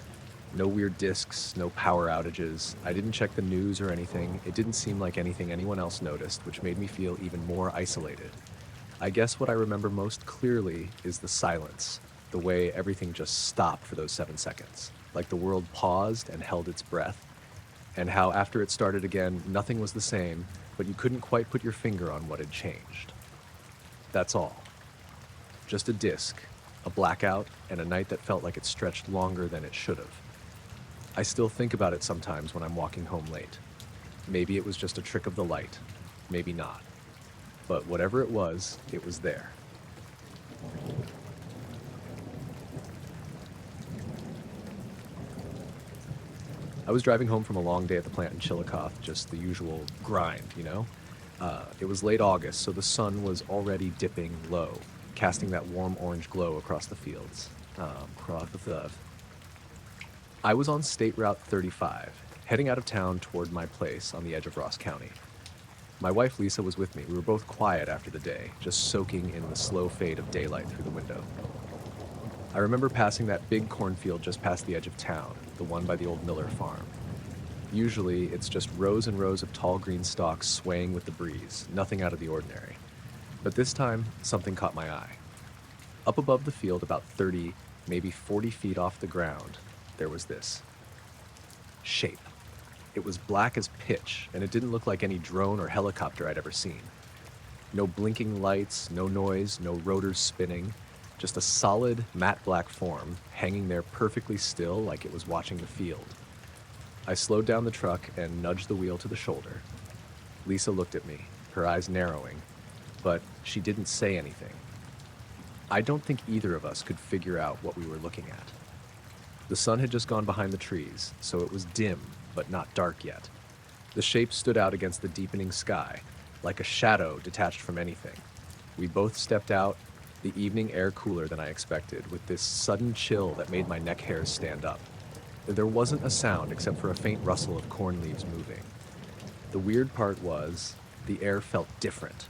No weird discs, no power outages. I didn't check the news or anything. It didn't seem like anything anyone else noticed, which made me feel even more isolated. I guess what I remember most clearly is the silence, the way everything just stopped for those 7 seconds, like the world paused and held its breath, and how after it started again, nothing was the same, but you couldn't quite put your finger on what had changed. That's all. Just a disc, a blackout, and a night that felt like it stretched longer than it should have. I still think about it sometimes when I'm walking home late. Maybe it was just a trick of the light, maybe not. But whatever it was there. I was driving home from a long day at the plant in Chillicothe, just the usual grind, you know? It was late August, so the sun was already dipping low, casting that warm orange glow across the fields. I was on State Route 35, heading out of town toward my place on the edge of Ross County. My wife Lisa was with me. We were both quiet after the day, just soaking in the slow fade of daylight through the window. I remember passing that big cornfield just past the edge of town, the one by the old Miller farm. Usually, it's just rows and rows of tall green stalks swaying with the breeze, nothing out of the ordinary. But this time, something caught my eye. Up above the field, about 30, maybe 40 feet off the ground, there was this shape. It was black as pitch, and it didn't look like any drone or helicopter I'd ever seen. No blinking lights, no noise, no rotors spinning, just a solid, matte black form, hanging there perfectly still like it was watching the field. I slowed down the truck and nudged the wheel to the shoulder. Lisa looked at me, her eyes narrowing, but she didn't say anything. I don't think either of us could figure out what we were looking at. The sun had just gone behind the trees, so it was dim, but not dark yet. The shape stood out against the deepening sky, like a shadow detached from anything. We both stepped out, the evening air cooler than I expected, with this sudden chill that made my neck hairs stand up. There wasn't a sound except for a faint rustle of corn leaves moving. The weird part was, the air felt different.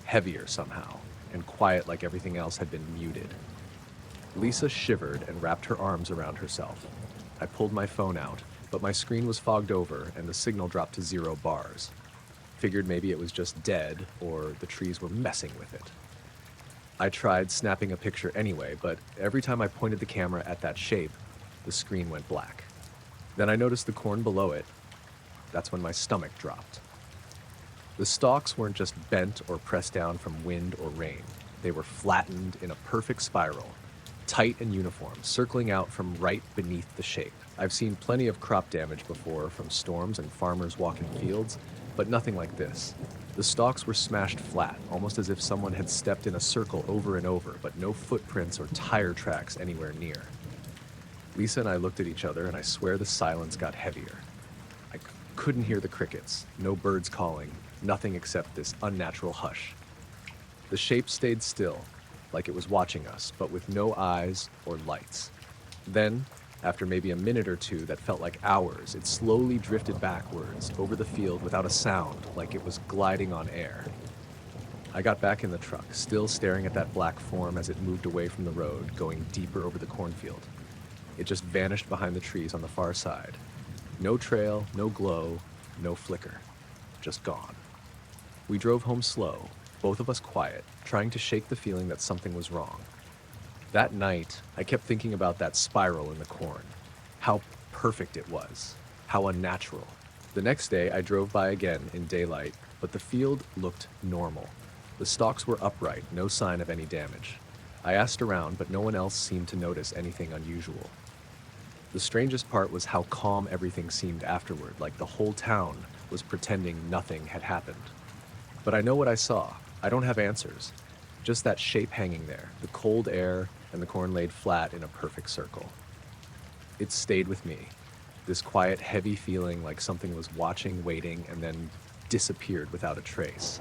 Heavier somehow, and quiet like everything else had been muted. Lisa shivered and wrapped her arms around herself. I pulled my phone out, but my screen was fogged over and the signal dropped to 0 bars. Figured maybe it was just dead or the trees were messing with it. I tried snapping a picture anyway, but every time I pointed the camera at that shape, the screen went black. Then I noticed the corn below it. That's when my stomach dropped. The stalks weren't just bent or pressed down from wind or rain. They were flattened in a perfect spiral, tight and uniform, circling out from right beneath the shape. I've seen plenty of crop damage before from storms and farmers walking fields, but nothing like this. The stalks were smashed flat, almost as if someone had stepped in a circle over and over, but no footprints or tire tracks anywhere near. Lisa and I looked at each other, and I swear the silence got heavier. I couldn't hear the crickets, no birds calling, nothing except this unnatural hush. The shape stayed still, like it was watching us, but with no eyes or lights. Then, after maybe a minute or two that felt like hours, it slowly drifted backwards over the field without a sound, like it was gliding on air. I got back in the truck, still staring at that black form as it moved away from the road, going deeper over the cornfield. It just vanished behind the trees on the far side. No trail, no glow, no flicker. Just gone. We drove home slow, both of us quiet, trying to shake the feeling that something was wrong. That night, I kept thinking about that spiral in the corn. How perfect it was. How unnatural. The next day, I drove by again in daylight, but the field looked normal. The stalks were upright, no sign of any damage. I asked around, but no one else seemed to notice anything unusual. The strangest part was how calm everything seemed afterward, like the whole town was pretending nothing had happened. But I know what I saw. I don't have answers. Just that shape hanging there, the cold air, and the corn laid flat in a perfect circle. It stayed with me, this quiet, heavy feeling like something was watching, waiting, and then disappeared without a trace.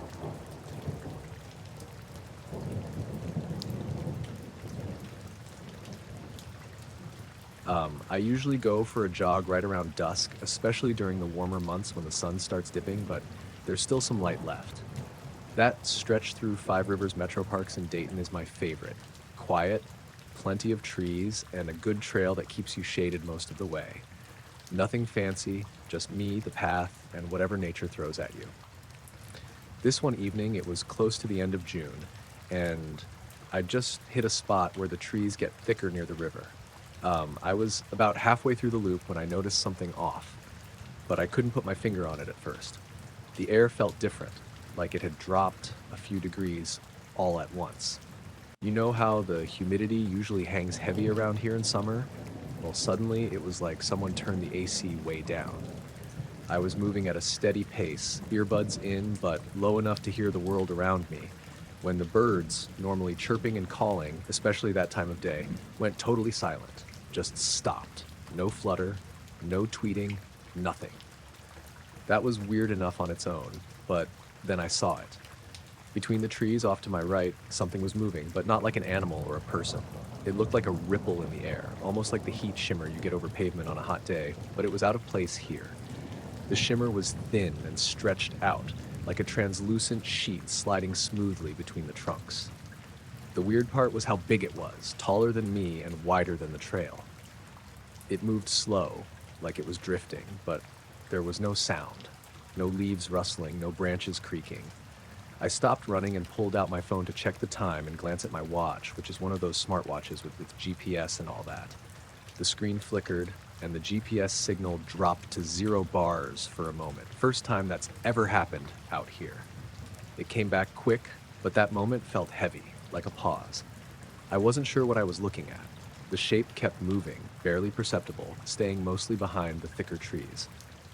I usually go for a jog right around dusk, especially during the warmer months when the sun starts dipping, but there's still some light left. That stretch through Five Rivers Metro Parks in Dayton is my favorite. Quiet, plenty of trees, and a good trail that keeps you shaded most of the way. Nothing fancy, just me, the path, and whatever nature throws at you. This one evening, it was close to the end of June, and I just hit a spot where the trees get thicker near the river. I was about halfway through the loop when I noticed something off, but I couldn't put my finger on it at first. The air felt different, like it had dropped a few degrees all at once. You know how the humidity usually hangs heavy around here in summer? Well, suddenly it was like someone turned the AC way down. I was moving at a steady pace, earbuds in, but low enough to hear the world around me, when the birds, normally chirping and calling, especially that time of day, went totally silent, just stopped. No flutter, no tweeting, nothing. That was weird enough on its own, but then I saw it. Between the trees off to my right, something was moving, but not like an animal or a person. It looked like a ripple in the air, almost like the heat shimmer you get over pavement on a hot day, but it was out of place here. The shimmer was thin and stretched out, like a translucent sheet sliding smoothly between the trunks. The weird part was how big it was, taller than me and wider than the trail. It moved slow, like it was drifting, but there was no sound. No leaves rustling, no branches creaking. I stopped running and pulled out my phone to check the time and glance at my watch, which is one of those smartwatches with GPS and all that. The screen flickered, and the GPS signal dropped to 0 bars for a moment. First time that's ever happened out here. It came back quick, but that moment felt heavy, like a pause. I wasn't sure what I was looking at. The shape kept moving, barely perceptible, staying mostly behind the thicker trees.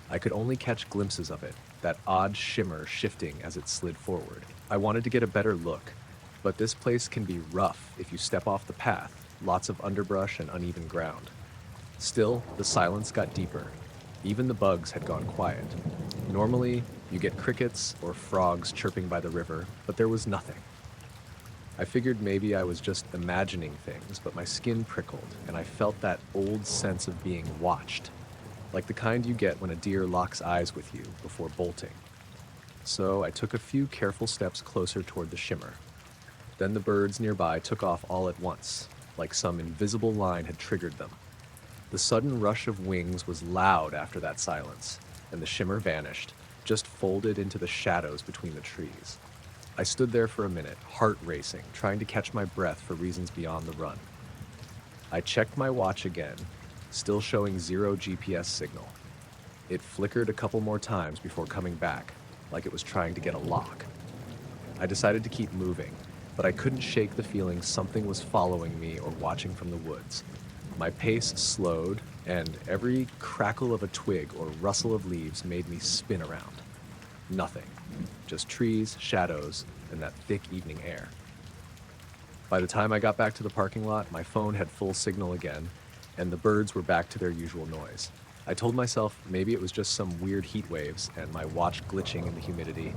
I could only catch glimpses of it, that odd shimmer shifting as it slid forward. I wanted to get a better look, but this place can be rough if you step off the path, lots of underbrush and uneven ground. Still, the silence got deeper. Even the bugs had gone quiet. Normally, you get crickets or frogs chirping by the river, but there was nothing. I figured maybe I was just imagining things, but my skin prickled, and I felt that old sense of being watched, like the kind you get when a deer locks eyes with you before bolting. So I took a few careful steps closer toward the shimmer. Then the birds nearby took off all at once, like some invisible line had triggered them. The sudden rush of wings was loud after that silence, and the shimmer vanished, just folded into the shadows between the trees. I stood there for a minute, heart racing, trying to catch my breath for reasons beyond the run. I checked my watch again, still showing 0 GPS signal. It flickered a couple more times before coming back, like it was trying to get a lock. I decided to keep moving, but I couldn't shake the feeling something was following me or watching from the woods. My pace slowed, and every crackle of a twig or rustle of leaves made me spin around. Nothing. Just trees, shadows, and that thick evening air. By the time I got back to the parking lot, my phone had full signal again, and the birds were back to their usual noise. I told myself maybe it was just some weird heat waves and my watch glitching in the humidity.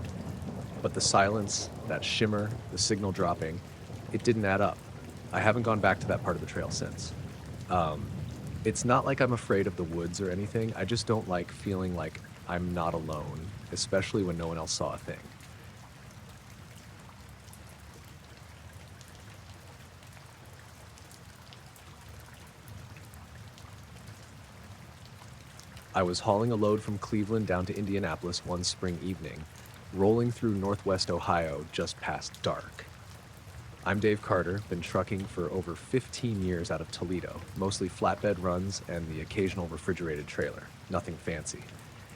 But the silence, that shimmer, the signal dropping, it didn't add up. I haven't gone back to that part of the trail since. It's not like I'm afraid of the woods or anything. I just don't like feeling like I'm not alone, especially when no one else saw a thing. I was hauling a load from Cleveland down to Indianapolis one spring evening, rolling through northwest Ohio just past dark. I'm Dave Carter, been trucking for over 15 years out of Toledo, mostly flatbed runs and the occasional refrigerated trailer, nothing fancy.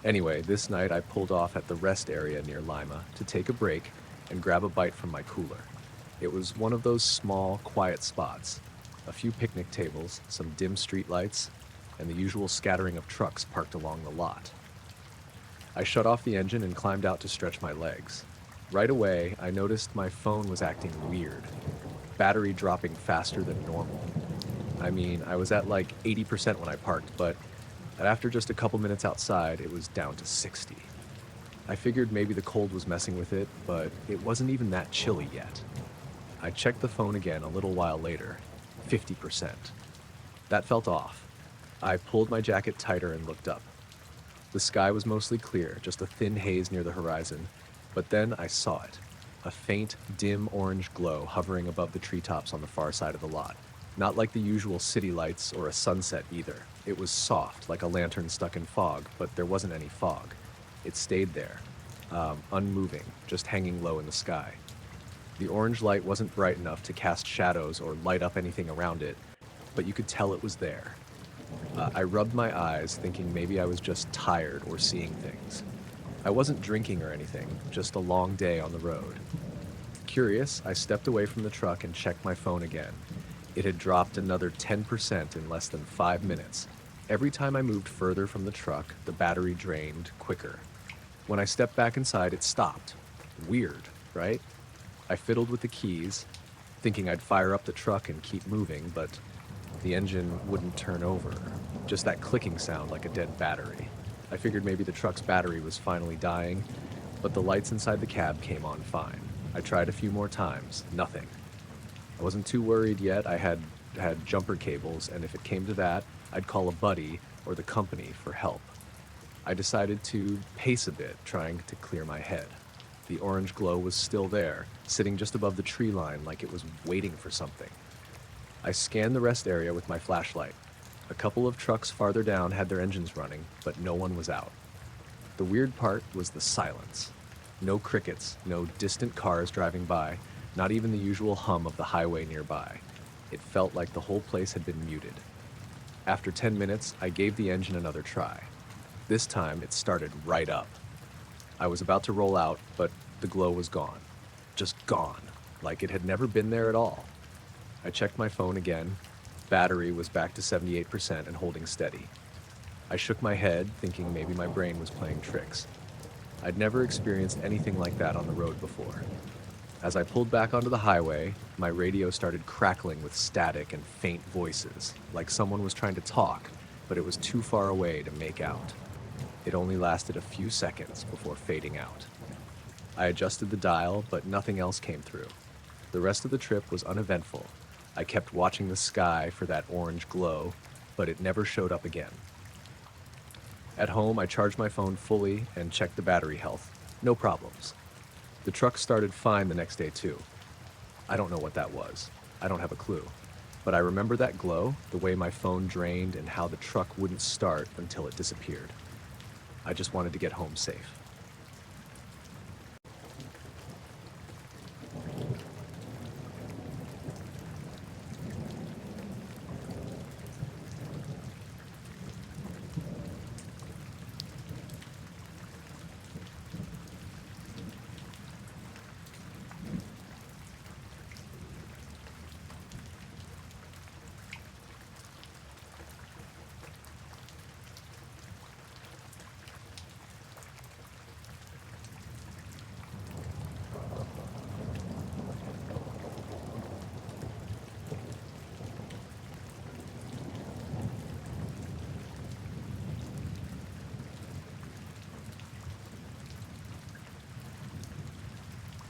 Anyway, this night I pulled off at the rest area near Lima to take a break and grab a bite from my cooler. It was one of those small, quiet spots, a few picnic tables, some dim streetlights, and the usual scattering of trucks parked along the lot. I shut off the engine and climbed out to stretch my legs. Right away, I noticed my phone was acting weird, battery dropping faster than normal. I mean, I was at like 80% when I parked, but after just a couple minutes outside, it was down to 60. I figured maybe the cold was messing with it, but it wasn't even that chilly yet. I checked the phone again a little while later, 50%. That felt off. I pulled my jacket tighter and looked up. The sky was mostly clear, just a thin haze near the horizon, but then I saw it. A faint, dim orange glow hovering above the treetops on the far side of the lot. Not like the usual city lights or a sunset either. It was soft, like a lantern stuck in fog, but there wasn't any fog. It stayed there, unmoving, just hanging low in the sky. The orange light wasn't bright enough to cast shadows or light up anything around it, but you could tell it was there. I rubbed my eyes, thinking maybe I was just tired or seeing things. I wasn't drinking or anything, just a long day on the road. Curious, I stepped away from the truck and checked my phone again. It had dropped another 10% in less than 5 minutes. Every time I moved further from the truck, the battery drained quicker. When I stepped back inside, it stopped. Weird, right? I fiddled with the keys, thinking I'd fire up the truck and keep moving, but the engine wouldn't turn over. Just that clicking sound like a dead battery. I figured maybe the truck's battery was finally dying, but the lights inside the cab came on fine. I tried a few more times, nothing. I wasn't too worried yet. I had jumper cables, and if it came to that, I'd call a buddy or the company for help. I decided to pace a bit, trying to clear my head. The orange glow was still there, sitting just above the tree line like it was waiting for something. I scanned the rest area with my flashlight. A couple of trucks farther down had their engines running, but no one was out. The weird part was the silence. No crickets, no distant cars driving by, not even the usual hum of the highway nearby. It felt like the whole place had been muted. After 10 minutes, I gave the engine another try. This time, it started right up. I was about to roll out, but the glow was gone. Just gone, like it had never been there at all. I checked my phone again. Battery was back to 78% and holding steady. I shook my head, thinking maybe my brain was playing tricks. I'd never experienced anything like that on the road before. As I pulled back onto the highway, my radio started crackling with static and faint voices, like someone was trying to talk, but it was too far away to make out. It only lasted a few seconds before fading out. I adjusted the dial, but nothing else came through. The rest of the trip was uneventful. I kept watching the sky for that orange glow, but it never showed up again. At home, I charged my phone fully and checked the battery health. No problems. The truck started fine the next day too. I don't know what that was. I don't have a clue. But I remember that glow, the way my phone drained, and how the truck wouldn't start until it disappeared. I just wanted to get home safe.